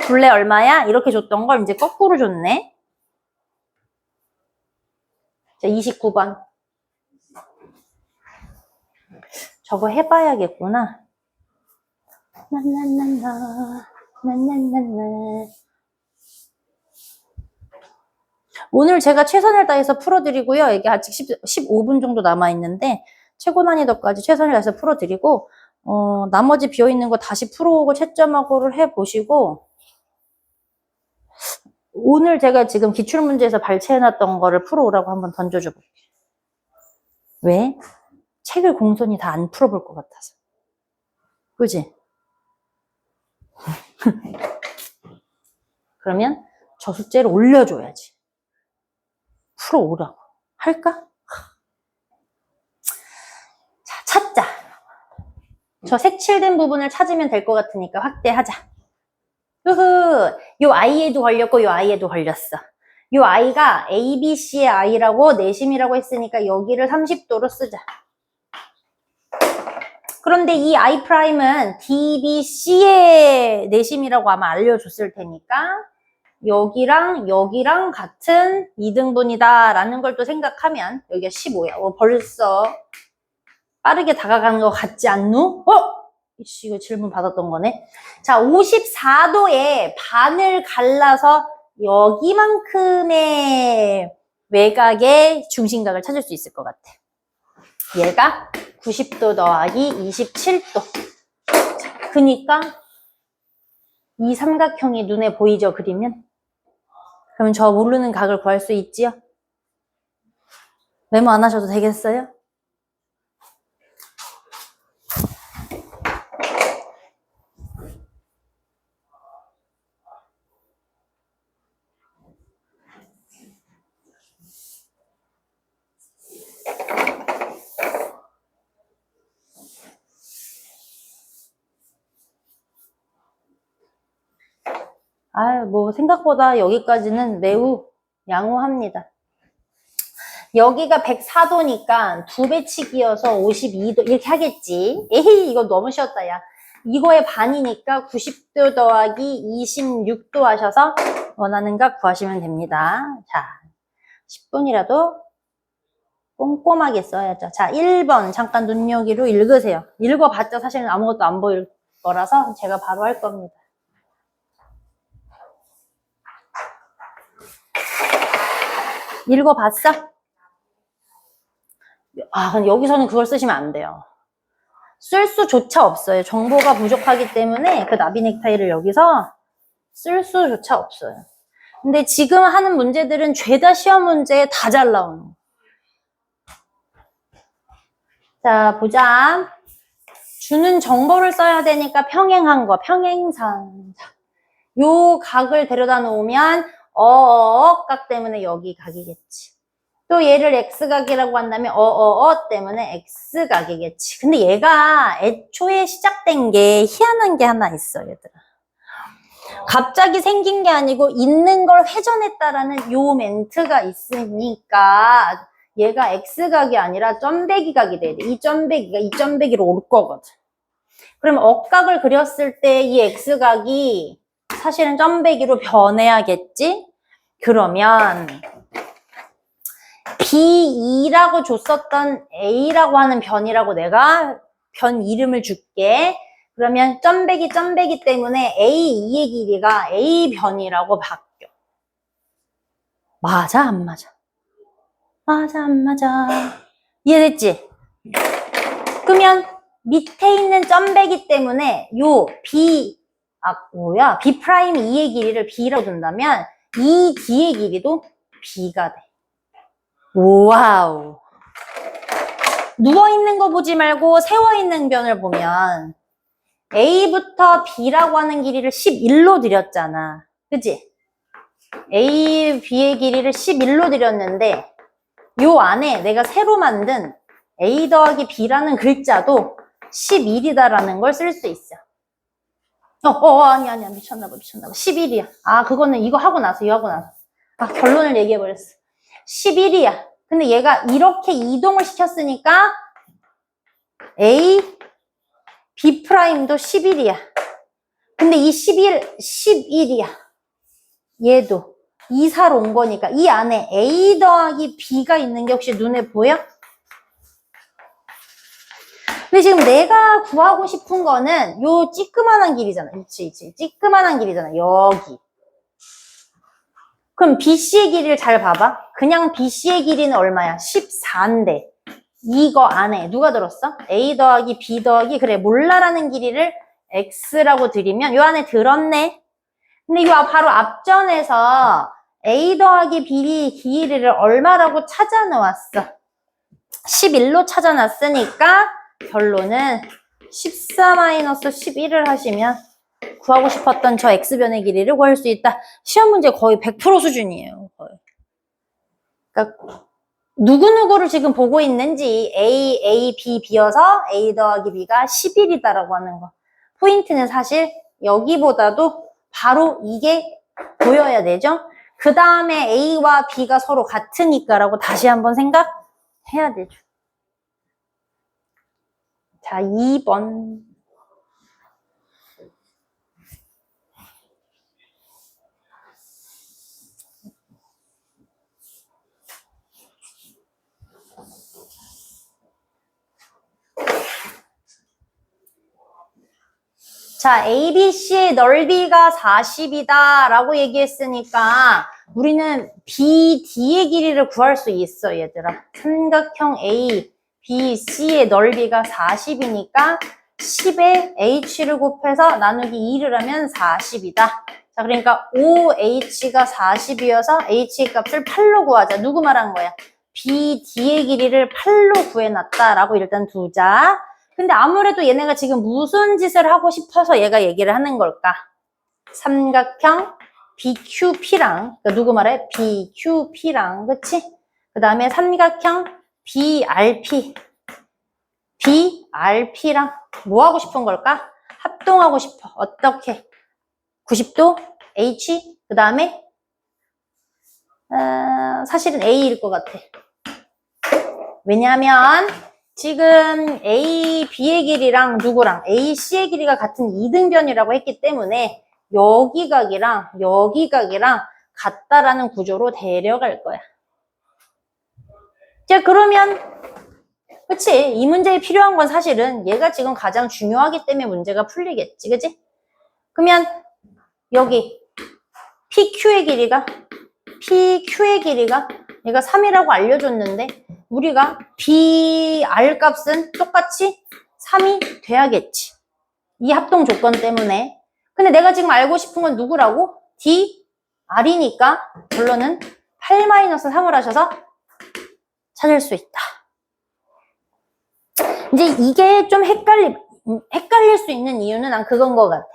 둘레 얼마야? 이렇게 줬던 걸 이제 거꾸로 줬네. 자, 29번. 저거 해봐야겠구나. 나나나나, 나나나나. 오늘 제가 최선을 다해서 풀어드리고요. 이게 아직 15분 정도 남아있는데, 최고 난이도까지 최선을 다해서 풀어드리고, 나머지 비어있는 거 다시 풀어오고 채점하고를 해보시고, 오늘 제가 지금 기출문제에서 발췌해놨던 거를 풀어오라고 한번 던져줘 볼게요. 왜? 책을 공손히 다 안 풀어볼 것 같아서. 그지? 그러면 저 숙제를 올려줘야지. 풀어오라고. 할까? 자, 찾자. 저 색칠된 부분을 찾으면 될 것 같으니까 확대하자. 흐흐, 요 i에도 걸렸고 요 i에도 걸렸어. 요 i가 ABC의 i라고 내심이라고 했으니까 여기를 30도로 쓰자. 그런데 이 i'은 DBC의 내심이라고 아마 알려줬을 테니까 여기랑 여기랑 같은 2등분이다 라는 걸 또 생각하면 여기가 15야. 벌써 빠르게 다가가는 것 같지 않누? 이씨, 이거 질문 받았던 거네. 자, 54도에 반을 갈라서 여기만큼의 외곽의 중심각을 찾을 수 있을 것 같아. 얘가 90도 더하기 27도. 그니까 이 삼각형이 눈에 보이죠, 그리면? 그러면 저 모르는 각을 구할 수 있지요? 메모 안 하셔도 되겠어요? 뭐 생각보다 여기까지는 매우 양호합니다. 여기가 104도니까 2배치기여서 52도 이렇게 하겠지. 에헤이, 이거 너무 쉬웠다, 야. 이거의 반이니까 90도 더하기 26도 하셔서 원하는 각 구하시면 됩니다. 자, 10분이라도 꼼꼼하게 써야죠. 자, 1번 잠깐 눈여기로 읽으세요. 읽어봤자 사실은 아무것도 안 보일 거라서 제가 바로 할 겁니다. 읽어봤어? 근데 여기서는 그걸 쓰시면 안 돼요. 쓸 수조차 없어요. 정보가 부족하기 때문에 그 나비 넥타이를 여기서 쓸 수조차 없어요. 근데 지금 하는 문제들은 죄다 시험 문제에 다 잘 나오는 거. 자, 보자. 주는 정보를 써야 되니까 평행한 거, 평행선. 요 각을 데려다 놓으면 각 때문에 여기 각이겠지. 또 얘를 x각이라고 한다면 때문에 x각이겠지. 근데 얘가 애초에 시작된 게 희한한 게 하나 있어, 얘들아. 갑자기 생긴 게 아니고 있는 걸 회전했다라는 요 멘트가 있으니까 얘가 x각이 아니라 점배기 각이 돼야 돼. 이 점배기가 이 점배기로 올 거거든. 그러면 억각을 그렸을 때 이 x각이 사실은 점배기로 변해야겠지? 그러면 B2라고 줬었던 A라고 하는 변이라고 내가 변 이름을 줄게. 그러면 점배기 때문에 A2의 길이가 A 변이라고 바뀌어. 맞아, 안 맞아? 맞아, 안 맞아? 이해됐지? 그러면 밑에 있는 점배기 때문에 요 B, B 프라임 2의 길이를 B라고 둔다면 이 D의 길이도 B가 돼. 와우. 누워있는 거 보지 말고 세워있는 변을 보면 A부터 B라고 하는 길이를 11로 드렸잖아. 그치? A, B의 길이를 11로 드렸는데 요 안에 내가 새로 만든 A 더하기 B라는 글자도 11이다라는 걸 쓸 수 있어. 아니야. 미쳤나봐. 11이야. 그거는 이거 하고 나서. 결론을 얘기해버렸어. 11이야. 근데 얘가 이렇게 이동을 시켰으니까 A, B 프라임도 11이야. 근데 이 11이야. 얘도 2사로 온 거니까 이 안에 A 더하기 B가 있는 게 혹시 눈에 보여? 근데 지금 내가 구하고 싶은 거는 요 찌끄만한 길이잖아. 그치. 찌끄만한 길이잖아. 여기. 그럼 BC의 길이를 잘 봐봐. 그냥 BC의 길이는 얼마야? 14인데 이거 안에 누가 들었어? A 더하기 B 더하기 그래 몰라라는 길이를 X라고 드리면 요 안에 들었네. 근데 이거 바로 앞전에서 A 더하기 B 길이를 얼마라고 찾아놓았어? 11로 찾아놨으니까 결론은 14-11을 하시면 구하고 싶었던 저 X변의 길이를 구할 수 있다. 시험 문제 거의 100% 수준이에요. 거의. 그러니까 누구누구를 지금 보고 있는지 A, B, B여서 A 더하기 B가 11이다라고 하는 거. 포인트는 사실 여기보다도 바로 이게 보여야 되죠. 그 다음에 A와 B가 서로 같으니까라고 다시 한번 생각해야 되죠. 자, 2번. 자, ABC의 넓이가 40이다 라고 얘기했으니까 우리는 BD의 길이를 구할 수 있어, 얘들아. 삼각형 A, B, C의 넓이가 40이니까 10에 H를 곱해서 나누기 2를 하면 40이다. 자, 그러니까 OH가 40이어서 H의 값을 8로 구하자. 누구 말한 거야? BD의 길이를 8로 구해놨다라고 일단 두자. 근데 아무래도 얘네가 지금 무슨 짓을 하고 싶어서 얘가 얘기를 하는 걸까? 삼각형 BQP랑, 그러니까 누구 말해? BQP랑, 그치? 그 다음에 삼각형 BRP랑 뭐 하고 싶은 걸까? 합동하고 싶어. 어떻게? 90도 H, 그 다음에 사실은 A일 것 같아. 왜냐하면 지금 A, B의 길이랑 누구랑 A, C의 길이가 같은 이등변이라고 했기 때문에 여기 각이랑 여기 각이랑 같다라는 구조로 데려갈 거야. 자, 그러면 그치? 이 문제에 필요한 건 사실은 얘가 지금 가장 중요하기 때문에 문제가 풀리겠지, 그치? 그러면 여기 PQ의 길이가 얘가 3이라고 알려줬는데 우리가 BR 값은 똑같이 3이 돼야겠지. 이 합동 조건 때문에. 근데 내가 지금 알고 싶은 건 누구라고? DR이니까 결론은 8-3을 하셔서 찾을 수 있다. 이제 이게 좀 헷갈릴 수 있는 이유는 난 그건 것 같아.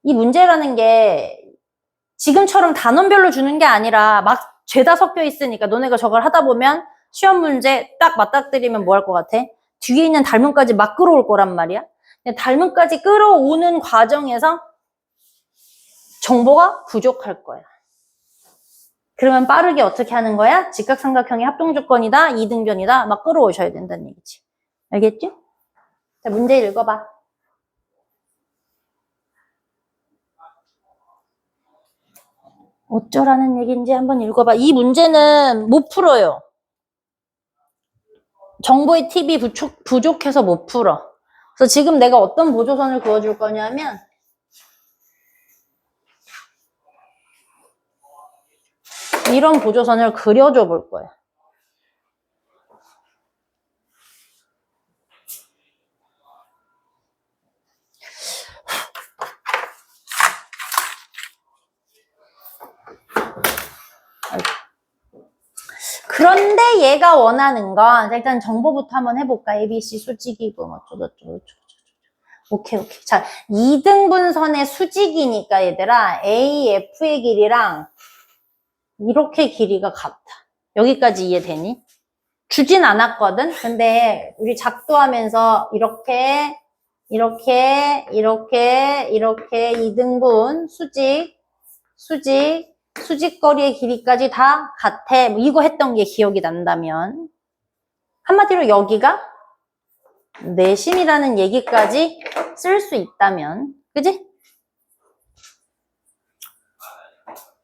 이 문제라는 게 지금처럼 단원별로 주는 게 아니라 막 죄다 섞여 있으니까 너네가 저걸 하다 보면 시험 문제 딱 맞닥뜨리면 뭐 할 것 같아? 뒤에 있는 달문까지 막 끌어올 거란 말이야. 달문까지 끌어오는 과정에서 정보가 부족할 거야. 그러면 빠르게 어떻게 하는 거야? 직각삼각형의 합동조건이다, 이등변이다 막 끌어오셔야 된다는 얘기지. 알겠지? 자, 문제 읽어봐. 어쩌라는 얘기인지 한번 읽어봐. 이 문제는 못 풀어요. 정보의 팁이 부족해서 못 풀어. 그래서 지금 내가 어떤 보조선을 그어줄 거냐면 이런 보조선을 그려줘 볼 거야. 그런데 얘가 원하는 건 일단 정보부터 한번 해볼까? ABC 수직이고 어쩌고저쩌고. 오케이. 자, 2등분선의 수직이니까 얘들아 AF의 길이랑 이렇게 길이가 같아. 여기까지 이해되니? 주진 않았거든? 근데 우리 작도하면서 이렇게 2등분 수직거리의 길이까지 다 같아. 뭐 이거 했던 게 기억이 난다면. 한마디로 여기가 내심이라는 얘기까지 쓸 수 있다면. 그지?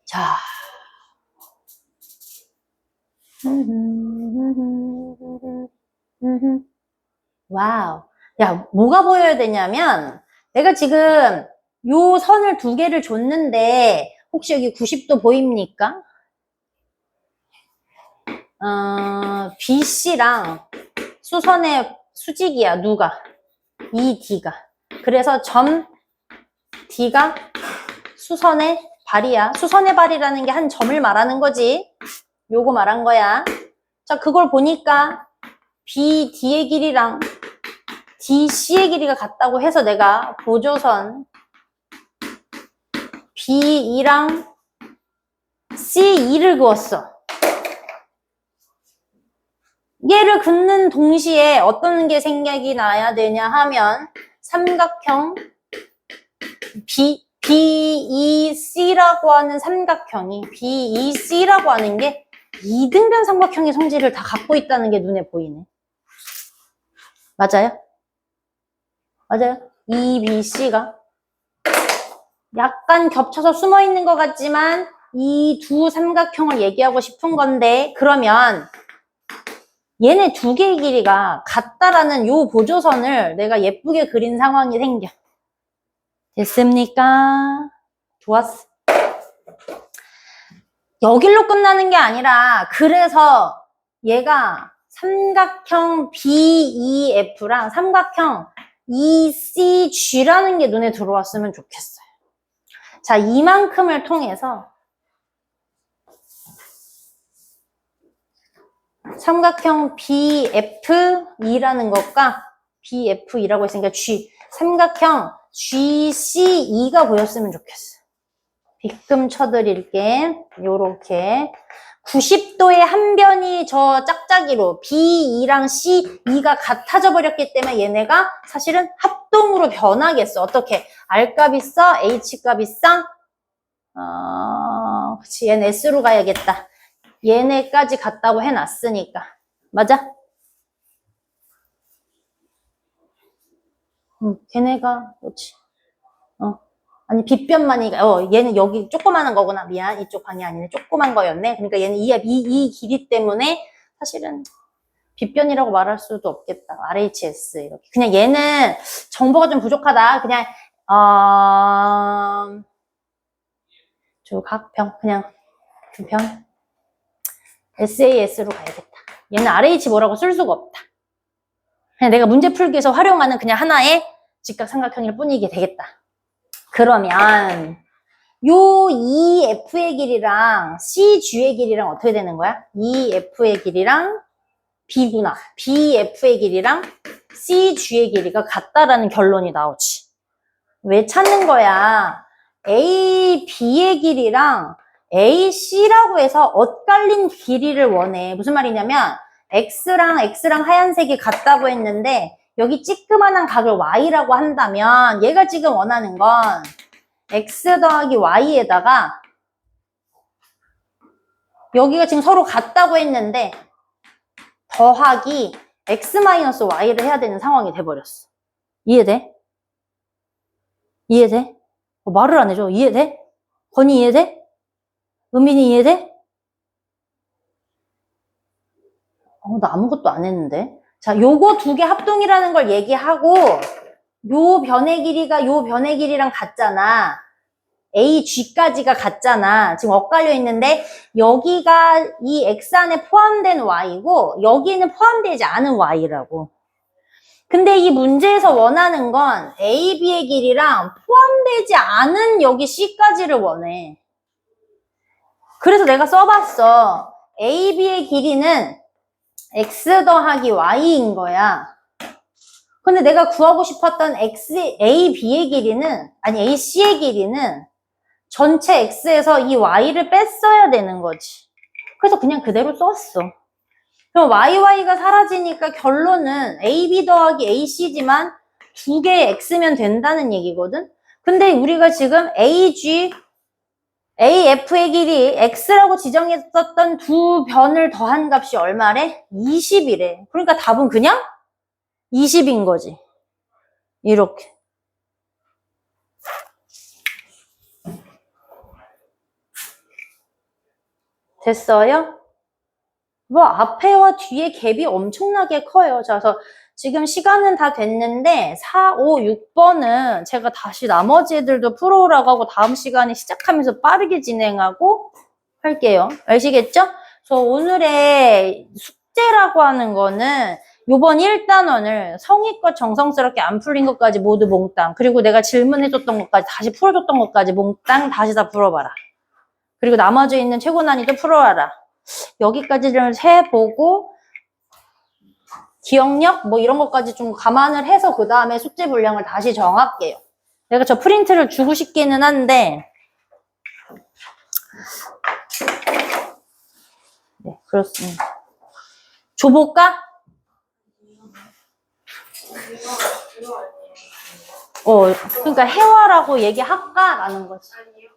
자. 와우. 야, 뭐가 보여야 되냐면, 내가 지금 요 선을 두 개를 줬는데, 혹시 여기 90도 보입니까? BC랑 수선의 수직이야, 누가? 이 D가. 그래서 점 D가 수선의 발이야. 수선의 발이라는 게 한 점을 말하는 거지. 요거 말한 거야. 자, 그걸 보니까 BD의 길이랑 DC의 길이가 같다고 해서 내가 보조선 B2랑 C2를 그었어. 얘를 긋는 동시에 어떤 게 생각이 나야 되냐 하면 삼각형 BEC라고 하는 삼각형이 BEC라고 하는 게 이등변 삼각형의 성질을 다 갖고 있다는 게 눈에 보이네. 맞아요? 맞아요? EBC가 약간 겹쳐서 숨어 있는 것 같지만 이 두 삼각형을 얘기하고 싶은 건데 그러면 얘네 두 개의 길이가 같다라는 요 보조선을 내가 예쁘게 그린 상황이 생겨. 됐습니까? 좋았어. 여길로 끝나는 게 아니라 그래서 얘가 삼각형 BEF랑 삼각형 ECG라는 게 눈에 들어왔으면 좋겠어요. 자, 이만큼을 통해서 삼각형 BFE라는 것과 BFE라고 했으니까 삼각형 GCE가 보였으면 좋겠어. 빗금 쳐드릴게. 요렇게 90도의 한 변이 저 짝짝이로 B2랑 C2가 같아져 버렸기 때문에 얘네가 사실은 합동으로 변하겠어. 어떻게? R값 있어? H값 있어? 그치. 얘는 S로 가야겠다. 얘네까지 같다고 해놨으니까. 맞아? 걔네가, 그렇지. 아니, 빗변만이, 얘는 여기 조그마한 거구나. 미안. 이쪽 방이 아니네. 조그만 거였네. 그러니까 얘는 이 길이 때문에 사실은 빗변이라고 말할 수도 없겠다. RHS. 이렇게. 그냥 얘는 정보가 좀 부족하다. 그냥, 조각평. 그냥, 그 평. SAS로 가야겠다. 얘는 RH 뭐라고 쓸 수가 없다. 그냥 내가 문제 풀기 위해서 활용하는 그냥 하나의 직각삼각형일 뿐이게 되겠다. 그러면 요 EF의 길이랑 CG의 길이랑 어떻게 되는 거야? EF의 길이랑 B구나. BF의 길이랑 CG의 길이가 같다라는 결론이 나오지. 왜 찾는 거야? AB의 길이랑 AC라고 해서 엇갈린 길이를 원해. 무슨 말이냐면 X랑 하얀색이 같다고 했는데 여기 찌끄만한 각을 Y라고 한다면 얘가 지금 원하는 건 X 더하기 Y에다가 여기가 지금 서로 같다고 했는데 더하기 X 마이너스 Y를 해야 되는 상황이 돼버렸어. 이해돼? 이해돼? 말을 안 해줘. 이해돼? 건이 이해돼? 은민이 이해돼? 나 아무것도 안 했는데. 자, 요거 두 개 합동이라는 걸 얘기하고, 요 변의 길이가 요 변의 길이랑 같잖아. AG까지가 같잖아. 지금 엇갈려 있는데, 여기가 이 X 안에 포함된 Y고, 여기는 포함되지 않은 Y라고. 근데 이 문제에서 원하는 건 A, B의 길이랑 포함되지 않은 여기 C까지를 원해. 그래서 내가 써봤어. A, B의 길이는 X 더하기 Y인 거야. 근데 내가 구하고 싶었던 A, B의 길이는, 아니 A, C의 길이는 전체 X에서 이 Y를 뺐어야 되는 거지. 그래서 그냥 그대로 썼어. 그럼 YY가 사라지니까 결론은 AB 더하기 AC지만 두 개의 X면 된다는 얘기거든? 근데 우리가 지금 AG, AF의 길이 X라고 지정했었던 두 변을 더한 값이 얼마래? 20이래. 그러니까 답은 그냥 20인 거지. 이렇게. 됐어요? 뭐 앞에와 뒤에 갭이 엄청나게 커요. 그래서 지금 시간은 다 됐는데 4, 5, 6번은 제가 다시 나머지 애들도 풀어오라고 하고 다음 시간에 시작하면서 빠르게 진행하고 할게요. 아시겠죠? 저 오늘의 숙제라고 하는 거는 요번 1단원을 성의껏 정성스럽게 안 풀린 것까지 모두 몽땅, 그리고 내가 질문해줬던 것까지 다시 풀어줬던 것까지 몽땅 다시 다 풀어봐라. 그리고 나머지 있는 최고 난이도 풀어와라. 여기까지를 해보고 기억력 뭐 이런 것까지 좀 감안을 해서 그 다음에 숙제 분량을 다시 정할게요. 내가 저 프린트를 주고 싶기는 한데 네, 그렇습니다. 줘볼까? 그러니까 해와라고 얘기할까? 라는 거지. 아니요.